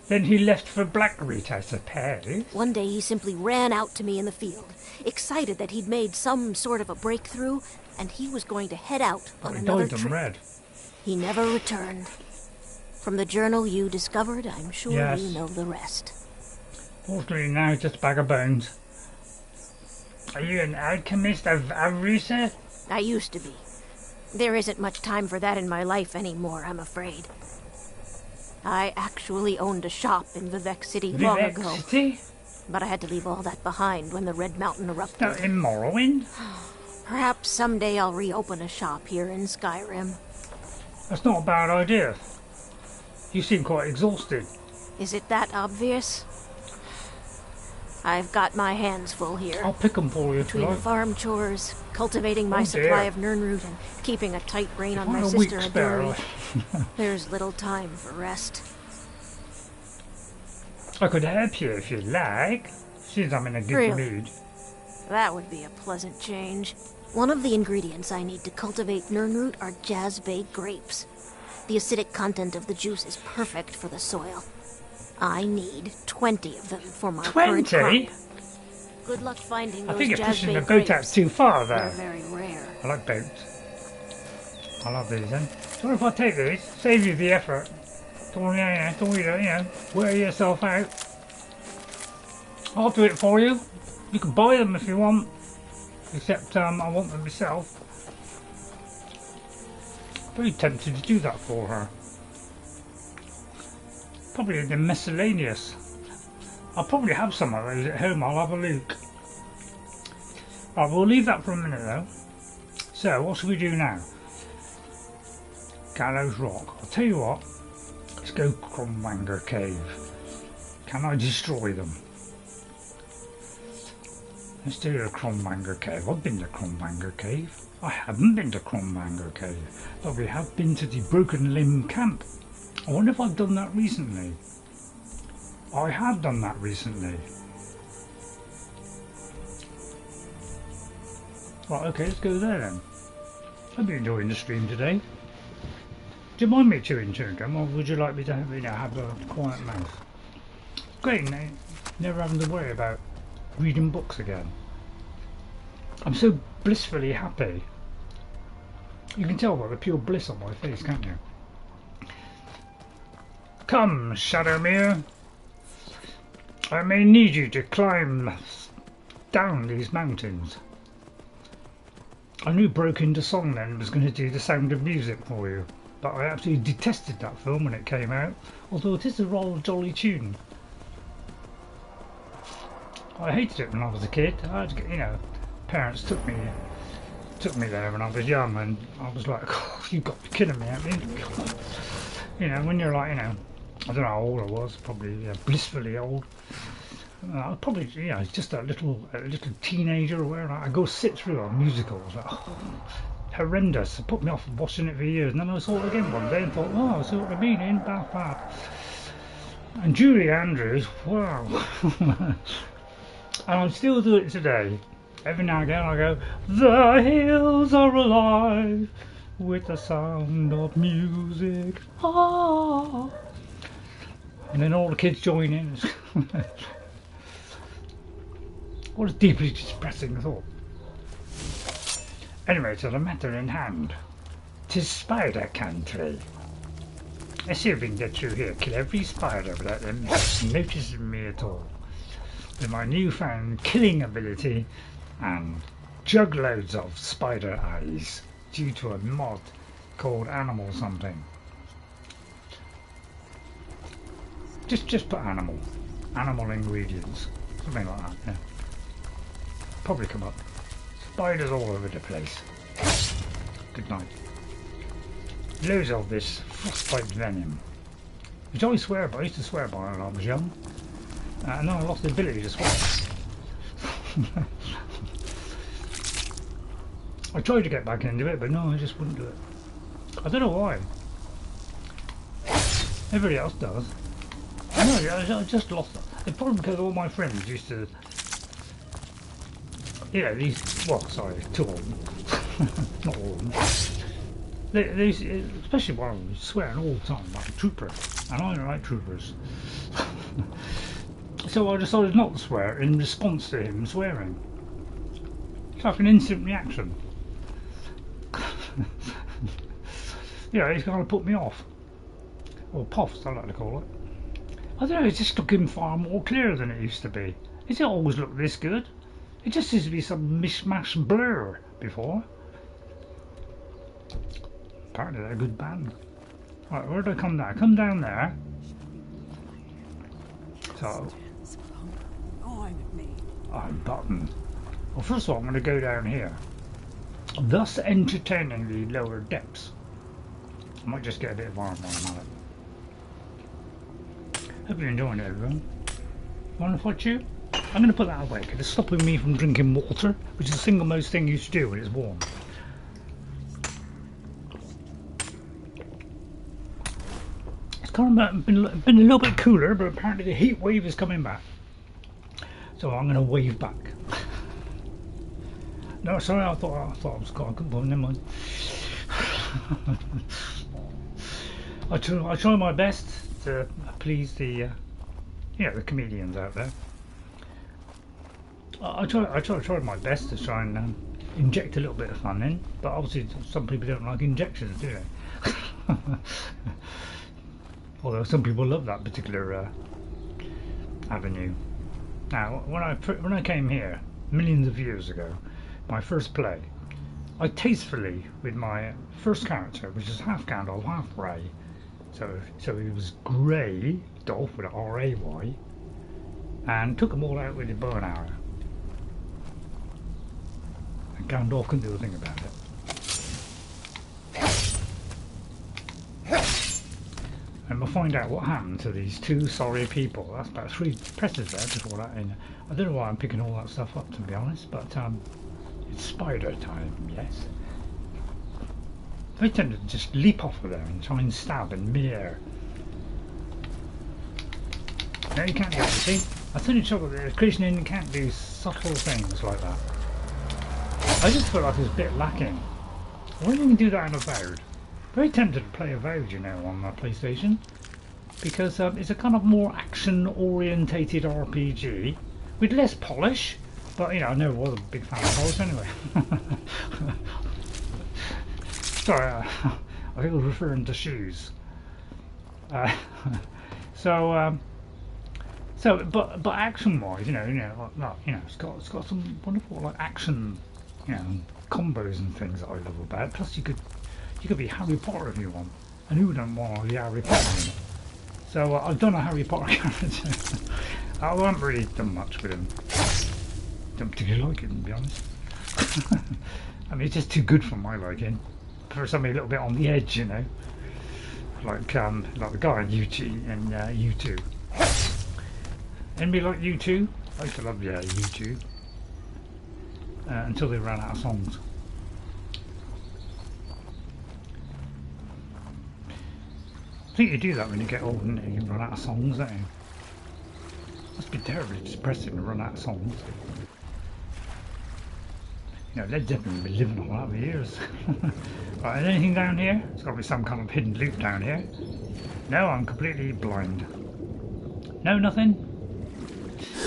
Then he left for Blackroot, I suppose. One day he simply ran out to me in the field, excited that he'd made some sort of a breakthrough, and he was going to head out on another trip. Red. He never returned. From the journal you discovered, I'm sure yes. you know the rest. Fortunately now, just a bag of bones. Are you an alchemist of Avrusa? I used to be. There isn't much time for that in my life anymore, I'm afraid. I actually owned a shop in Velehk City long ago. City? But I had to leave all that behind when the Red Mountain erupted. Not in Morrowind? Perhaps someday I'll reopen a shop here in Skyrim. That's not a bad idea. You seem quite exhausted. Is it that obvious? I've got my hands full here. I'll pick them for you. Between farm chores, cultivating my supply of Nirnroot, and keeping a tight rein on my sister Aduri, there's little time for rest. I could help you if you like, since I'm in a good mood. That would be a pleasant change. One of the ingredients I need to cultivate Nirnroot are jazz-baked grapes. The acidic content of the juice is perfect for the soil. I need 20 of them for my current crop. Good luck finding those. I think you're pushing the grapes. boat out too far there. They're very rare. I like boats. I love these then. So what if I take these? Save you the effort. Don't wear yourself out. I'll do it for you. You can buy them if you want. Except I want them myself. Very tempted to do that for her. Probably in the miscellaneous. I'll probably have some of those at home. I'll have a look. Right, we'll leave that for a minute though. So, what should we do now? Candlecrush Rock. I'll tell you what. Let's go Cronvangr Cave. Can I destroy them? Let's do the Cronvangr Cave. I've been to Cronvangr Cave. I haven't been to Cronvangr Cave. But we have been to the Broken Limb Camp. I wonder if I've done that recently. I have done that recently. Right, okay, let's go there then. I've been enjoying the stream today. Do you mind me chewing gum, or would you like me to have, have a quiet mouth? Great, never having to worry about reading books again. I'm so blissfully happy. You can tell by the pure bliss on my face, can't you? Come, Shadowmere. I may need you to climb down these mountains. I knew Broke Into Song then was going to do the Sound of Music for you, but I absolutely detested that film when it came out, although it is a rather jolly tune. I hated it when I was a kid. I had to get, parents took me there when I was young, and I was like, oh, you've got to be kidding me, haven't you? When you're like, I don't know how old I was, probably blissfully old. Probably, just a little teenager where I go sit through a musical. Like, horrendous. It put me off watching it for years, and then I saw it again one day and thought, oh, I see what I mean, ain't bad. And Julie Andrews, wow. And I still do it today. Every now and again I go, the hills are alive with the sound of music. Ah. And then all the kids join in. What a deeply depressing thought. Anyway, to the matter in hand. 'Tis spider country. Let's see if we can get through here. Kill every spider without them noticing me at all. With my newfound killing ability and jug loads of spider eyes due to a mod called animal something. Just put animal ingredients, something like that. Yeah. Probably come up. Spiders all over the place. Good night. Loads of this frostbite venom, which I used to swear by when I was young, and then I lost the ability to swear. I tried to get back into it, but no, I just wouldn't do it. I don't know why. Everybody else does. I just lost it. It's probably because all my friends used to, two of them, not all of them. They, especially one of them, swearing all the time like troopers, and I don't like troopers. So I decided not to swear in response to him swearing. It's like an instant reaction. He's going to put me off. Or puffs, I like to call it. I don't know, it's just looking far more clear than it used to be. It didn't always look this good. It just used to be some mishmash blur before. Apparently they're a good band. Right, where do I come down? Come down there. So, button. Well, first of all, I'm going to go down here, thus entertaining the lower depths. I might just get a bit of armor on it. Hope you're enjoying it, everyone. Want to watch you? I'm going to put that away because it's stopping me from drinking water, which is the single most thing you should do when it's warm. It's kind of been a little bit cooler, but apparently the heat wave is coming back. So I'm going to wave back. No, sorry, I thought I was quite good, but never mind. I try my best to please the the comedians out there. I try my best to try and inject a little bit of fun in, but obviously some people don't like injections, do they? Although some people love that particular avenue. Now, when I came here millions of years ago, my first play, I tastefully, with my first character, which is half Gandalf, half Ray, so he was Grey, Dolph with an R-A-Y, and took them all out with a bow and arrow. And Gandalf couldn't do a thing about it. And we'll find out what happened to these two sorry people. That's about 3 presses there before that. In. I don't know why I'm picking all that stuff up, to be honest, but it's spider time, yes. They tend to just leap off of there and try and stab in mid-air. No, you can't do it, see? I tell you trouble, the creation engine can't do subtle things like that. I just feel like it's a bit lacking. Why don't you do that in Avowed? Very tempted to play Avowed, you know, on my PlayStation. Because it's a kind of more action-orientated RPG with less polish. But, you know, I never was a big fan of polish anyway. Sorry, I think I was referring to shoes. But action-wise, it's got some wonderful like action, combos and things that I love about it. Plus, you could be Harry Potter if you want, and who don't want to be Harry Potter in it? So I've done a Harry Potter character. I haven't really done much with him. Don't particularly like it, to be honest. I mean, it's just too good for my liking. For somebody a little bit on the edge, you know, like the guy in U2. Anybody like U2? I used to love U2 until they ran out of songs. I think you do that when you get old, and you run out of songs, don't you? Must be terribly depressing to run out of songs. You know, Led Zeppelin been living on that for years. Right, anything down here? There's got to be some kind of hidden loot down here. No, I'm completely blind. No, nothing? Oh,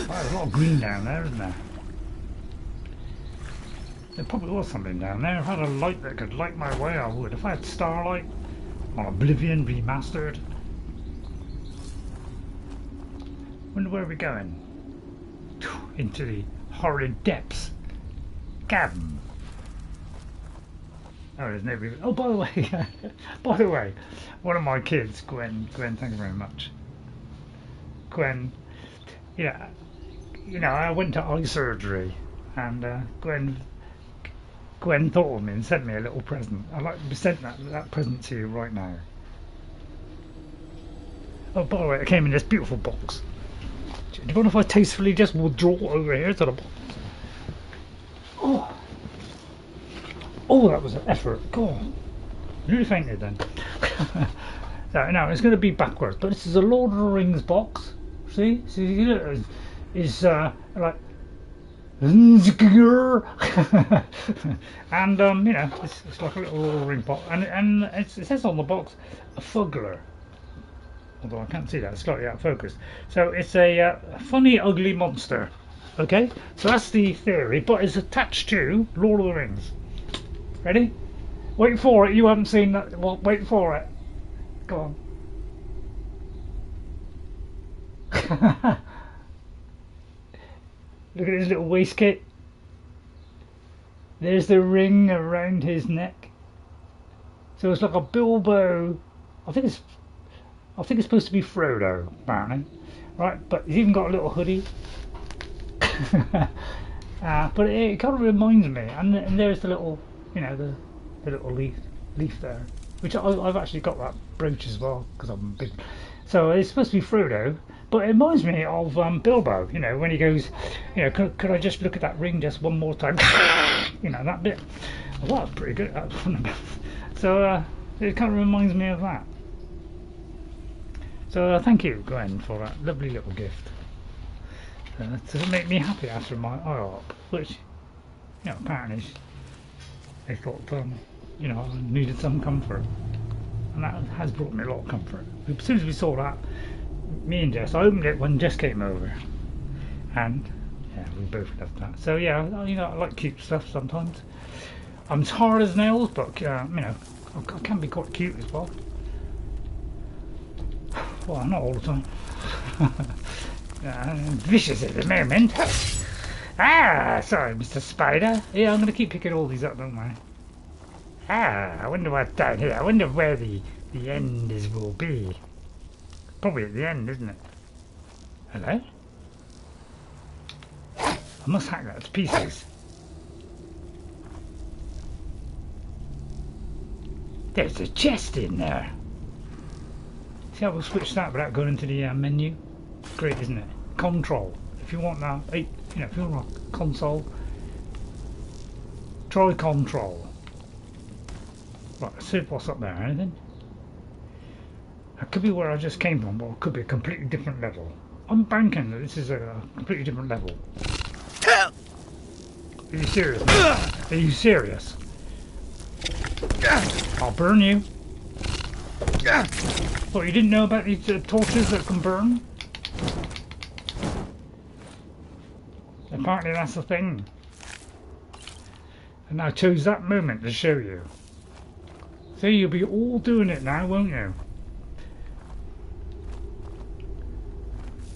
there's a lot of green down there, isn't there? There probably was something down there. If I had a light that could light my way, I would. If I had Starlight on Oblivion Remastered. Wonder where we're going. Into the horrid depths. Gavin. Oh, there's nobody. Oh, by the way, one of my kids, Gwen, thank you very much. Gwen, I went to eye surgery, and Gwen thought of me and sent me a little present. I'd like to present that present to you right now. Oh, by the way, it came in this beautiful box. Do you mind if I tastefully just withdraw over here to the box? Oh, that was an effort. God, nearly fainted then. Now it's going to be backwards, but this is a Lord of the Rings box. See, it's like, and it's like a little Lord of the Rings box, and it says on the box a Fuggler. Although I can't see that, it's slightly out of focus. So it's a funny, ugly monster. Okay, so that's the theory, but it's attached to Lord of the Rings. Ready? Wait for it. You haven't seen that. Well, wait for it. Go on. Look at his little waistcoat. There's the ring around his neck. So it's like a Bilbo. I think it's supposed to be Frodo, apparently. Right, but he's even got a little hoodie. But it kind of reminds me, and there's the little, the little leaf there, which I've actually got that brooch as well, because I'm a So it's supposed to be Frodo, but it reminds me of Bilbo, you know, when he goes, you know, could I just look at that ring just one more time? You know, that bit. Well, that was pretty good. So it kind of reminds me of that. So thank you, Gwen, for that lovely little gift. To make me happy after my IOP, which, you know, apparently they thought, you know, I needed some comfort. And that has brought me a lot of comfort. As soon as we saw that, me and Jess, I opened it when Jess came over. And, yeah, we both loved that. So, yeah, you know, I like cute stuff sometimes. I'm as hard as nails, but, you know, I can be quite cute as well. Well, not all the time. Vicious at the moment. Ah, sorry, Mr. Spider. Yeah, I'm going to keep picking all these up, don't I? Ah, I wonder what's down here. I wonder where the end will be. Probably at the end, isn't it? Hello? I must hack that to pieces. There's a chest in there. See how we'll switch that without going into the menu? Great, isn't it? Control. If you want that, you know, if you want a console, try control. Right, let's see what's up there. Anything? That could be where I just came from, but it could be a completely different level. I'm banking that this is a completely different level. Are you serious? Are you serious? I'll burn you. What, you didn't know about these torches that can burn? Apparently that's the thing. And I chose that moment to show you. So you'll be all doing it now, won't you?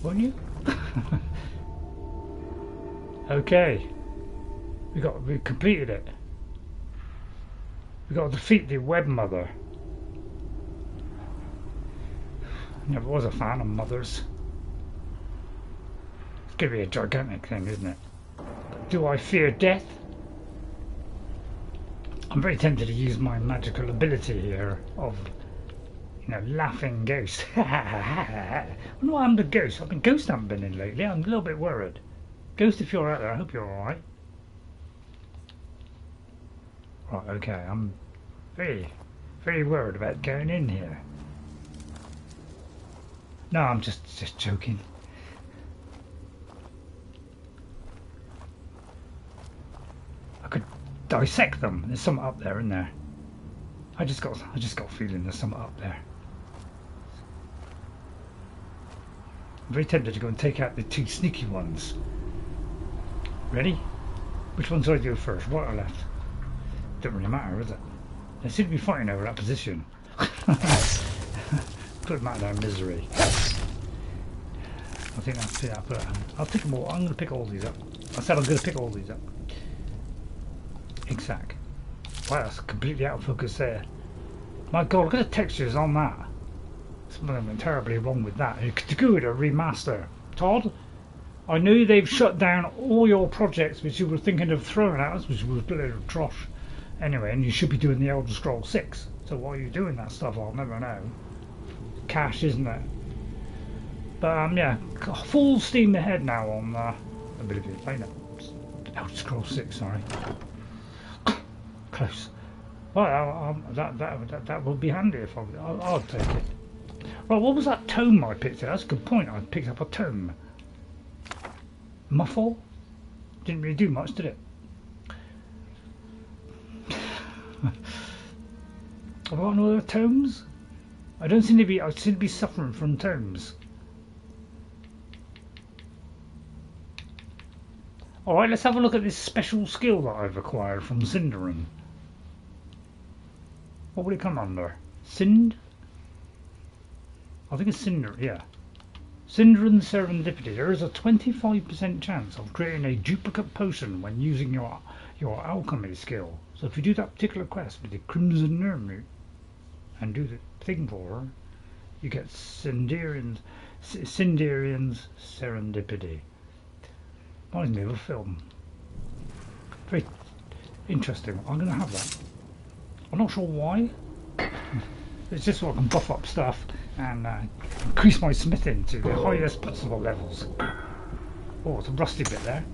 Won't you? Okay. We completed it. We got to defeat the web mother. Never was a fan of mothers. It's gonna be a gigantic thing, isn't it? Do I fear death? I'm very tempted to use my magical ability here of, you know, laughing ghost. I wonder what happened to Ghost. Ghost haven't been in lately. I'm a little bit worried. Ghost, if you're out there, I hope you're alright. Right, okay, I'm very, very worried about going in here. No, I'm just joking. I could dissect them. There's something up there, isn't there? I just got a feeling there's something up there. I'm very tempted to go and take out the two sneaky ones. Ready? Which ones do I do first? Right or left? Don't really matter, does it? They seem to be fighting over that position. Put them out of their misery. I think that's it. I'll pick them all. I'm going to pick all these up. I said I'm going to pick all these up. Exact. Wow, that's completely out of focus there. My god, look at the textures on that. Something went terribly wrong with that. You could do it a remaster. Todd, I knew they've shut down all your projects which you were thinking of throwing at us, which was a little trosh. Anyway, and you should be doing the Elder Scrolls 6. So why are you doing that stuff? I'll never know. Cash, isn't it? But yeah, full steam ahead now on ability to play that. Elder Scrolls 6, sorry. Close. Well, that would be handy if I'll take it. Right, what was that tome I picked up? That's a good point. I picked up a tome. Muffle? Didn't really do much, did it? Have I got no other tomes? I seem to be suffering from tomes. Alright, let's have a look at this special skill that I've acquired from Sindarin. What would it come under? Sind? I think it's Cinder, yeah. Sindarin Serendipity. There is a 25% chance of creating a duplicate potion when using your alchemy skill. So if you do that particular quest with the Crimson Nirnroot and do the thing for her, you get Sindarian's Serendipity. Reminds me of a film. Very interesting. I'm going to have that. I'm not sure why. It's just so I can buff up stuff and increase my smithing to the highest possible levels. Oh, it's a rusty bit there.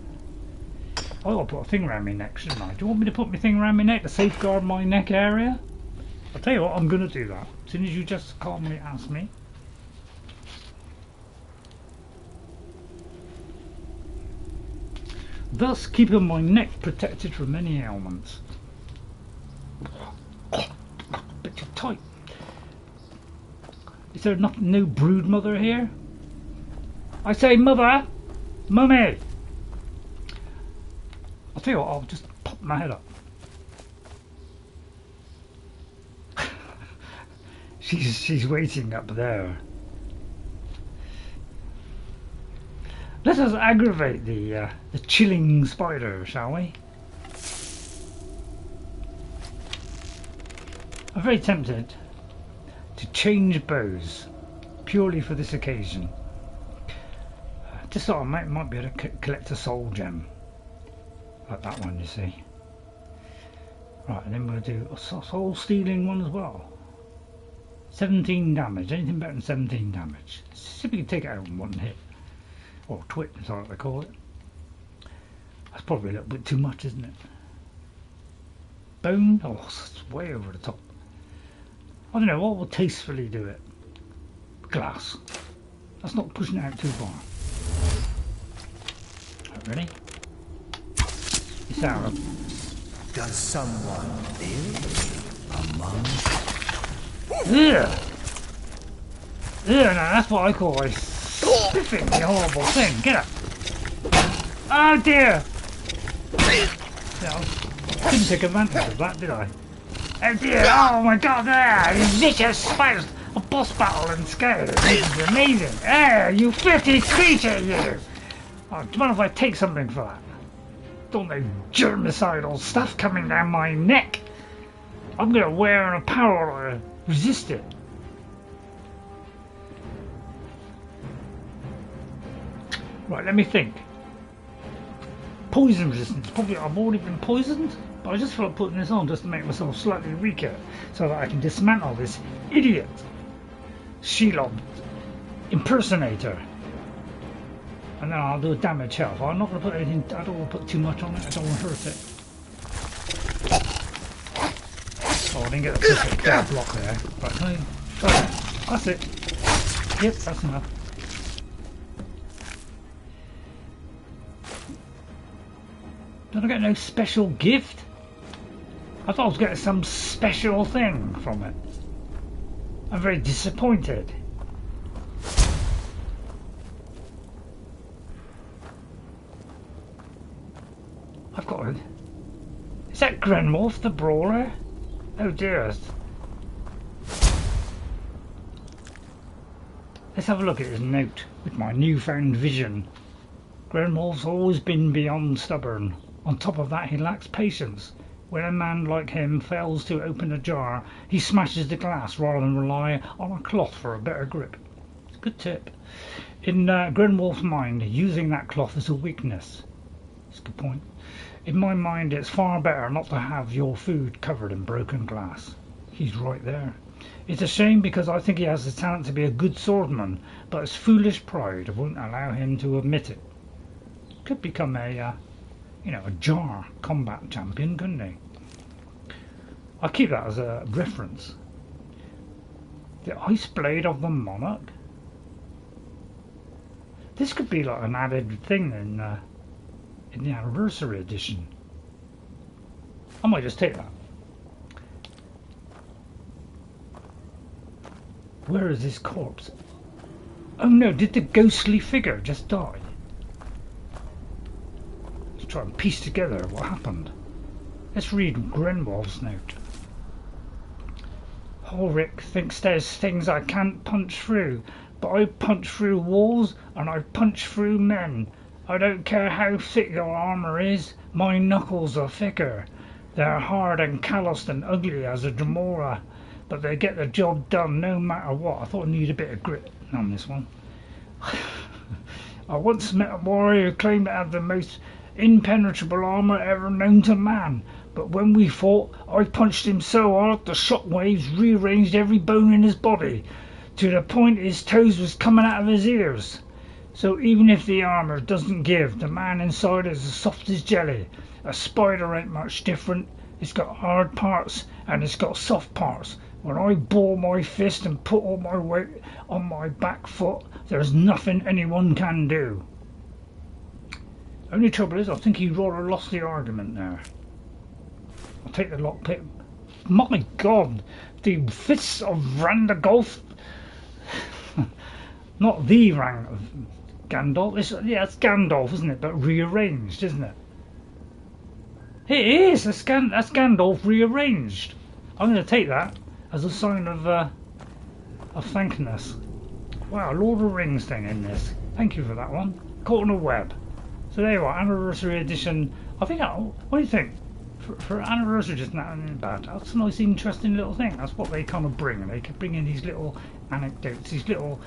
Oh, I'll put a thing around my neck, shouldn't I? Do you want me to put my thing around my neck to safeguard my neck area? I'll tell you what, I'm going to do that. As soon as you just calmly ask me. Thus keeping my neck protected from any ailments. Bit too tight. Is there no brood mother here? I say mother! Mummy! I'll tell you what, I'll just pop my head up. she's waiting up there. Let us aggravate the chilling spider, shall we? I'm very tempted to change bows purely for this occasion. Just thought I might be able to collect a soul gem. Like that one, you see. Right, and then we're going to do a soul stealing one as well. 17 damage, anything better than 17 damage. See if we can take it out in one hit. Or twit, is what they call it. That's probably a little bit too much, isn't it? Bone? Oh, it's way over the top. I don't know, what will tastefully do it? Glass. That's not pushing it out too far. Right, ready? It's Arab. Does someone live among? Yeah. Yeah, no, that's what I call a spiffing, the horrible thing. Get up. Oh dear. Yeah, I didn't take advantage of that, did I? Oh dear. Oh my god, there. You vicious spiders. A boss battle in Skyrim. This is amazing. Ah, you filthy creature, you. Oh, do you mind if I take something for that? Don't know germicidal stuff coming down my neck. I'm going to wear an apparel to resist it. Right, let me think. Poison resistance. Probably I've already been poisoned, but I just feel like putting this on just to make myself slightly weaker so that I can dismantle this idiot Shelob impersonator. And then I'll do a damage health. I'm not going to put anything, I don't want to put too much on it, I don't want to hurt it. Oh, I didn't get the perfect block there. Right, can I try that? That's it. Yep, that's enough. Don't I get no special gift? I thought I was getting some special thing from it. I'm very disappointed. I've got it. Is that Grenwulf the Brawler? Oh dearest. Let's have a look at his note with my newfound vision. Grenwulf's always been beyond stubborn. On top of that, he lacks patience. When a man like him fails to open a jar, he smashes the glass rather than rely on a cloth for a better grip. It's a good tip. In Grenwulf's mind, using that cloth is a weakness. That's a good point. In my mind, it's far better not to have your food covered in broken glass. He's right there. It's a shame because I think he has the talent to be a good swordsman, but his foolish pride won't allow him to admit it. Could become a, a jar combat champion, couldn't he? I'll keep that as a reference. The Ice Blade of the Monarch? This could be like an added thing in the anniversary edition. I might just take that. Where is this corpse? Oh no, did the ghostly figure just die? Let's try and piece together what happened. Let's read Grenwulf's note. Holrik thinks there's things I can't punch through, but I punch through walls and I punch through men. I don't care how thick your armour is, my knuckles are thicker. They're hard and calloused and ugly as a Dremora, but they get the job done no matter what. I thought I needed a bit of grit on this one. I once met a warrior who claimed to have the most impenetrable armour ever known to man, but when we fought, I punched him so hard the shockwaves rearranged every bone in his body. to the point his toes was coming out of his ears. So even if the armour doesn't give, the man inside is as soft as jelly. A spider ain't much different. It's got hard parts and it's got soft parts. When I ball my fist and put all my weight on my back foot, there's nothing anyone can do. Only trouble is, I think he rather lost the argument there. I'll take the lockpick. My God, the fists of Randagolf. Not the rank of Gandalf. It's Gandalf, isn't it? But rearranged, isn't it? It is. That's Gandalf rearranged. I'm going to take that as a sign of thankness. Wow, Lord of the Rings thing in this. Thank you for that one. Caught on a web. So there you are, anniversary edition. I think. What do you think? For anniversary, just not bad. That's a nice, interesting little thing. That's what they kind of bring. They can bring in these little anecdotes, these little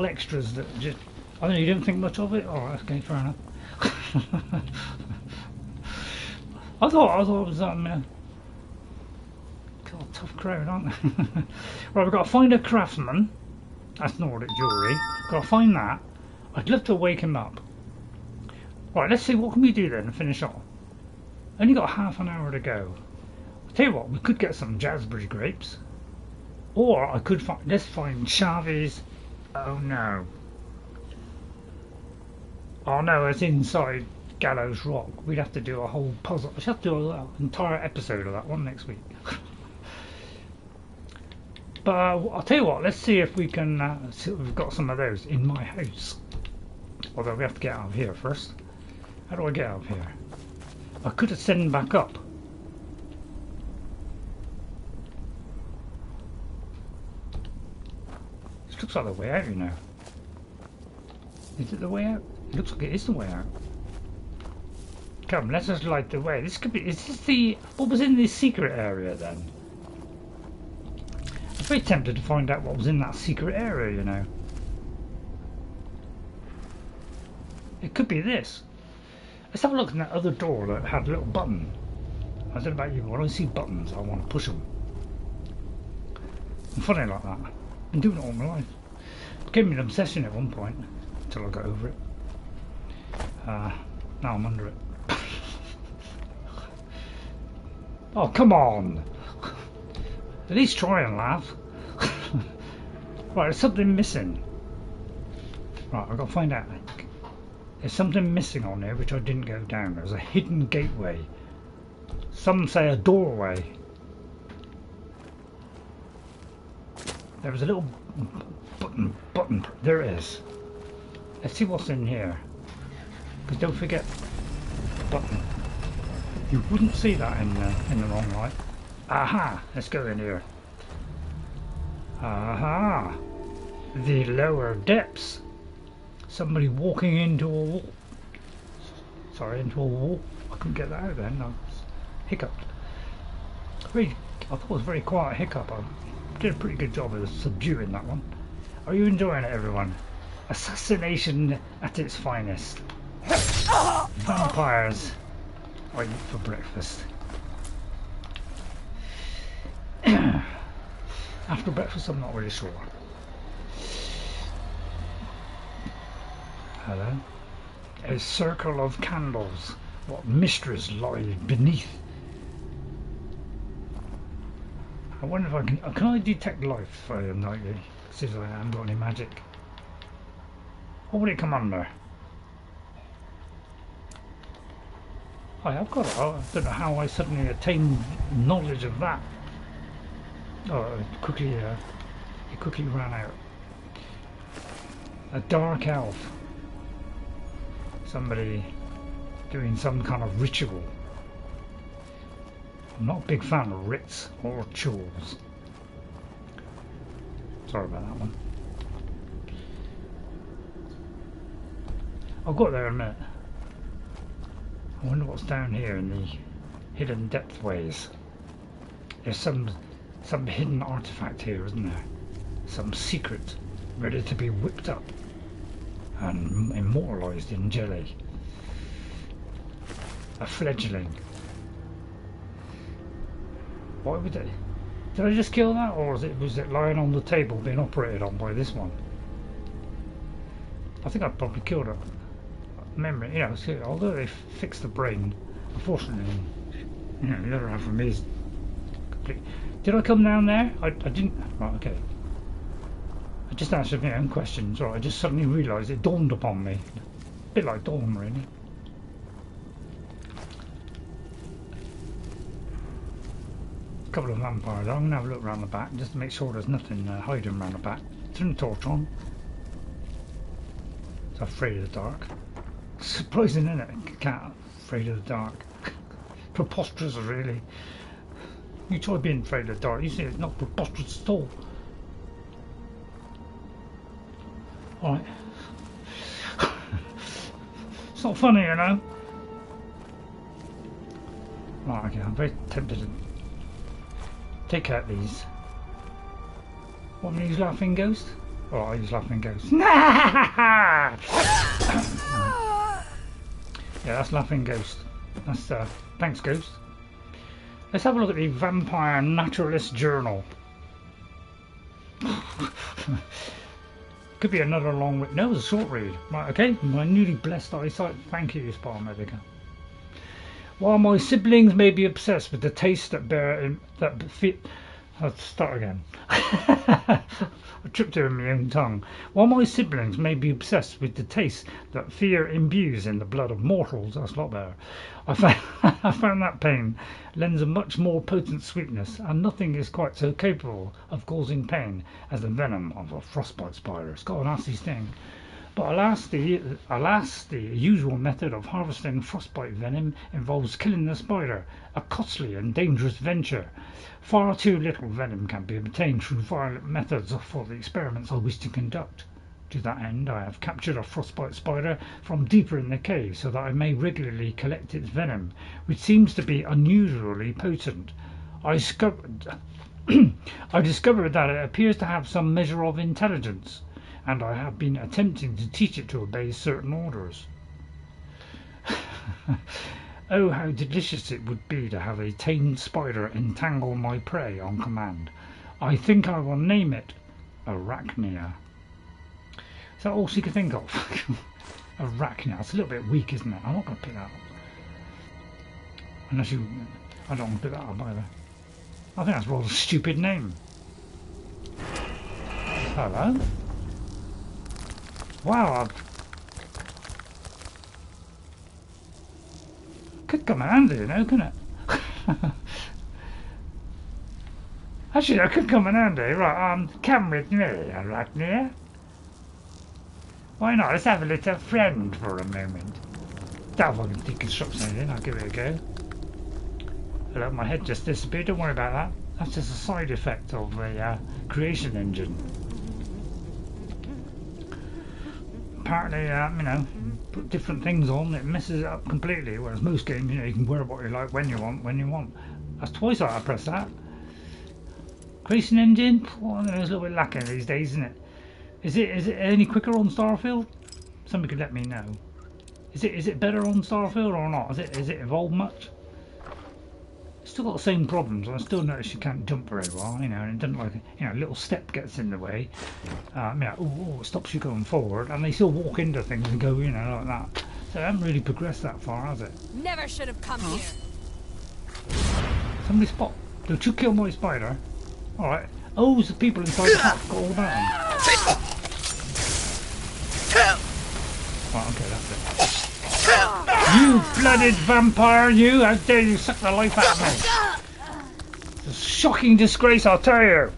extras that just. I don't know. You don't think much of it. Oh, okay, fair enough. I thought it was God, tough crowd, aren't they? Right, we've got to find a craftsman. That's Nordic jewellery. Got to find that. I'd love to wake him up. Right, let's see what can we do then and finish off. Only got half an hour to go. I'll tell you what, we could get some jazzberry grapes. Or I could find, let's find Chaves. Oh no. Oh no, it's inside Gallows Rock. We'd have to do a whole puzzle. We should have to do an entire episode of that one next week. But I'll tell you what, let's see if we can see if we've got some of those in my house. Although we have to get out of here first. How do I get out of here? I could have sent him back up. This looks like the way out, you know. Is it the way out? It looks like it is the way out. Come, let us light the way. This could be. Is this the what was in this secret area then? I'm very tempted to find out what was in that secret area, you know. It could be this. Let's have a look at that other door that had a little button. I don't know about you, but when I see buttons, I want to push them. I'm funny like that. I've been doing it all my life. It became an obsession at one point, until I got over it. Now I'm under it. Oh, come on! At least try and laugh. Right, there's something missing. Right, I've got to find out. There's something missing on there which I didn't go down. There's a hidden gateway. Some say a doorway. There was a little button. There it is. Let's see what's in here. Because don't forget the button. You wouldn't see that in the wrong light. Aha! Let's go in here. Aha! The lower depths. Somebody walking into a wall. Sorry, into a wall. I couldn't get that out then. I hiccuped. I thought it was a very quiet hiccup. I did a pretty good job of subduing that one. Are you enjoying it, everyone? Assassination at its finest. Vampires. I eat for breakfast. After breakfast, I'm not really sure. Hello. A circle of candles. What mysteries lie beneath? I wonder if I can I detect life nightly? Since I haven't got any magic. What would it come under? I have got it. I don't know how I suddenly attained knowledge of that. Oh, it quickly ran out. A dark elf. Somebody doing some kind of ritual. I'm not a big fan of rits or rituals. Sorry about that one. I'll go there in a minute. I wonder what's down here in the hidden depthways. There's some hidden artifact here, isn't there? Some secret ready to be whipped up and immortalised in jelly. A fledgling. Why would they? Did I just kill that, or was it lying on the table being operated on by this one? I think I probably killed it. Memory, you know, although they fixed the brain, unfortunately, you know, the other half of me is complete. Did I come down there? I didn't. Right, okay. I just answered my own questions. Right, I just suddenly realised it dawned upon me. A bit like dawn, really. A couple of vampires. I'm gonna have a look around the back just to make sure there's nothing hiding around the back. Turn the torch on. So I'm afraid of the dark. Surprising, isn't it? Cat afraid of the dark. Preposterous, really. You try being afraid of the dark, you see it's not preposterous at all. Alright. It's not funny, you know. Right, okay, I'm very tempted to take out these. What, use laughing ghost? Oh, I use laughing ghost. Yeah, that's laughing ghost. That's thanks, ghost. Let's have a look at the Vampire Naturalist Journal. Could be another long read. No, it's a short read. Right, okay. My newly blessed eyesight. Thank you, Spa Medica. While my siblings may be obsessed with the taste I'll start again. I tripped over my own tongue. While my siblings may be obsessed with the taste that fear imbues in the blood of mortals, that's a lot better. I found that pain lends a much more potent sweetness, and nothing is quite so capable of causing pain as the venom of a frostbite spider. It's got a nasty sting. But alas, the usual method of harvesting frostbite venom involves killing the spider, a costly and dangerous venture. Far too little venom can be obtained through violent methods for the experiments I wish to conduct. To that end, I have captured a frostbite spider from deeper in the cave so that I may regularly collect its venom, which seems to be unusually potent. I discovered that it appears to have some measure of intelligence, and I have been attempting to teach it to obey certain orders. Oh, how delicious it would be to have a tamed spider entangle my prey on command. I think I will name it Arachnia. Is that all she could think of? Arachnia. It's a little bit weak, isn't it? I'm not going to pick that up. Unless you... I don't want to pick that up either. I think that's a rather stupid name. Hello? Wow, could come in handy, you know, couldn't it? Actually, that could come in handy. Right, come with me, Arachnia. Why not? Let's have a little friend for a moment. That one can deconstruct something, I'll give it a go. Hello, my head just disappeared, don't worry about that. That's just a side effect of a creation engine. Apparently, you know, put different things on, it messes it up completely, whereas most games, you know, you can wear what you like when you want. That's twice I pressed that. Creation engine? Well, it's a little bit lacking these days, isn't it? Is it any quicker on Starfield? Somebody could let me know. Is it better on Starfield or not? Is it evolved much? Still got the same problems. I still notice you can't jump very well, you know, and it doesn't like, you know, a little step gets in the way. You know, it stops you going forward, and they still walk into things and go, you know, like that. So it hasn't really progressed that far, has it? Never should have come here. Somebody spot. Don't you kill my spider? All right. Oh, it's the people inside the hut. Got all about them. Right, okay, that's it. You blooded vampire, you! How dare you suck the life out of me! It's a shocking disgrace, I'll tell you!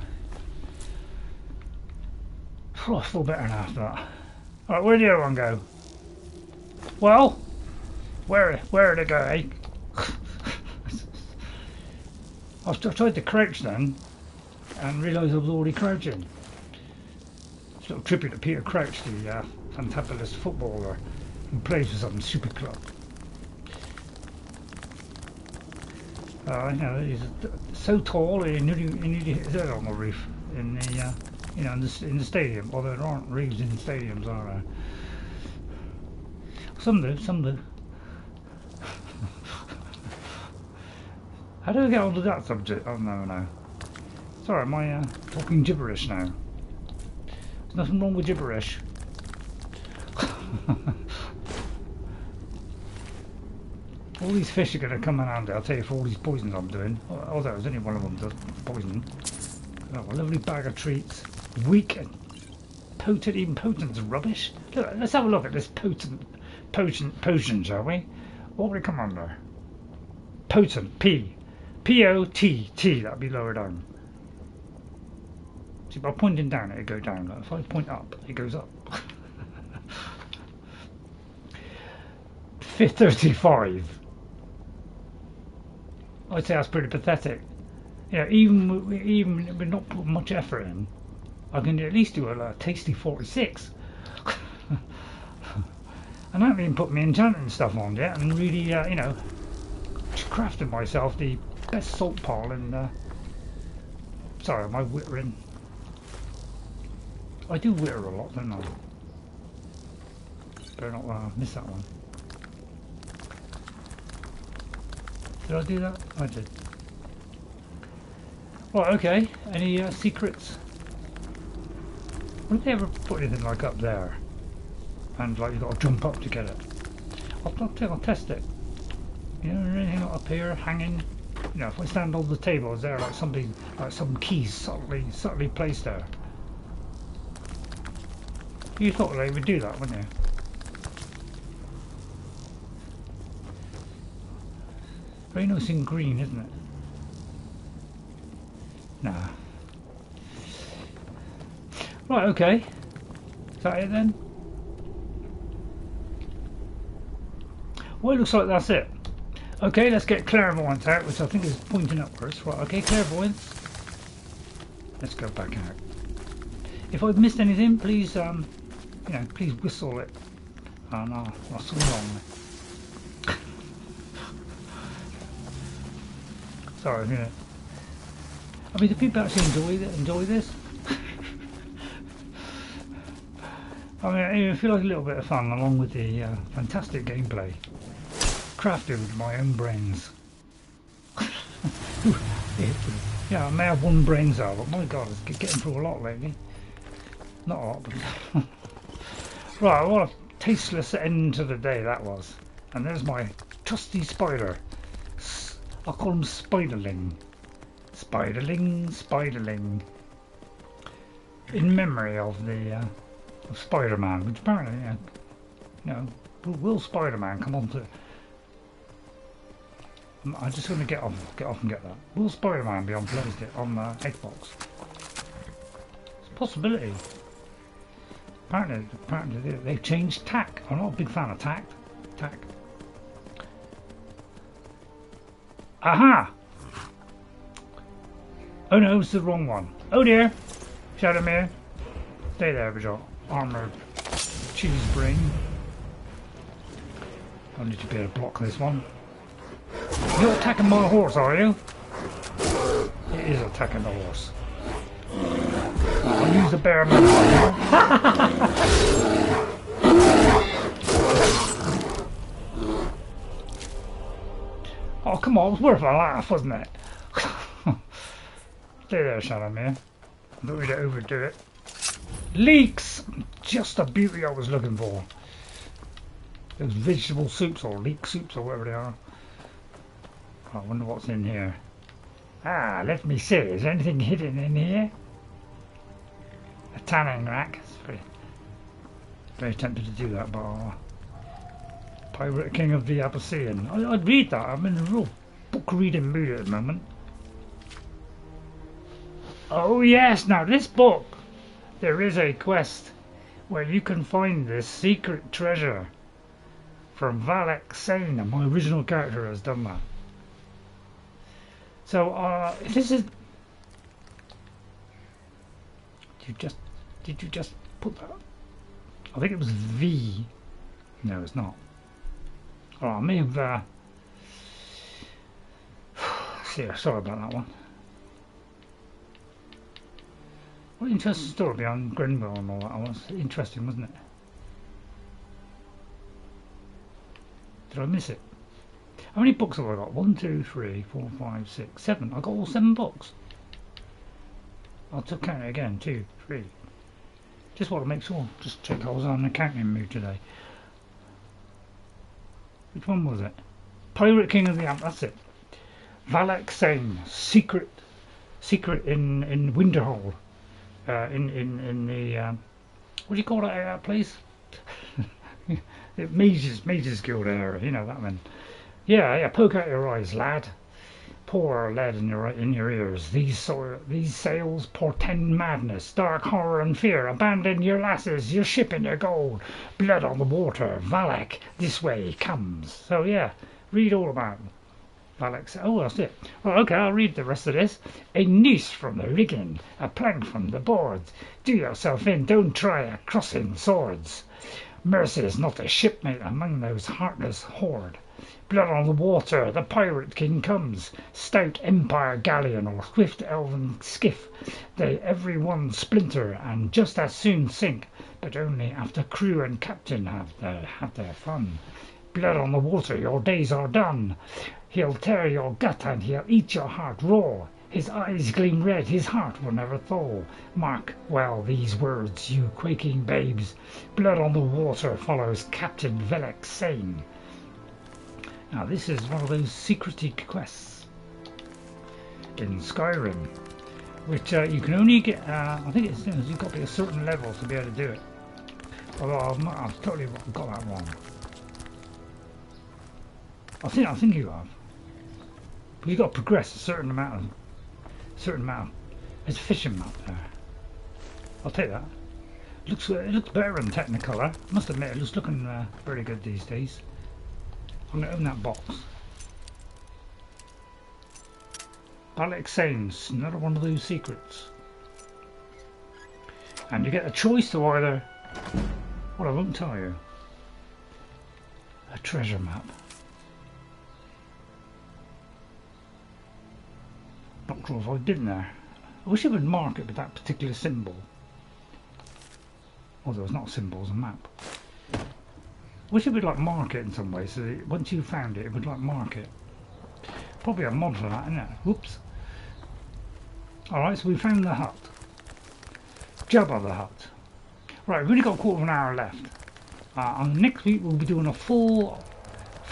Oh, I feel better now after that. Alright, where'd the other one go? Well? Where did it go, eh? I tried to crouch then, and realised I was already crouching. It's a little tribute to Peter Crouch, the fantabulous footballer who plays for some super club. You know, he's so tall he nearly hit his head on the roof in the, you know, in the stadium. Although there aren't roofs in stadiums, are there? Some do. How do we get onto that subject? Oh no. Sorry, am I talking gibberish now? There's nothing wrong with gibberish. All these fish are going to come in handy, I'll tell you, for all these poisons I'm doing. Although there's only one of them does poison. Oh, a lovely bag of treats. Weak and potent, even potent's rubbish. Look, let's have a look at this potent potion, shall we? What would it come under? Potent, P-O-T-T, that'd be lower down. See, by pointing down, it'd go down. Like, if I point up, it goes up. 35. I'd say that's pretty pathetic. You know, even with not putting much effort in, I can at least do a tasty 46. And I haven't even put my enchanting stuff on yet, and really, you know, crafted myself the best salt pile in. Sorry, my wittering. I do witter a lot, don't I? Better not miss that one. Did I do that? I did. Right, okay. Any secrets? Would they ever put anything like up there? And like you've got to jump up to get it? I'll test it. You know, anything up here hanging? You know, if I stand on the table, is there like something, like some keys subtly placed there? You thought they would do that, wouldn't you? Very nice in green, isn't it? Nah. Right, okay. Is that it then? Well, it looks like that's it. Okay, let's get clairvoyance out, which I think is pointing upwards. Right, okay, clairvoyance. Let's go back out. If I've missed anything, please, you know, please whistle it. And I'll swing along. Sorry, you know. I mean, do people actually enjoy this? I mean, I feel like a little bit of fun along with the fantastic gameplay. Crafted with my own brains. Yeah, I may have one brain cell, but my god, it's getting through a lot lately. Not a lot, but... Right, what a tasteless end to the day that was. And there's my trusty spider. I'll call him Spiderling. Spiderling. In memory of the of Spider-Man, which apparently, you know, will Spider-Man come on to... I'm just going to get off and get that. Will Spider-Man be on PlayStation, on Xbox? It's a possibility. Apparently they've changed tack. I'm not a big fan of tack. Aha! Oh no, it's the wrong one. Oh dear! Shadowmere. Stay there with your armoured cheese brain. I need to be able to block this one. You're attacking my horse, are you? It is attacking the horse. I'll use the bare minimum. Oh, come on, it was worth a laugh, wasn't it? Stay there, Shadowmere. Don't need to overdo it. Leeks! Just the beauty I was looking for. Those vegetable soups, or leek soups, or whatever they are. I wonder what's in here. Ah, let me see. Is there anything hidden in here? A tanning rack. It's very tempted to do that, but Pirate King of the Abecean. I'd read that. I'm in a real book reading mood at the moment. Oh yes, now this book, there is a quest where you can find this secret treasure from Velehk Sain, and my original character has done that. So this is... Did you just put that? I think it was V. No, it's not. Oh, I may have... sorry about that one. What an interesting story behind Grenwulf and all that. It was interesting, wasn't it? Did I miss it? How many books have I got? 1, 2, 3, 4, 5, 6, 7. I got all 7 books. I'll count it again. 2, 3. Just want to make sure. Just check I was on the counting mood today. Which one was it? Pirate King of the Amp. That's it. Velehk Sain. Secret in Windhelm. In the what do you call that place? Mage's Guild area. You know that one. Yeah. Poke out your eyes, lad. Pour lead in your ears. These sails portend madness, dark horror and fear. Abandon your lasses, your ship and your gold. Blood on the water. Velehk this way comes. So yeah, read all about Velehk. Oh, that's it. Well, okay, I'll read the rest of this. A noose from the rigging, a plank from the boards. Do yourself in. Don't try a crossing swords. Mercy is not a shipmate among those heartless horde. Blood on the water, the pirate king comes. Stout empire galleon or swift elven skiff. They every one splinter and just as soon sink, but only after crew and captain have their fun. Blood on the water, your days are done. He'll tear your gut and he'll eat your heart raw. His eyes gleam red, his heart will never thaw. Mark well these words, you quaking babes. Blood on the water follows Captain Velehk Sain. Now this is one of those secretive quests in Skyrim, which you can only get. I think it's you've got to be a certain level to be able to do it. Although I've totally got that wrong. I think you have. But you've got to progress a certain amount. There's a fishing map there. I'll take that. It looks better than Technicolor. I must admit, it looks looking very good these days. I'm going to open that box. Velehk Sain's another one of those secrets. And you get a choice to either, well, I won't tell you, a treasure map. Not sure if I did there. I wish it would mark it with that particular symbol. Although it's not a symbol, it's a map. I wish it would like mark it in some way, so that once you found it, it would like mark it. Probably a mod for that, isn't it? Whoops. Alright, so we found the hut. Jabba the hut. Right, we've only got a quarter of an hour left. And next week we'll be doing a full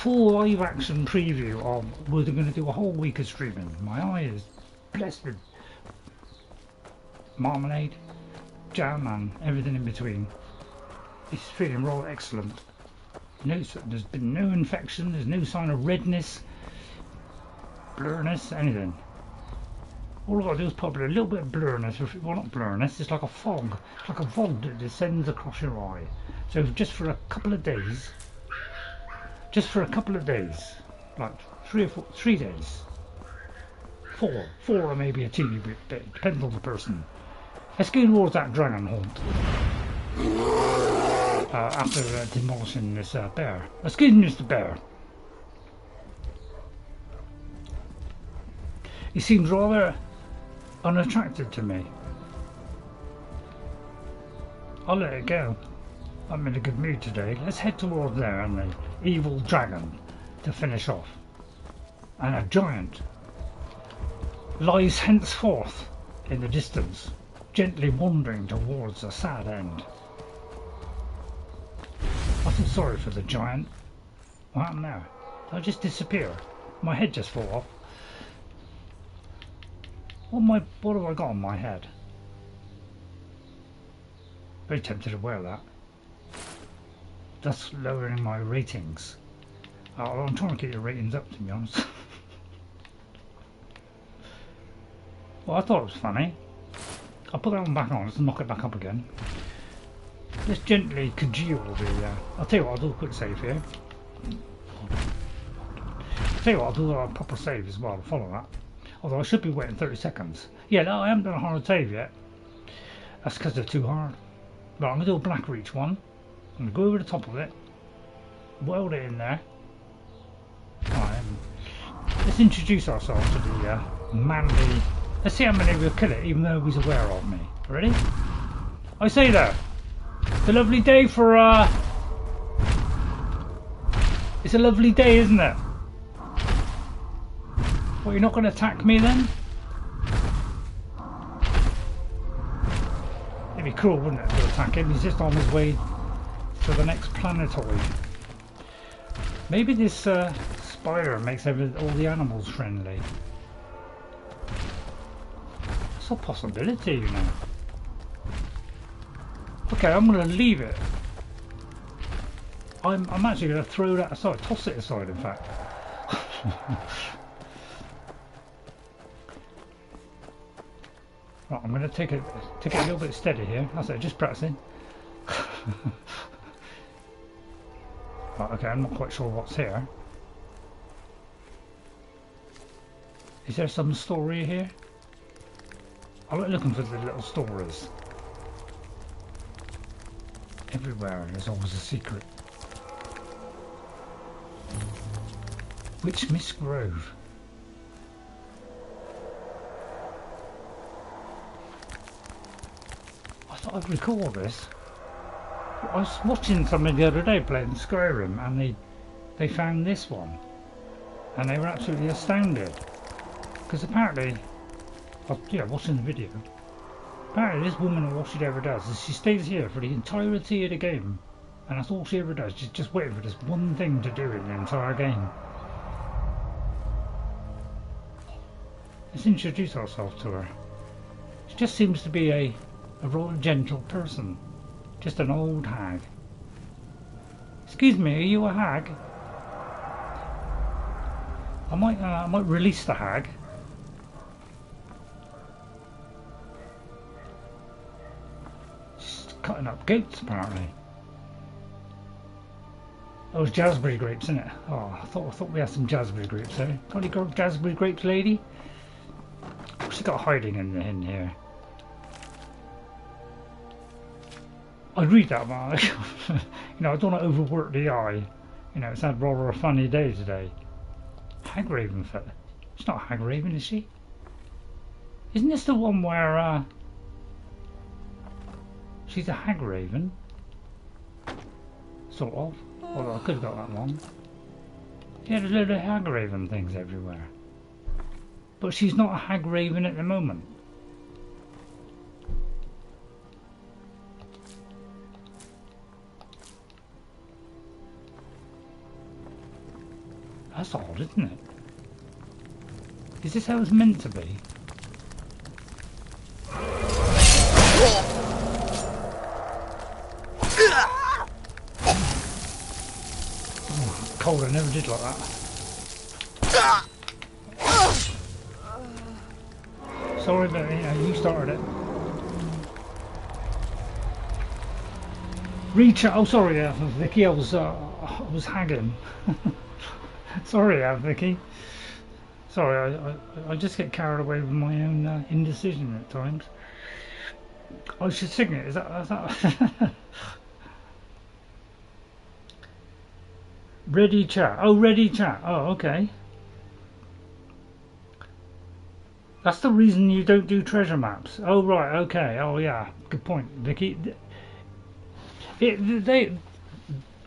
live action preview of, we're going to do a whole week of streaming. My eye is blessed with marmalade, jam and everything in between. It's feeling real excellent. There's been no infection, there's no sign of redness, blurriness, anything. All I've got to do is probably a little bit of blurriness, well not blurriness, it's like a fog. It's like a fog that descends across your eye. So just for a couple of days, like 3 days, 4 or maybe a teeny bit, depends on the person. Let's go towards that dragon haunt. After demolishing this bear. Excuse me, Mr. Bear. He seems rather unattractive to me. I'll let it go. I'm in a good mood today. Let's head towards there and the evil dragon to finish off. And a giant lies henceforth in the distance, gently wandering towards a sad end. I feel sorry for the giant. What happened there? Did I just disappear? My head just fall off. What have I got on my head? Very tempted to wear that. That's lowering my ratings. I'm trying to get your ratings up, to be honest. Well, I thought it was funny. I'll put that one back on. Let's knock it back up again. Let's gently congeal the... I'll tell you what, I'll do a quick save here. I'll tell you what, I'll do a proper save as well. Follow that. Although I should be waiting 30 seconds. Yeah, no, I haven't done a hard save yet. That's because they're too hard. Right, I'm going to do a black reach one. I'm going to go over the top of it. Weld it in there. Right, let's introduce ourselves to the manly... Let's see how many we'll kill it, even though he's aware of me. Ready? I say there. It's a lovely day for it's a lovely day, isn't it? Well, you're not going to attack me then? cruel, wouldn't it, to attack him? He's just on his way to the next planetoid. Maybe this spider makes all the animals friendly. It's a possibility, you know. Okay, I'm going to leave it. I'm actually going to throw that aside, toss it aside, in fact. Right, I'm going to take it a little bit steady here. That's it, just pressing. Right, okay, I'm not quite sure what's here. Is there some story here? I like looking for the little stories. Everywhere there's always a secret. Witchmist Grove. I thought I'd record this. I was watching somebody the other day playing Skyrim, and they found this one, and they were absolutely astounded because apparently, watching the video, apparently this woman, all she ever does is she stays here for the entirety of the game, and that's all she ever does. She's just waiting for this one thing to do in the entire game. Let's introduce ourselves to her. She just seems to be a real gentle person. Just an old hag. Excuse me, are you a hag? I might release the hag. She's cutting up goats apparently. Those jazzberry grapes, isn't it? Oh, I thought we had some jazzberry grapes there. Got any jazzberry grapes, lady? What's she got hiding in here? I'd read that, but you know, I don't want to overwork the eye. You know, it's had rather a funny day today. Hagraven feather. It's not Hagraven, is she? Isn't this the one where she's a Hagraven? Sort of. Although I could have got that wrong. Yeah, there's a load of Hagraven things everywhere. But she's not a Hagraven at the moment. That's odd, isn't it? Is this how it's meant to be? Oh, cold, I never did like that. Sorry, but you started it. Reach out. Oh, sorry, Vicky, I was hagging. Sorry, Vicky. Sorry, I just get carried away with my own indecision at times. I should sing it. Is that? Ready chat. Oh, ready chat. Oh, okay. That's the reason you don't do treasure maps. Oh, right. Okay. Oh, yeah. Good point, Vicky.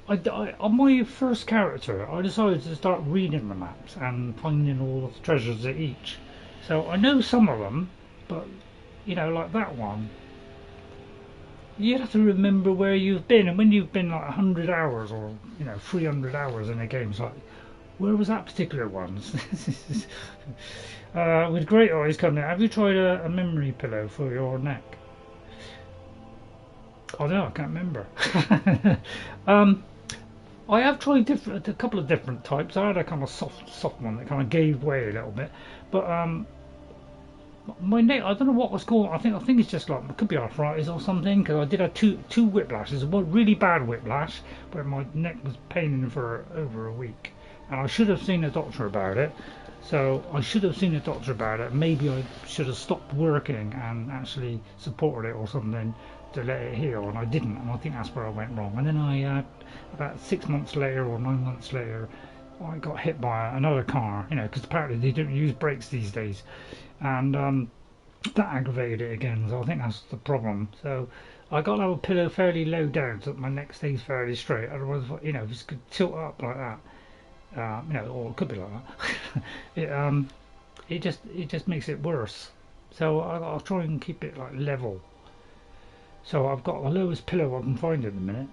On my first character, I decided to start reading the maps and finding all the treasures at each. So I know some of them, but you know, like that one, you have to remember where you've been, and when you've been like 100 hours or 300 hours in a game, it's like, where was that particular one? With great eyes coming out, have you tried a memory pillow for your neck? Oh no, I can't remember. I have tried a couple of different types. I had a kind of soft one that kind of gave way a little bit, but my neck, I don't know what was called. I think it's just like, it could be arthritis or something, because I did have two whiplashes. One really bad whiplash where my neck was paining for over a week, and I should have seen a doctor about it. So I should have seen a doctor about it. Maybe I should have stopped working and actually supported it or something to let it heal, and I didn't, and I think that's where I went wrong. And then I about 6 months later or 9 months later, I got hit by another car, because apparently they don't use brakes these days, and that aggravated it again. So I think that's the problem. So I got to have a pillow fairly low down so that my neck stays fairly straight. Otherwise, if it just could tilt up like that, or it could be like that. it just makes it worse. So I'll try and keep it like level. So I've got the lowest pillow I can find at the minute.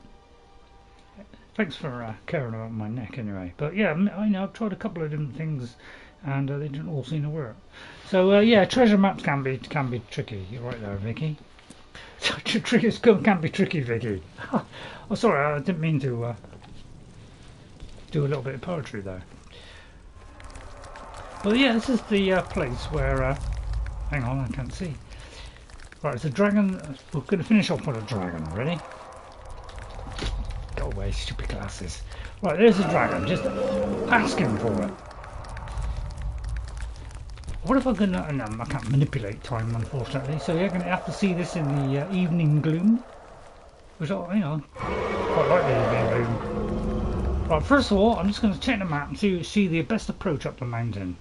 Thanks for caring about my neck anyway. But yeah, I know I've tried a couple of different things and they didn't all seem to work. So yeah, treasure maps can be tricky. You're right there, Vicky. Triggers can be tricky, Vicky. Oh, sorry, I didn't mean to do a little bit of poetry there. Well, yeah, this is the place where. Hang on, I can't see. Right, it's a dragon. We're going to finish off with a dragon. Ready? Go away, stupid glasses. Right, there's a dragon. Just asking for it. What if I can? No, I can't manipulate time, unfortunately. So you're going to have to see this in the evening gloom, which I, quite like the evening gloom. Right, first of all, I'm just going to check the map and see the best approach up the mountain.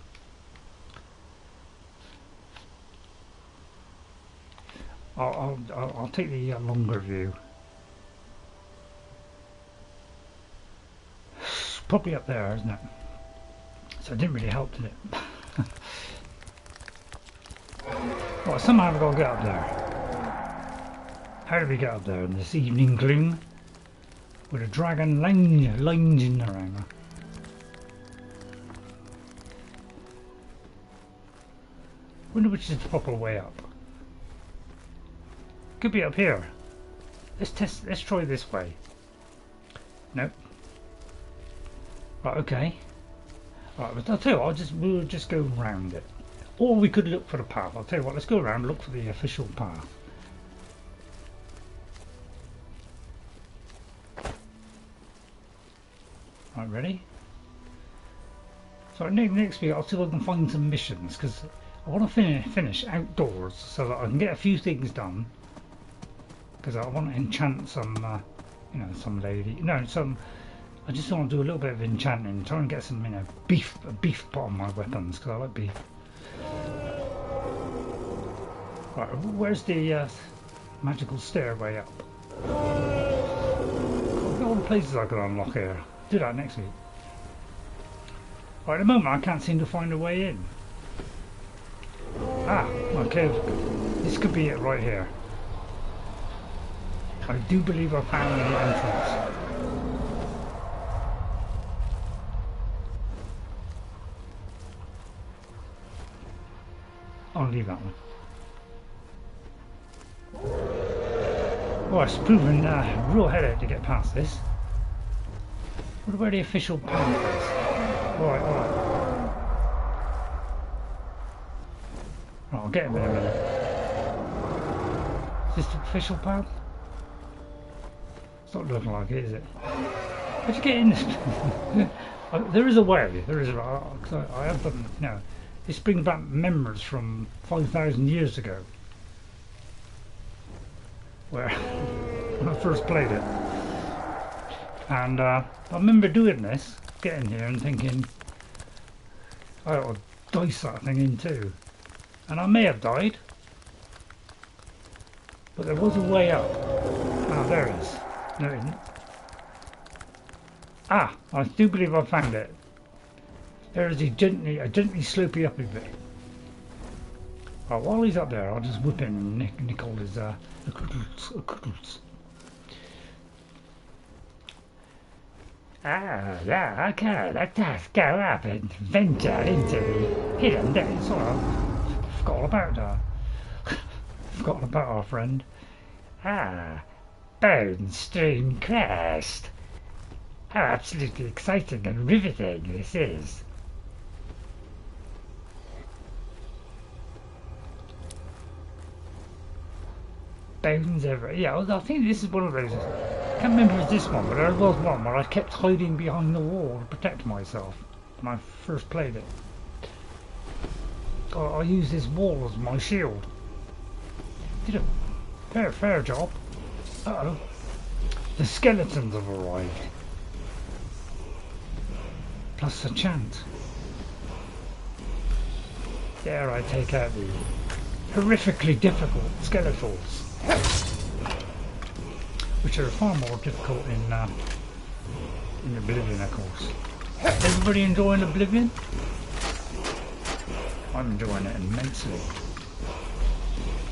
I'll take the longer view. It's probably up there, isn't it? So it didn't really help, did it? Right, somehow we've got to get up there. How do we get up there in this evening gloom? With a dragon lounging around. Wonder which is the proper way up. Could be up here. Let's try this way. Nope. Right, okay. Right, but I'll tell you what, we'll just go round it. Or we could look for the path. I'll tell you what, let's go around and look for the official path. Right, ready? So next week I'll see if I can find some missions, because I want to finish outdoors so that I can get a few things done. Because I want to enchant some, some lady. No, I just want to do a little bit of enchanting, try and get some, beef put on my weapons, because I like beef. Right, where's the magical stairway up? Look at all the places I could unlock here. Do that next week. Right, at the moment I can't seem to find a way in. Ah, okay. This could be it right here. I do believe I found the entrance. I'll leave that one. Oh, it's proven real headache to get past this. What about the official path is? Alright. Right, I'll get him in a minute. Is this the official path? It's not looking like it, is it? How'd you get in this? There is a way. There is a way. I have done, this brings back memories from 5,000 years ago. Where, when I first played it. And I remember doing this, getting here and thinking, I ought to dice that thing in too. And I may have died. But there was a way up. Ah, there it is. No, it isn't. Ah, I do believe I found it. There is a gently slopey up a bit. Right, while he's up there, I'll just whip in and nick all his equipments. Ah, yeah, okay, let us go up and venture into the hidden days. I forgot all about that. Forgot all about our friend. Ah, Bonestrewn Crest. How absolutely exciting and riveting this is. Bones everywhere. Yeah, I think this is one of those. I can't remember if it was this one, but there was one where I kept hiding behind the wall to protect myself when I first played it. I used this wall as my shield. Did a fair job. Uh-oh. The skeletons have arrived. Plus a chant. Dare I take out the horrifically difficult skeletals, which are far more difficult in Oblivion, of course. Everybody enjoying Oblivion? I'm enjoying it immensely.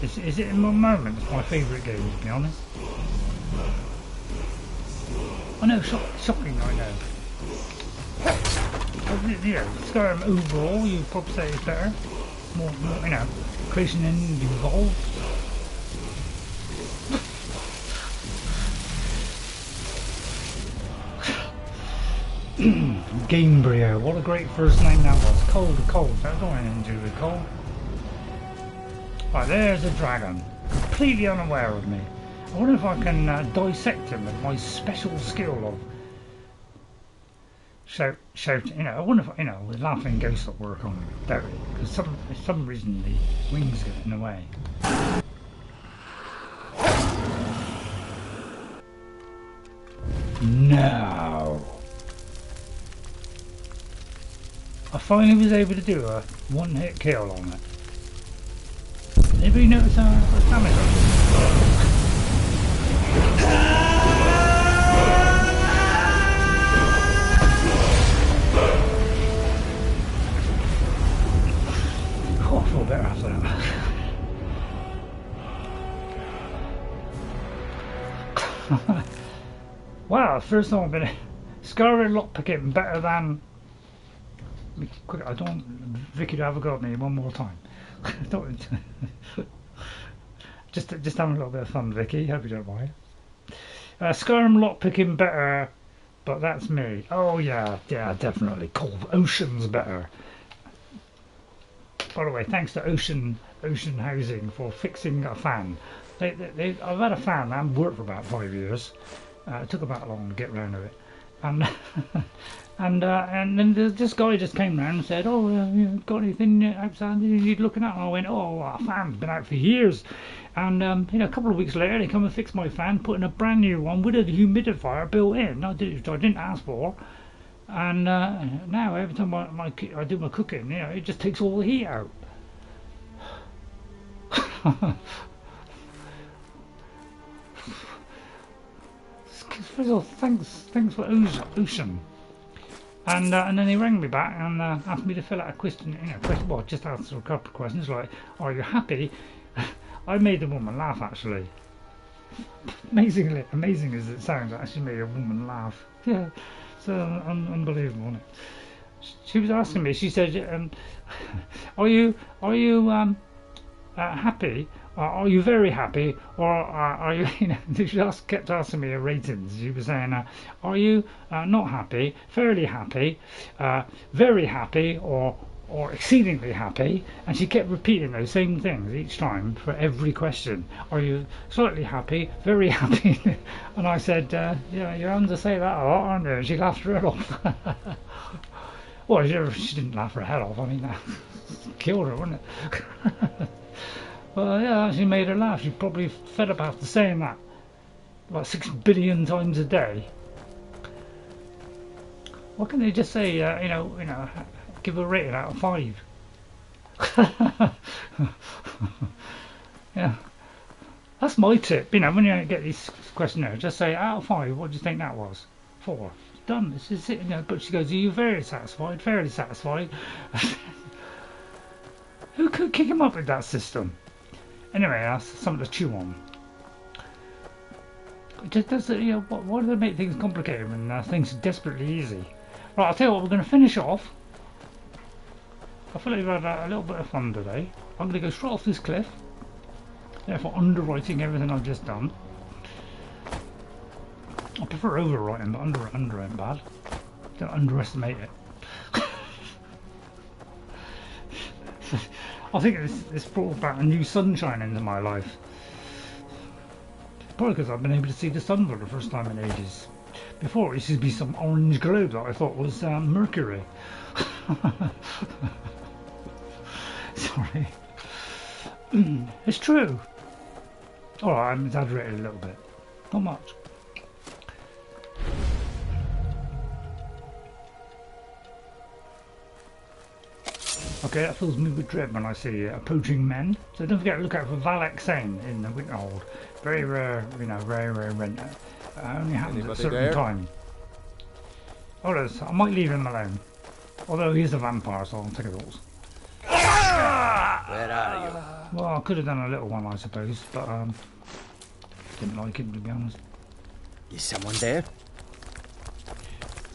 Is it in my moment? It's my favourite game, to be honest. I know, shocking, I know. Yeah, Skyrim overall, you'd probably say it's better. More, you know, creation engine involved. Gamebrier, what a great first name that was. Cold. That's not anything to do with cold. Right, there's a dragon. Completely unaware of me. I wonder if I can dissect him with my special skill of shouting. You know, I wonder if, you know, the laughing ghost will work on him. Doubt it. Because for some reason the wings get in the way. No. I finally was able to do a one-hit kill on it. Anybody notice how much damage I did? Oh, I feel better after that. Wow, first time I've been Skyrim lockpicking better than. I don't. Vicky, to have a go at me one more time. just having a little bit of fun, Vicky. Hope you don't mind. Skyrim lockpicking better, but that's me. Oh yeah, definitely. Cold Ocean's better. By the way, thanks to Ocean Housing for fixing a fan. I've had a fan that hasn't worked for about 5 years. It took about long to get round to it, and and then this guy just came round and said, "Oh, you got anything outside you need looking at?" And I went, "Oh, our fan's been out for years." And you know, a couple of weeks later, they come and fix my fan, put in a brand new one with a humidifier built in. I didn't ask for. And now every time I do my cooking, you know, it just takes all the heat out. First of all, thanks for Ocean. And then he rang me back and asked me to fill out a question. You know, well, just answer a couple of questions like, "Are you happy?" I made the woman laugh, actually. Amazing as it sounds, I actually made a woman laugh. Yeah, so unbelievable, isn't it? She was asking me. She said, "Are you happy? Are you very happy, or are you?" You know, she kept asking me her ratings. She was saying, "Are you not happy? Fairly happy? Very happy? Or exceedingly happy?" And she kept repeating those same things each time for every question. "Are you slightly happy? Very happy?" And I said, "Yeah, you're on to say that a lot, aren't you?" And she laughed her head off. Well, she didn't laugh her head off. I mean, that killed her, wouldn't it? Well, yeah, she made her laugh. She probably fed up after saying that about 6 billion times a day. Why can't they just say, you know, give a rating out of 5? Yeah, that's my tip. You know, when you get these questionnaires, just say out of 5. What do you think that was? 4. It's done. It's just, you know. But she goes, "Are you very satisfied? Fairly satisfied?" Who could kick him up with that system? Anyway, that's something to chew on. It just does, you know, why do they make things complicated when things are desperately easy? Right, I'll tell you what, we're going to finish off. I feel like we've had a little bit of fun today. I'm going to go straight off this cliff, therefore underwriting everything I've just done. I prefer overwriting, but under ain't bad. Don't underestimate it. I think it's brought about a new sunshine into my life. Probably because I've been able to see the sun for the first time in ages. Before it used to be some orange globe that I thought was Mercury. Sorry. It's true. Alright, I'm exaggerating a little bit. Not much. Okay, that fills me with dread when I see approaching men. So don't forget to look out for Velehk Sain in the Winterhold. Very rare, you know, very rare event. Only happens at a certain time. Oh, I might leave him alone. Although he's a vampire, so I'll take a thoughts. Where are you? Well, I could have done a little one, I suppose, but didn't like it, to be honest. Is someone there?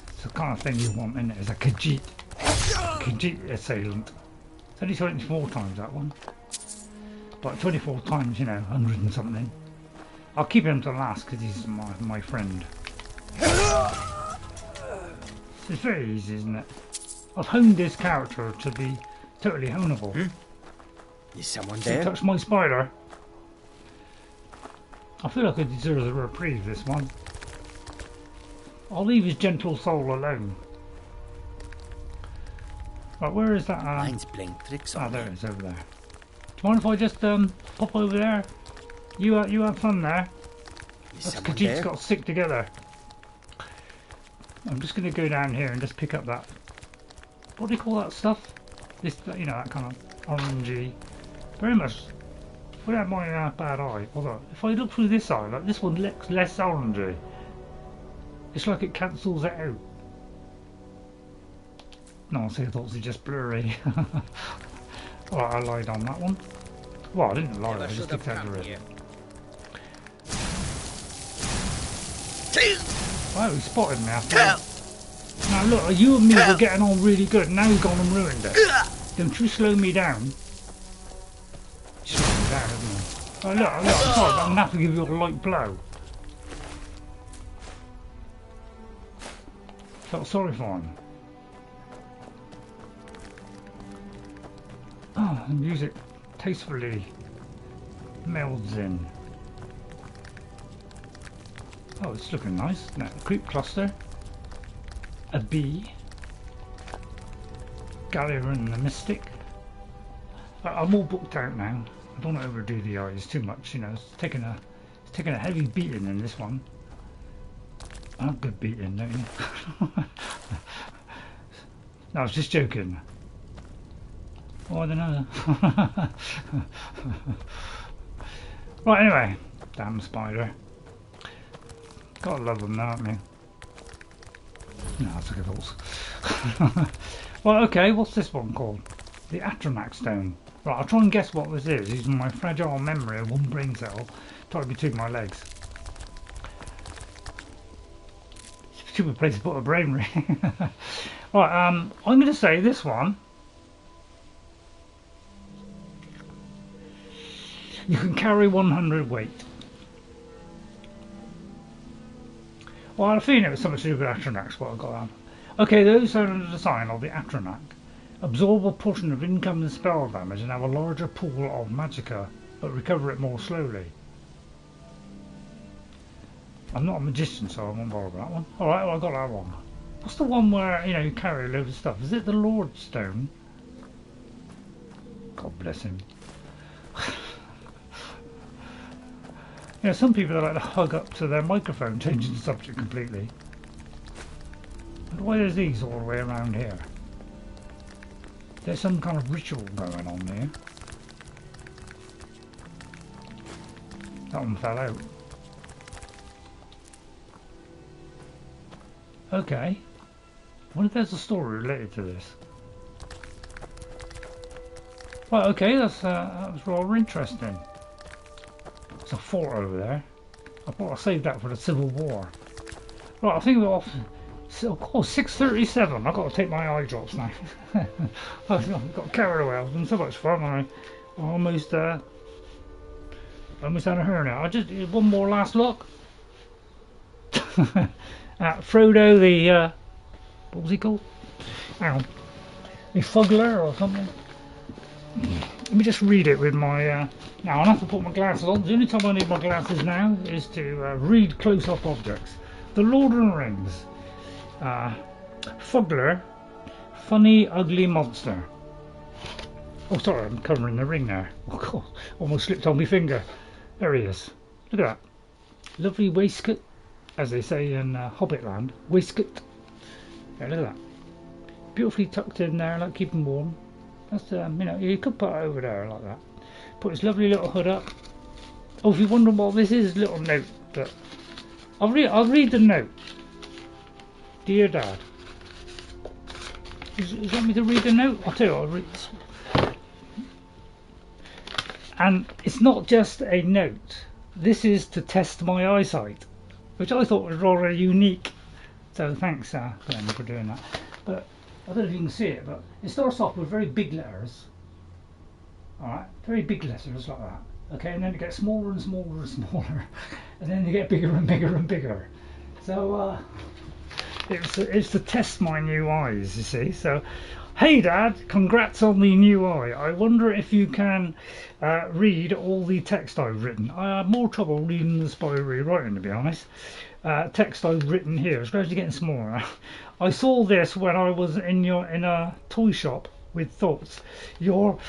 It's the kind of thing you want, isn't it? It's a Khajiit assailant. It's only 24 times that one. But 24 times, you know, 100 and something. I'll keep him to last because he's my friend. It's very easy, isn't it? I've honed this character to be totally honeable. Is someone there? Touch my spider. I feel like I deserve a reprieve this one. I'll leave his gentle soul alone. Right, where is that? Mine's playing tricks on there it is, over there. Do you mind if I just pop over there? You have fun there. Khajiit's got to stick together. I'm just going to go down here and just pick up that. What do you call that stuff? This, you know, that kind of orangey. Very much. Without my bad eye. Although, if I look through this eye, like this one looks less orangey. It's like it cancels it out. No, see, I thought it was just blurry. Alright, I lied on that one. Well, I didn't lie, I just exaggerated. Wow, he spotted me after that. Now look, you and me were getting on really good, now you've gone and ruined it. Don't you slow me down. Slow me down, isn't it? Oh look, I'm sorry, but I'm going to have to give you a light blow. Felt sorry for him. Oh, the music tastefully melds in. Oh, it's looking nice. Now, a creep cluster, a bee, Galerin the Mystic. I'm all booked out now. I don't want to overdo the eyes too much. You know, it's taking a heavy beating in this one. A good beating, don't you? No, I was just joking. Oh, I don't know. Right, anyway. Damn spider. Gotta love them, don't you? No, that's a good horse. Well, okay, what's this one called? The Atronac Stone. Right, I'll try and guess what this is using my fragile memory of one brain cell tied between my legs. Stupid place to put a brain ring. Right, I'm going to say this one. You can carry 100 weight. Well, I had a feeling it was something to do with Atronacs, what I got on. Okay, those are under the sign of the Atronac. Absorb a portion of incoming spell damage and have a larger pool of magicka, but recover it more slowly. I'm not a magician, so I won't bother with that one. Alright, well, I got that one. What's the one where, you know, you carry a load of stuff? Is it the Lord Stone? God bless him. You know, some people like to hug up to their microphone, changing the subject completely. And why there's these all the way around here? There's some kind of ritual going on here. That one fell out. Okay. I wonder if there's a story related to this. Right, okay, that was rather interesting. There's a fort over there. I thought I saved that for the Civil War. Right, I think we're off. So, oh, 6:37. I've got to take my eye drops now. I've got carried away. I've done so much fun. I almost had a hernia. I just one more last look. At Frodo the what was he called? Hang on. The Fuggler or something. Let me just read it with my now I'll have to put my glasses on. The only time I need my glasses now is to read close-up objects. The Lord of the Rings. Fuggler, funny ugly monster. Oh sorry, I'm covering the ring there. Oh god, almost slipped on my finger. There he is. Look at that. Lovely waistcoat, as they say in Hobbitland. Waistcoat. Yeah, look at that. Beautifully tucked in there, like keeping warm. That's you know, you could put it over there like that. Put his lovely little hood up. Oh, if you're wondering what this is, a little note. But I'll read the note. Dear Dad. You want me to read the note? I'll tell you, I'll read this. And it's not just a note. This is to test my eyesight, which I thought was rather unique. So thanks, Glenn, for doing that. But I don't know if you can see it, but it starts off with very big letters. Alright, very big letters like that. Okay, and then it gets smaller and smaller and smaller, and then they get bigger and bigger and bigger. So it's to test my new eyes, you see. So, hey Dad, congrats on the new eye. I wonder if you can read all the text I've written. I have more trouble reading the spidery writing, to be honest. Text I've written here, it's gradually getting smaller. I saw this when I was in a toy shop with thoughts. You'll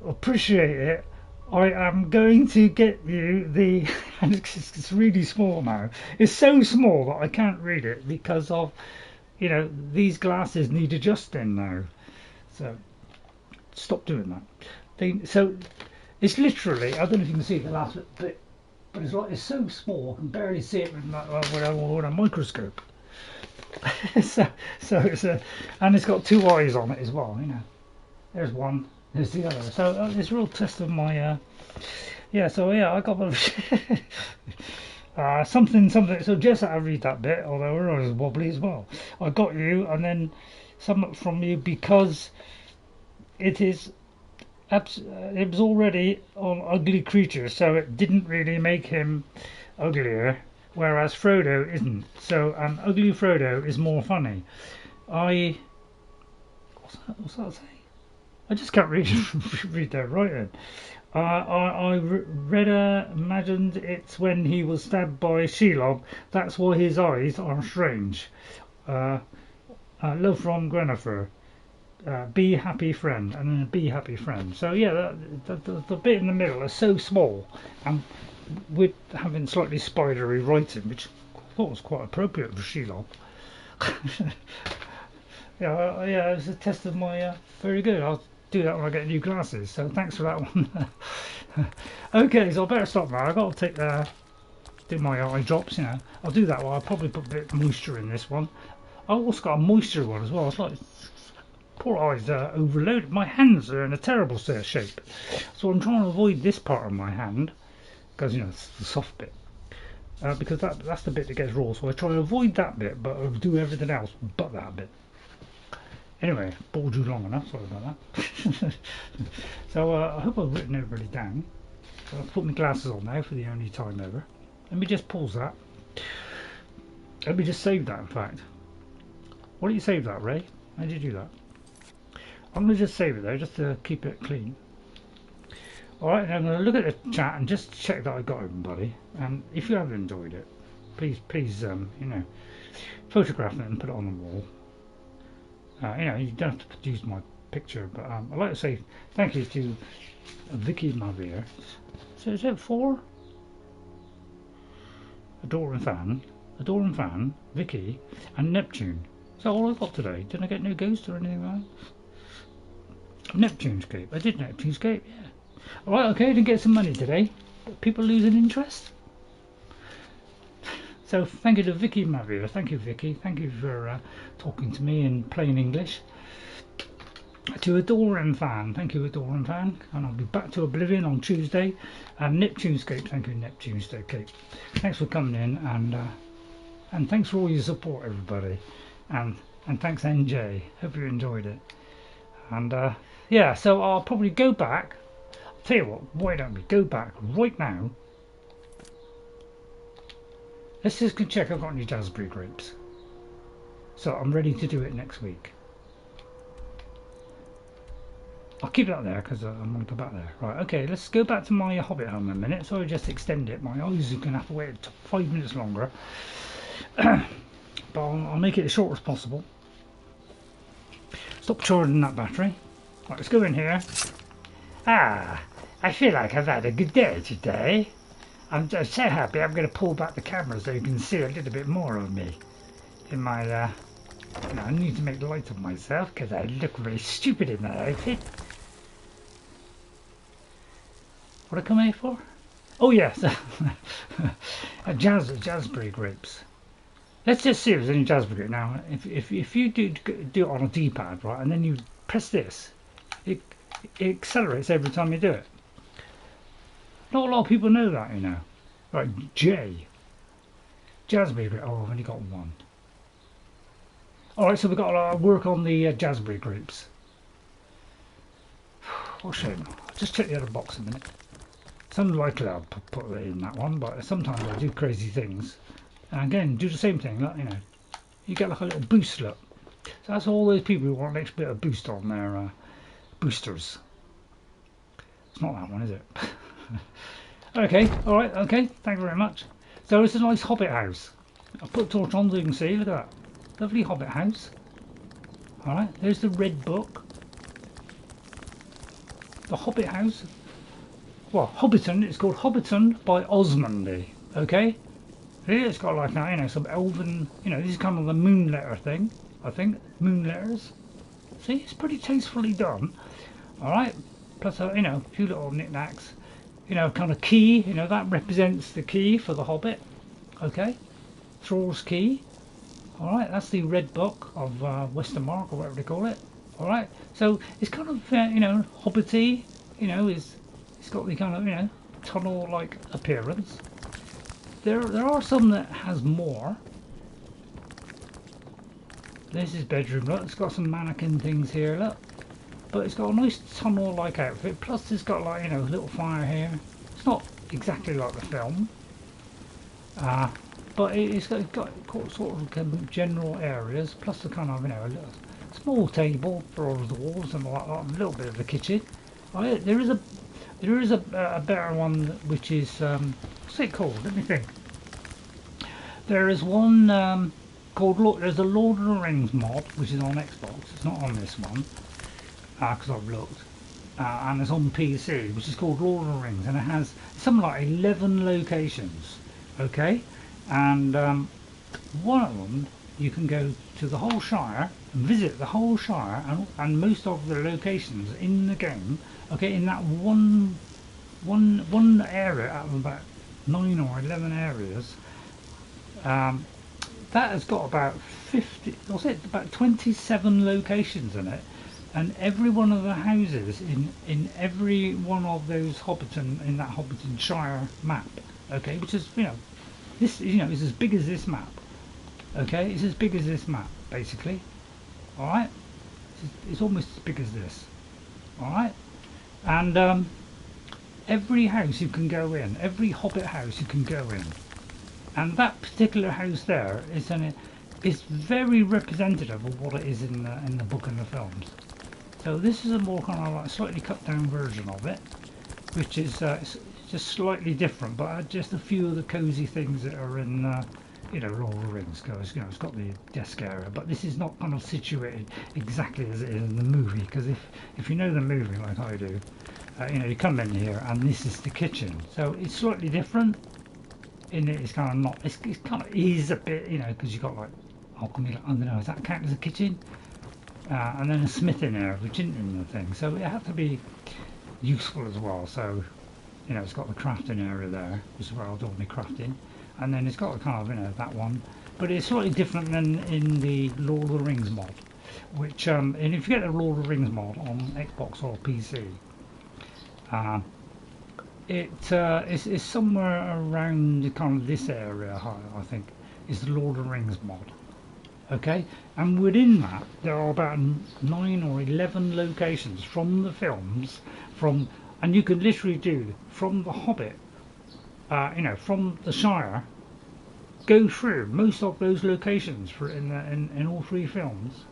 appreciate it. I am going to get you the, and it's really small now. It's so small that I can't read it because of, you know, these glasses need adjusting now. So stop doing that. So it's literally, I don't know if you can see the last bit, but it's like, it's so small I can barely see it with a microscope. so it's and it's got two eyes on it as well, you know. There's one, there's the other. So it's a real test of my yeah. So yeah, I got something. So just had to read that bit, although I was wobbly as well. I got you, and then something from you because it is. It was already on ugly creature, so it didn't really make him uglier. Whereas Frodo isn't. So ugly Frodo is more funny. What's that say? I just can't read that writing. Imagined it's when he was stabbed by Shelob. That's why his eyes are strange. Love from Gwenifer. Be happy friend, and then be happy friend. So yeah, the bit in the middle is so small, and with having slightly spidery writing, which I thought was quite appropriate for Shelob. yeah, it's a test of my very good. I'll do that when I get new glasses. So thanks for that one. Okay, so I better stop now. I've got to take do my eye drops. You know, I'll do that one. I'll probably put a bit of moisture in this one. I also got a moisture one as well. It's like poor eyes overloaded. My hands are in a terrible shape, so I'm trying to avoid this part of my hand because, you know, it's the soft bit, because that's the bit that gets raw. So I try to avoid that bit, but I'll do everything else but that bit. Anyway, bored you long enough. Sorry about that. So I hope I've written everybody down. So I'll put my glasses on now for the only time ever. Let me just pause that. Let me just save that. In fact, why don't you save that, Ray? How did you do that? I'm going to just save it there, just to keep it clean. Alright, and I'm going to look at the chat and just check that I got everybody. And if you have enjoyed it, please, you know, photograph it and put it on the wall. You know, you don't have to use my picture, but I'd like to say thank you to Vicky Mavir. So is it 4? Adore and Fan, Vicky, and Neptune. Is that all I got today? Didn't I get no ghost or anything like that? Neptunescape. I did Neptunescape, yeah. Alright, okay, didn't get some money today. But people losing interest. So thank you to Vicky Mavir. Thank you, Vicky. Thank you for talking to me in plain English. To Adore and Fan. Thank you, Adore and Fan. And I'll be back to Oblivion on Tuesday. And Neptunescape. Thank you, Neptunescape. Thanks for coming in, and thanks for all your support, everybody. And thanks, NJ. Hope you enjoyed it. And yeah, so I'll probably go back. I'll tell you what, why don't we go back right now? Let's just check I've got any raspberry grapes. So I'm ready to do it next week. I'll keep that there because I'm going to go back there. Right, okay, let's go back to my Hobbiton a minute. So I just extend it. My eyes are going to have to wait 5 minutes longer. But I'll make it as short as possible. Stop charging that battery. Right, let's go in here. I feel like I've had a good day today. I'm just so happy. I'm going to pull back the camera so you can see a little bit more of me. In my, you know, I need to make light of myself because I look very stupid in that outfit. What I come here for? Oh yes, raspberry grapes. Let's just see if there's any raspberry grapes. Now, if you do it on a D-pad, right, and then you press this, it accelerates every time you do it. Not a lot of people know that, you know. Right, J. Jazzberry grape. Oh, I've only got one. Alright, so we've got to work on the jazzberry grapes. What shame. I'll just check the other box a minute. Some likely I'll put it in that one, but sometimes I do crazy things. And again, do the same thing, like, you know. You get like a little boost, look. So that's all those people who want an extra bit of boost on their boosters. It's not that one, is it? Okay, alright, okay, thank you very much. So it's a nice hobbit house. I'll put a torch on so you can see, look at that. Lovely hobbit house. Alright, there's the red book. The hobbit house. Well, Hobbiton, it's called Hobbiton by Ozmondy. Okay? Here it's got like, you know, some elven, you know, this is kind of the moon letter thing, I think. Moon letters. See, it's pretty tastefully done. Alright, plus, you know, a few little knickknacks. You know, kind of key, you know, that represents the key for the Hobbit. Okay? Thrall's key. Alright, that's the red book of Westermark, or whatever they call it. Alright, so it's kind of, you know, hobbity, you know, it's got the kind of, you know, tunnel-like appearance. There are some that has more. There's his bedroom, look, it's got some mannequin things here, look. But it's got a nice tunnel-like outfit, plus it's got like, you know, a little fire here. It's not exactly like the film. But it's got sort of general areas, plus the kind of, you know, a little small table for all the walls and like a little bit of the kitchen. There is a better one which is what's it called? Let me think. There is one called there's a Lord of the Rings mod which is on Xbox. It's not on this one because I've looked, and it's on PC, which is called Lord of the Rings, and it has something like 11 locations. Okay, and one of them you can go to the whole Shire and visit the whole Shire and most of the locations in the game. Okay, in that one area out of about 9 or 11 areas, that has got about 50, what's it, about 27 locations in it, and every one of the houses in every one of those Hobbiton, in that Hobbiton Shire map, okay, which is, you know, this, you know, is as big as this map. Okay, it's as big as this map, basically. Alright? It's almost as big as this. Alright? And every house you can go in, every Hobbit house you can go in. And that particular house there is very representative of what it is in the book and the films. So this is a more kind of like slightly cut down version of it, which is just slightly different, but just a few of the cosy things that are in you know, Lord of the Rings, because, you know, it's got the desk area, but this is not kind of situated exactly as it is in the movie, because if you know the movie like I do, you know, you come in here and this is the kitchen, so it's slightly different in it. It's kind of not, it's kind of is a bit, you know, because you've got like alchemy, I don't know, does that count as a kitchen? And then a smith in there, which isn't in the thing, so it had to be useful as well. So, you know, it's got the crafting area there, which is where I'll do my crafting. And then it's got a kind of, you know, that one, but it's slightly different than in the Lord of the Rings mod, which and if you get the Lord of the Rings mod on Xbox or PC, it's somewhere around kind of this area, I think, is the Lord of the Rings mod. Okay, and within that there are about 9 or 11 locations from the films, and you can literally do from the Hobbit, you know, from the Shire, go through most of those locations in all 3 films,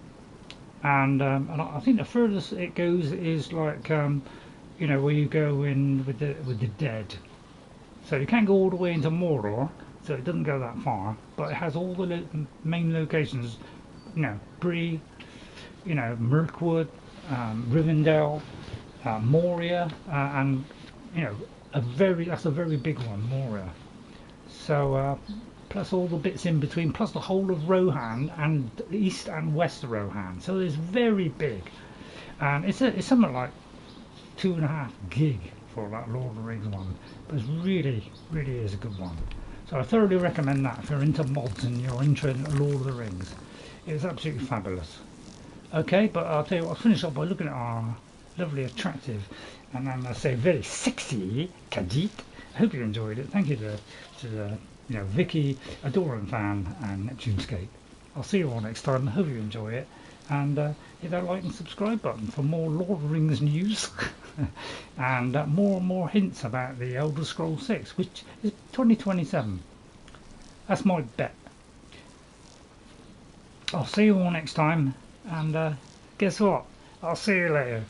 and I think the furthest it goes is like you know, where you go in with the dead. So you can't go all the way into Mordor, so it doesn't go that far, but it has all the main locations, you know, Bree, you know, Mirkwood, Rivendell, Moria, and, you know, that's a very big one, Moria. So plus all the bits in between, plus the whole of Rohan and east and west of Rohan. So it's very big, and it's something like 2.5 gig for that Lord of the Rings one, but it's really is a good one. So I thoroughly recommend that if you're into mods and you're into Lord of the Rings. It's absolutely fabulous. Okay, but I'll tell you what, I'll finish up by looking at our lovely, attractive, and then I say very sexy Khajiit. I hope you enjoyed it. Thank you to Vicky, Adoran Fan, and Neptunescape. I'll see you all next time. I hope you enjoy it, and hit that like and subscribe button for more Lord of the Rings news and more and more hints about the Elder Scrolls 6, which is 2027. That's my bet. I'll see you all next time, and guess what? I'll see you later.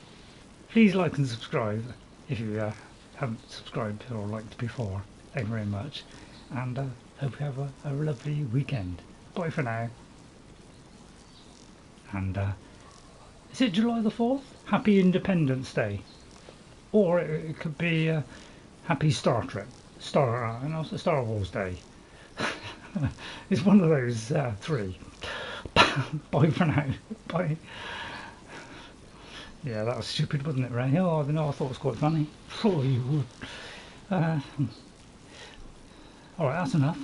Please like and subscribe if you haven't subscribed or liked before. Thank you very much, and hope you have a lovely weekend. Bye for now. And is it July the 4th? Happy Independence Day, or it could be Happy Star Wars Day. It's one of those three. Bye for now. Bye. Yeah, that was stupid, wasn't it, Ray? Oh, I don't know, I thought it was quite funny. Oh, you would. Alright, that's enough.